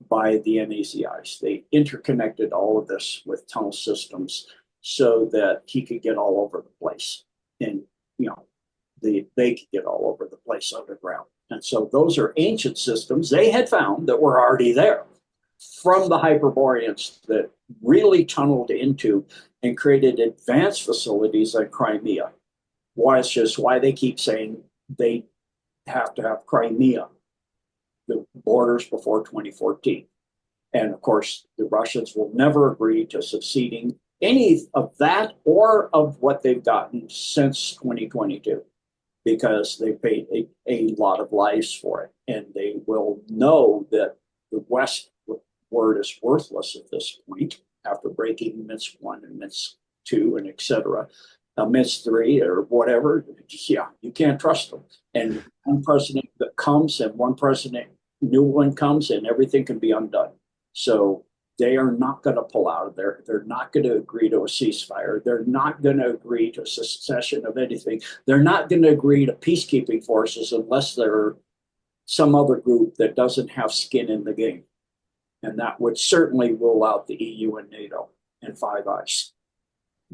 by the NAZIs. They interconnected all of this with tunnel systems so that he could get all over the place. And, they could get all over the place underground. And so those are ancient systems they had found that were already there from the Hyperboreans that really tunneled into and created advanced facilities like Crimea. It's just why they keep saying they have to have Crimea. the borders before 2014. And of course, the Russians will never agree to succeeding any of that or of what they've gotten since 2022, because they paid a lot of lives for it. And they will know that the West word is worthless at this point after breaking Minsk 1 and Minsk 2 and et cetera. Minsk 3 or whatever. Yeah, you can't trust them. And one president that comes and one president, new one comes, and everything can be undone. So they are not going to pull out of there. They're not going to agree to a ceasefire. They're not going to agree to a cessation of anything. They're not going to agree to peacekeeping forces unless they're some other group that doesn't have skin in the game. And that would certainly rule out the EU and NATO and Five Eyes.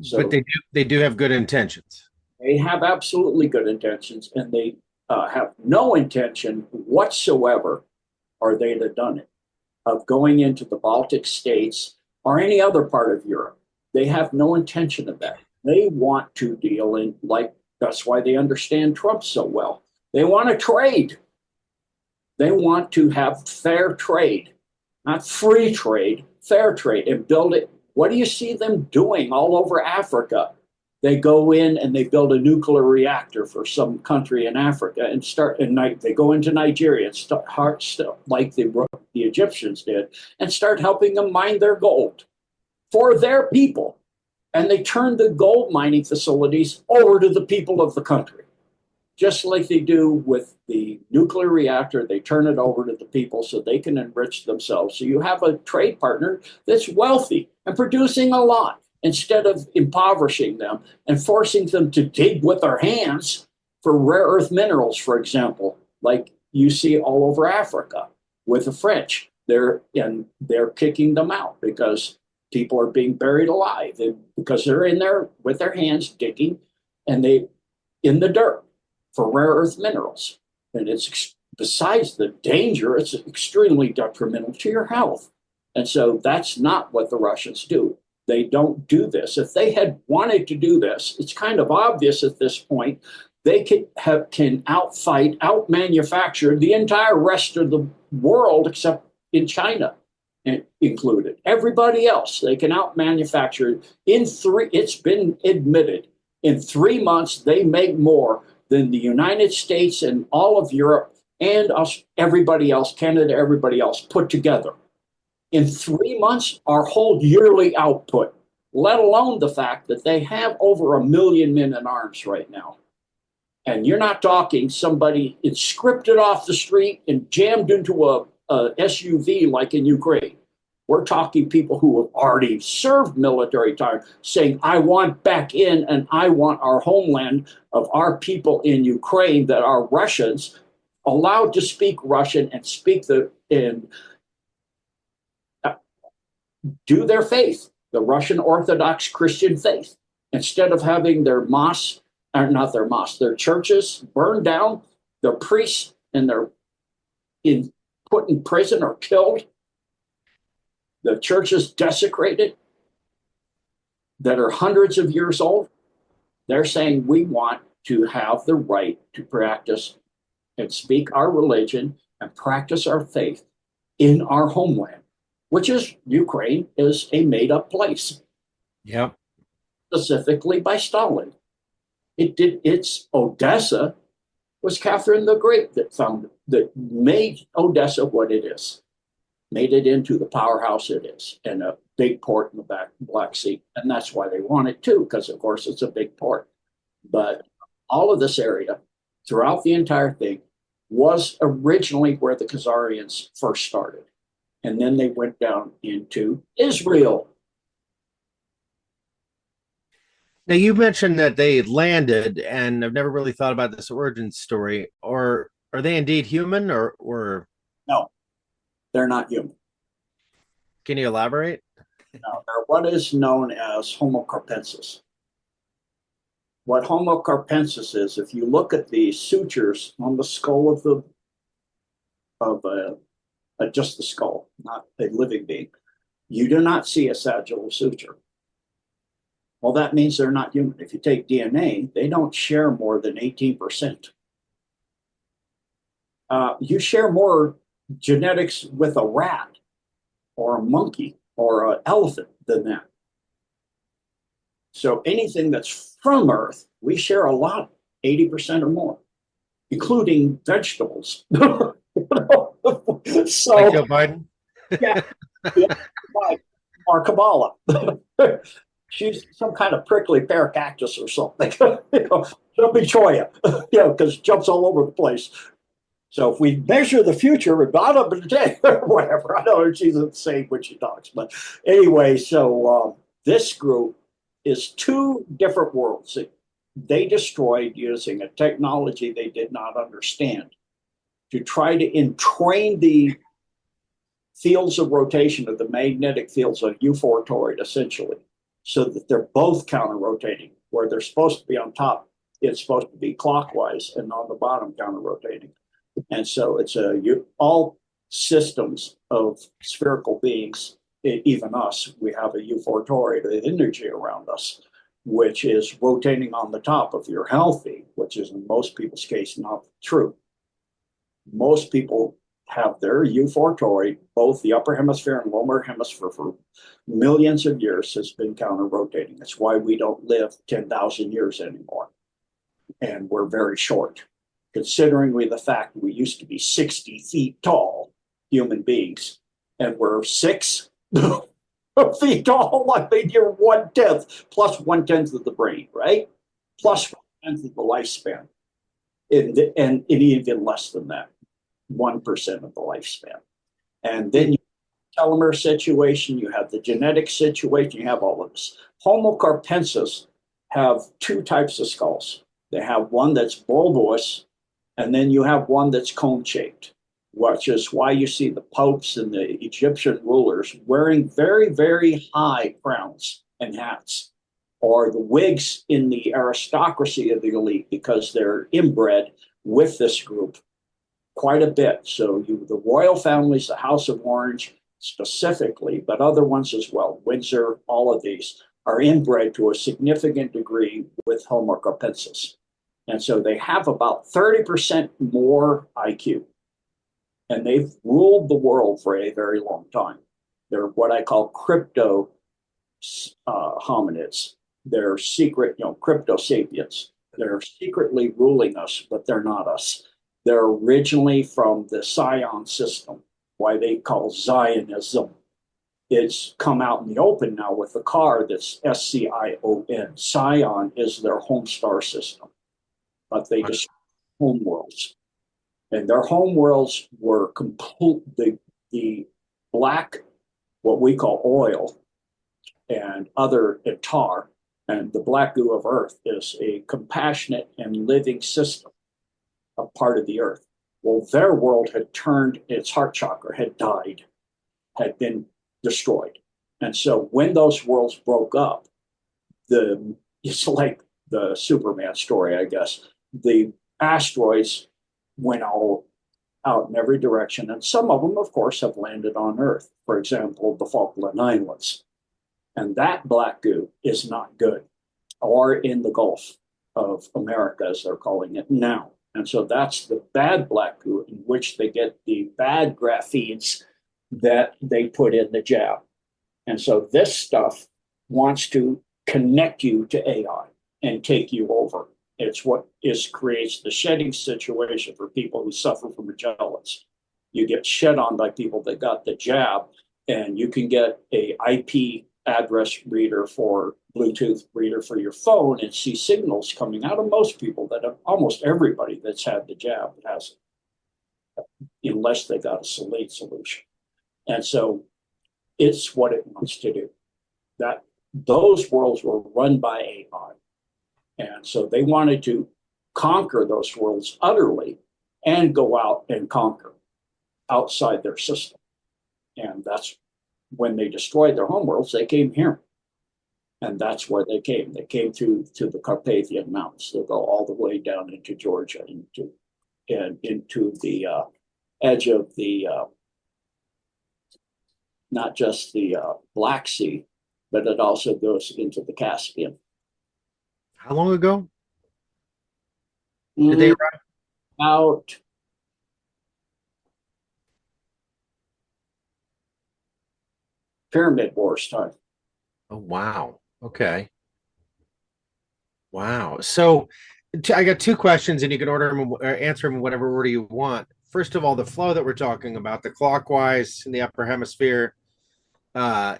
So but they do have good intentions. they have absolutely good intentions, and they have no intention whatsoever, or they'd have done it, of going into the Baltic states or any other part of Europe. They have no intention of that. They want to deal in, like, that's why they understand Trump so well. They want to trade. They want to have fair trade, not free trade, fair trade, and build it. What do you see them doing all over Africa? They go in and they build a nuclear reactor for some country in Africa and start, and they go into Nigeria and start like the Egyptians did, and start helping them mine their gold for their people. And they turn the gold mining facilities over to the people of the country. Just like they do with the nuclear reactor, they turn it over to the people so they can enrich themselves. So you have a trade partner that's wealthy and producing a lot, instead of impoverishing them and forcing them to dig with their hands for rare earth minerals, for example, like you see all over Africa with the French. They're kicking them out because people are being buried alive, because they're in there with their hands digging, and they in the dirt for rare earth minerals. And it's, besides the danger, it's extremely detrimental to your health. And so that's not what the Russians do. They don't do this. If they had wanted to do this, it's kind of obvious at this point, they can outfight, outmanufacture the entire rest of the world, except in China included. Everybody else, they can outmanufacture. It's been admitted, in 3 months, they make more than the United States and all of Europe and us, everybody else, Canada, everybody else put together. In 3 months, our whole yearly output, let alone the fact that they have over 1 million men in arms right now. And you're not talking somebody, it's scripted off the street and jammed into a SUV like in Ukraine. We're talking people who have already served military time saying, I want back in, and I want our homeland of our people in Ukraine that are Russians allowed to speak Russian and speak do their faith, the Russian Orthodox Christian faith, instead of having their mosques, or not their mosques, their churches burned down, their priests and they're put in prison or killed, the churches desecrated that are hundreds of years old. They're saying we want to have the right to practice and speak our religion and practice our faith in our homeland, which is Ukraine is a made-up place. Yep. Specifically by Stalin. It's Odessa was Catherine the Great that made Odessa what it is, made it into the powerhouse it is, and a big port in the Black Sea. And that's why they want it too, because of course it's a big port. But all of this area throughout the entire thing was originally where the Khazarians first started. And then they went down into Israel. Now, you mentioned that they landed, and I've never really thought about this origin story. Or are they indeed human, or No, they're not human. Can you elaborate? No, they're what is known as Homo carpensis. What Homo carpensis is, if you look at the sutures on the skull of just the skull, not a living being, you do not see a sagittal suture. Well, that means they're not human. If you take DNA, they don't share more than 18%. You share more genetics with a rat or a monkey or an elephant than that. So anything that's from Earth, we share a lot, 80% or more, including vegetables. So, like Joe Biden? yeah, yeah, or Kabbalah. She's some kind of prickly pear cactus or something. Jumping choya, because it jumps all over the place. So if we measure the future, about a day, whatever, I don't know if she's insane when she talks, but anyway, so this group is two different worlds. They destroyed using a technology they did not understand to try to entrain the fields of rotation of the magnetic fields of U4 toroid, essentially, so that they're both counter-rotating. Where they're supposed to be on top, it's supposed to be clockwise, and on the bottom, counter-rotating. And so it's all systems of spherical beings, even us, we have a U4 toroid energy around us, which is rotating on the top if you're healthy, which is in most people's case not true. Most people have their U4 toroid, both the upper hemisphere and lower hemisphere, for millions of years has been counter-rotating. That's why we don't live 10,000 years anymore. And we're very short, considering the fact we used to be 60 feet tall human beings, and we're 6 feet tall. I mean, you're 1/10 plus 1/10 of the brain, right? Plus 1/10 of the lifespan, and even less than that, 1% of the lifespan. And then you have the telomere situation, you have the genetic situation, you have all of this. Homo carpensis have two types of skulls. They have one that's bulbous, and then you have one that's cone-shaped, which is why you see the popes and the Egyptian rulers wearing very, very high crowns and hats, or the wigs in the aristocracy of the elite, because they're inbred with this group quite a bit. So the royal families, the House of Orange specifically, but other ones as well, Windsor, all of these are inbred to a significant degree with Homo carpensis. And so they have about 30% more IQ. And they've ruled the world for a very long time. They're what I call crypto hominids. They're secret, crypto sapiens. They're secretly ruling us, but they're not us. They're originally from the Scion system, why they call Zionism. It's come out in the open now with the car that's SCION. Scion is their home star system, but they just home worlds. And their home worlds were complete, the black, what we call oil, and other tar, and the black goo of Earth is a compassionate and living system, a part of the Earth. Well, their world had turned, its heart chakra had died, had been destroyed. And so when those worlds broke up, it's like the Superman story, I guess. The asteroids went all out in every direction, and some of them, of course, have landed on Earth. For example, the Falkland Islands. And that black goo is not good, or in the Gulf of America, as they're calling it now. And so that's the bad black goo, in which they get the bad graphenes that they put in the jab. And so this stuff wants to connect you to AI and take you over. It's what creates the shedding situation for people who suffer from Magellans. You get shed on by people that got the jab, and you can get a IP address reader for Bluetooth reader for your phone and see signals coming out of most people, that have, almost everybody that's had the jab has it, unless they got a Salate solution. And so it's what it wants to do. That those worlds were run by AI. And so they wanted to conquer those worlds utterly and go out and conquer outside their system. And that's when they destroyed their homeworlds, they came here. And that's where they came. They came to the Carpathian Mountains. They'll go all the way down into Georgia, into the edge of the, not just the Black Sea, but it also goes into the Caspian. How long ago did they arrive? About Pyramid Wars time. Oh, wow. Okay. Wow. So I got two questions, and you can order them or answer them in whatever order you want. First of all, the flow that we're talking about, the clockwise in the upper hemisphere, uh,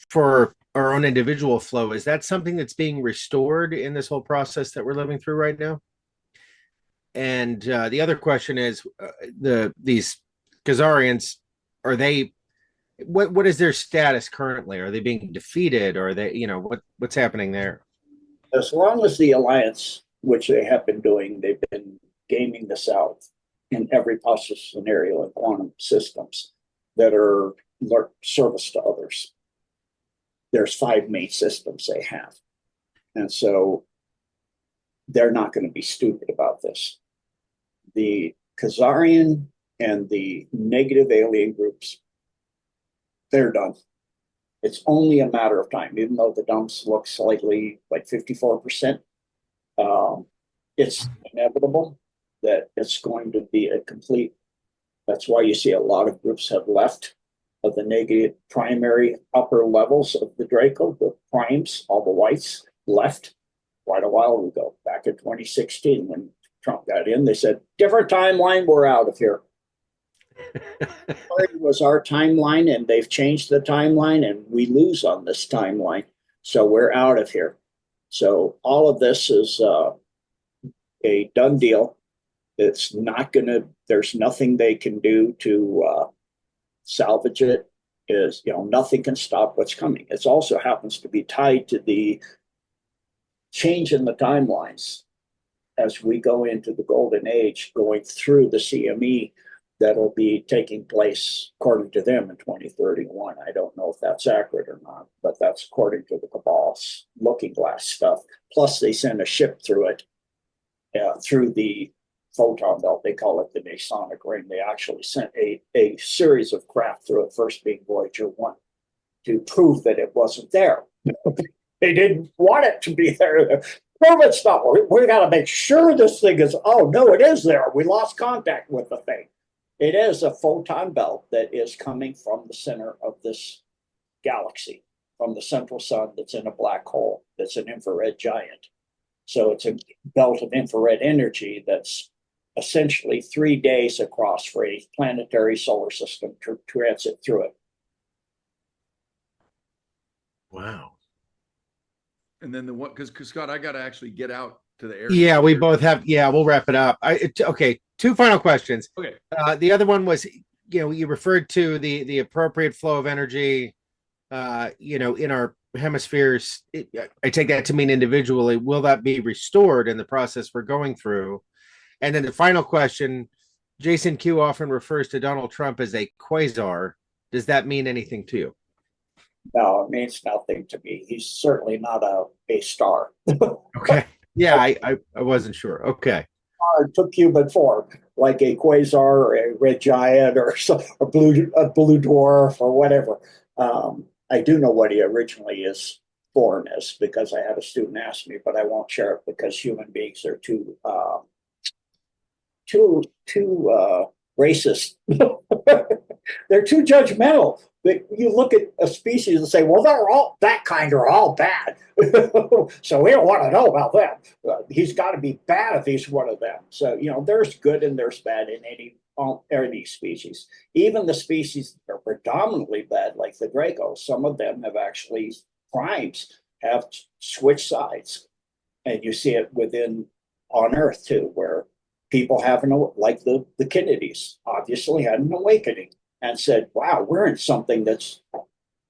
for our own individual flow, is that something that's being restored in this whole process that we're living through right now? And the other question is, these Khazarians, are they, what is their status currently? Are they being defeated, or are they, what's happening there? As long as the Alliance, which they have been doing, they've been gaming this out in every possible scenario in quantum systems that are service to others. There's 5 main systems they have. And so they're not going to be stupid about this. The Khazarian and the negative alien groups, they're done. It's only a matter of time, even though the dumps look slightly like 54%. It's inevitable that it's going to be a complete. That's why you see a lot of groups have left of the negative primary upper levels of the Draco, the primes, all the whites left quite a while ago, back in 2016 when Trump got in. They said, different timeline, we're out of here. It was our timeline, and they've changed the timeline, and we lose on this timeline. So we're out of here. So all of this is a done deal. It's not going to, there's nothing they can do to salvage it. Is, nothing can stop what's coming. It also happens to be tied to the change in the timelines as we go into the golden age, going through the CME that'll be taking place, according to them, in 2031. I don't know if that's accurate or not, but that's according to the Cabal's looking glass stuff. Plus, they send a ship through it, through the photon belt. They call it the Masonic ring. They actually sent a series of craft through it, first being Voyager 1, to prove that it wasn't there. They didn't want it to be there. Prove it's not. We got to make sure this thing is, oh, no, it is there. We lost contact with the thing. It is a photon belt that is coming from the center of this galaxy, from the central sun that's in a black hole, that's an infrared giant. So it's a belt of infrared energy that's essentially 3 days across for a planetary solar system to transit through it. Wow. And then because Scott, I got to actually get out to the air. Yeah, we both have. Yeah, we'll wrap it up. Okay, 2 final questions. Okay. The other one was, you referred to the appropriate flow of energy, in our hemispheres. I take that to mean individually. Will that be restored in the process we're going through? And then the final question, Jason Q often refers to Donald Trump as a quasar. Does that mean anything to you? No, it means nothing to me. He's certainly not a star. Okay. Yeah, I wasn't sure. Okay. Took human form, like a quasar or a red giant or a blue dwarf or whatever. I do know what he originally is born as, because I had a student ask me, but I won't share it because human beings are too racist. They're too judgmental. You look at a species and say, well, they're all that kind are all bad. So we don't want to know about them. He's got to be bad if he's one of them. So, there's good and there's bad in any species. Even the species that are predominantly bad, like the Draco, some of them have actually, primes have switched sides. And you see it on Earth too, where people have like the Kennedys obviously had an awakening and said, wow, we're in something that's,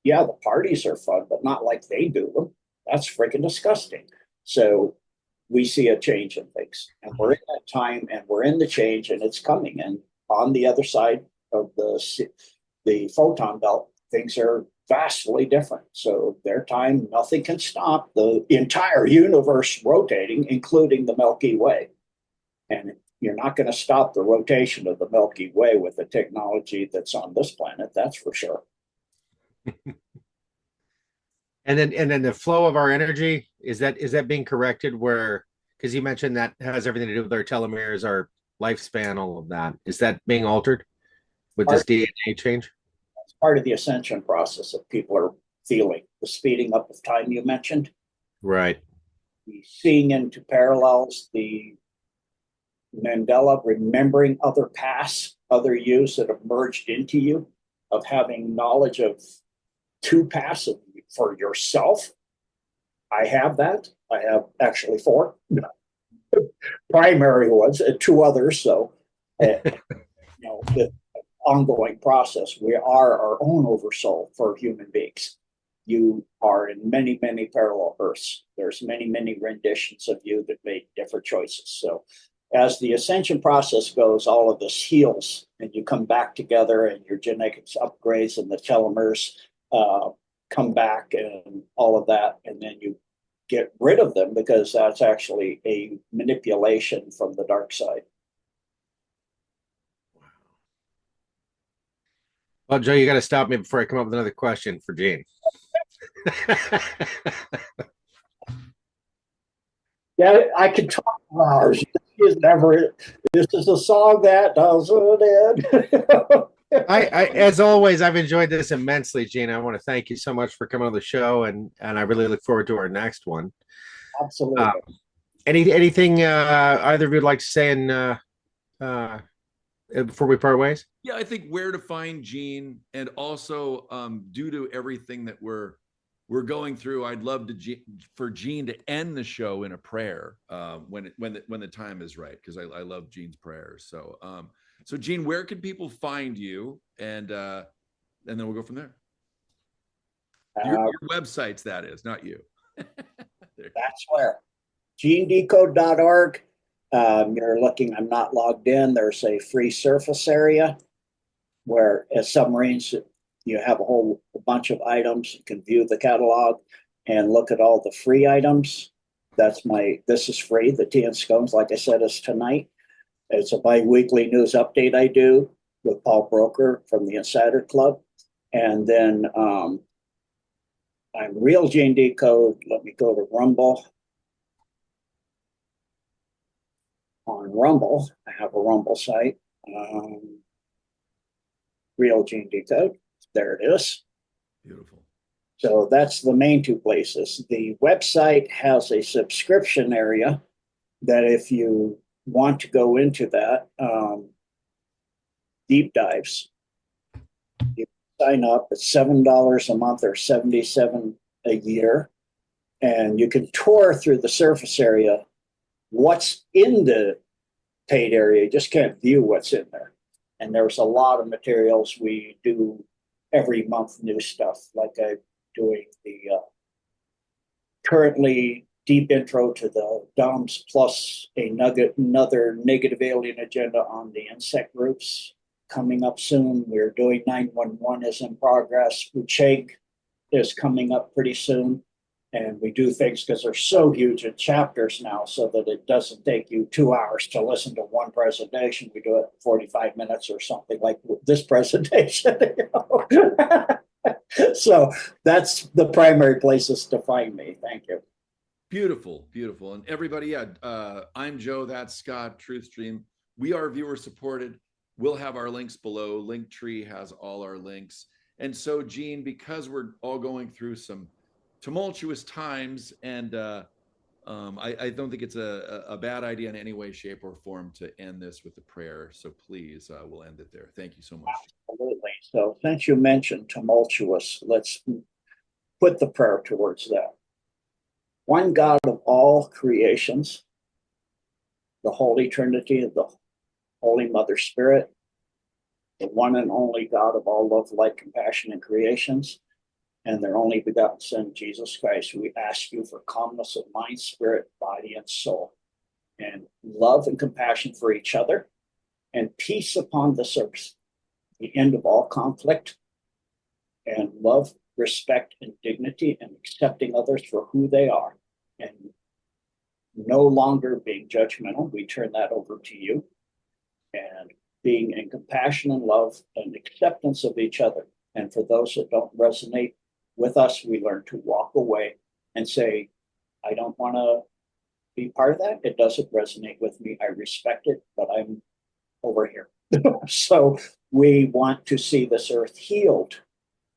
yeah, the parties are fun, but not like they do them. That's freaking disgusting. So we see a change in things, and we're in that time, and we're in the change, and it's coming. And on the other side of the photon belt, things are vastly different. So their time, nothing can stop the entire universe rotating, including the Milky Way. And you're not going to stop the rotation of the Milky Way with the technology that's on this planet. That's for sure. And then the flow of our energy, is that being corrected, where, because you mentioned that has everything to do with our telomeres, our lifespan, all of that. Is that being altered with this DNA change? part of the ascension process that people are feeling. The speeding up of time you mentioned. Right. The seeing into parallels, the Mandela, remembering other paths, other yous that have merged into you, of having knowledge of two paths for yourself. I have that. I have actually 4 primary ones and 2 others. So, the ongoing process. We are our own oversoul for human beings. You are in many, many parallel Earths. There's many, many renditions of you that made different choices. So as the ascension process goes, all of this heals and you come back together and your genetics upgrades and the telomeres come back and all of that. And then you get rid of them because that's actually a manipulation from the dark side. Well, Joe, you got to stop me before I come up with another question for Gene. Yeah, I could talk for hours. This is a song that doesn't end. As always, I've enjoyed this immensely, Gene. I want to thank you so much for coming on the show, and I really look forward to our next one. Absolutely. Anything either of you would like to say before we part ways? Yeah, I think where to find Gene, and also due to everything that we're going through, I'd love for Gene to end the show in a prayer when the time is right, because I love Gene's prayers. So so Gene, where can people find you, and then we'll go from there. Your websites, that is, not you. That's where genedecode.org. You're looking, I'm not logged in. There's a free surface area where, as submarines, you have a bunch of items. You can view the catalog and look at all the free items. This is free. The Tea and Scones, like I said, is tonight. It's a bi-weekly news update I do with Paul Broker from the Insider Club. And then I'm Real Gene Decode. Let me go to Rumble. On Rumble, I have a Rumble site. Real Gene Decode. There it is. Beautiful. So that's the main 2 places. The website has a subscription area that if you want to go into that, deep dives, you sign up. It's $7 a month or $77 a year. And you can tour through the surface area. What's in the paid area, you just can't view what's in there. And there's a lot of materials. We do every month new stuff, like I'm doing the currently deep intro to the DOMs, plus another negative alien agenda on the insect groups coming up soon. We're doing 911 is in progress. Ucheg is coming up pretty soon. And we do things because they're so huge in chapters now, so that it doesn't take you 2 hours to listen to one presentation. We do it in 45 minutes or something like this presentation. So that's the primary places to find me. Thank you. Beautiful, beautiful. And everybody, I'm Joe, that's Scott, TruthStream. We are viewer supported. We'll have our links below. Linktree has all our links. And so, Gene, because we're all going through some tumultuous times, and I don't think it's a bad idea in any way, shape, or form to end this with a prayer. So please, we'll end it there. Thank you so much. Absolutely. So since you mentioned tumultuous, let's put the prayer towards that. One God of all creations, the Holy Trinity, the Holy Mother Spirit, the one and only God of all love, light, compassion, and creations, and their only begotten Son, Jesus Christ, we ask you for calmness of mind, spirit, body, and soul, and love and compassion for each other, and peace upon this earth, the end of all conflict, and love, respect, and dignity, and accepting others for who they are, and no longer being judgmental. We turn that over to you, and being in compassion and love and acceptance of each other. And for those that don't resonate with us, we learn to walk away and say, I don't want to be part of that. It doesn't resonate with me. I respect it, but I'm over here. So we want to see this earth healed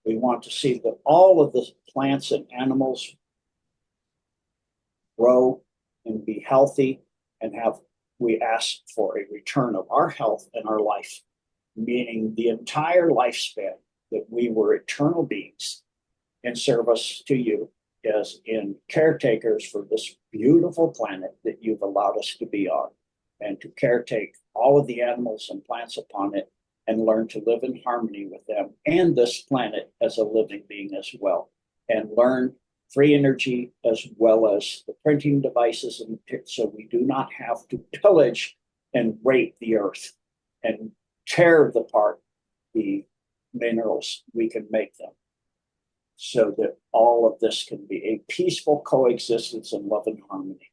We want to see that all of the plants and animals grow and be healthy, and we ask for a return of our health and our life, meaning the entire lifespan, that we were eternal beings in service to you as in caretakers for this beautiful planet that you've allowed us to be on, and to caretake all of the animals and plants upon it and learn to live in harmony with them and this planet as a living being as well, and learn free energy as well as the printing devices, and so we do not have to pillage and rape the earth and tear apart the minerals. We can make them so that all of this can be a peaceful coexistence in love and harmony,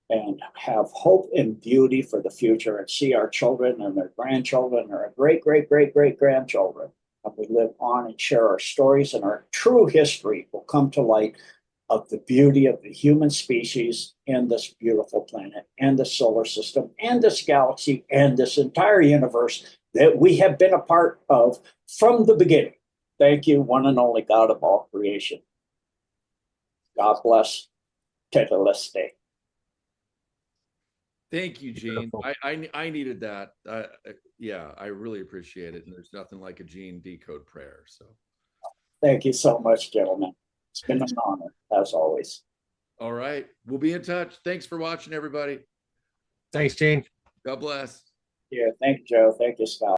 and have hope and beauty for the future, and see our children and their grandchildren and our great, great, great, great grandchildren. And we live on and share our stories, and our true history will come to light of the beauty of the human species and this beautiful planet and the solar system and this galaxy and this entire universe that we have been a part of from the beginning. Thank you, one and only God of all creation. God bless. Teteleste. Thank you, Gene. I needed that. Yeah, I really appreciate it. And there's nothing like a Gene Decode prayer. So thank you so much, gentlemen. It's been an honor, as always. All right. We'll be in touch. Thanks for watching, everybody. Thanks, Gene. God bless. Yeah, thank you, Joe. Thank you, Scott.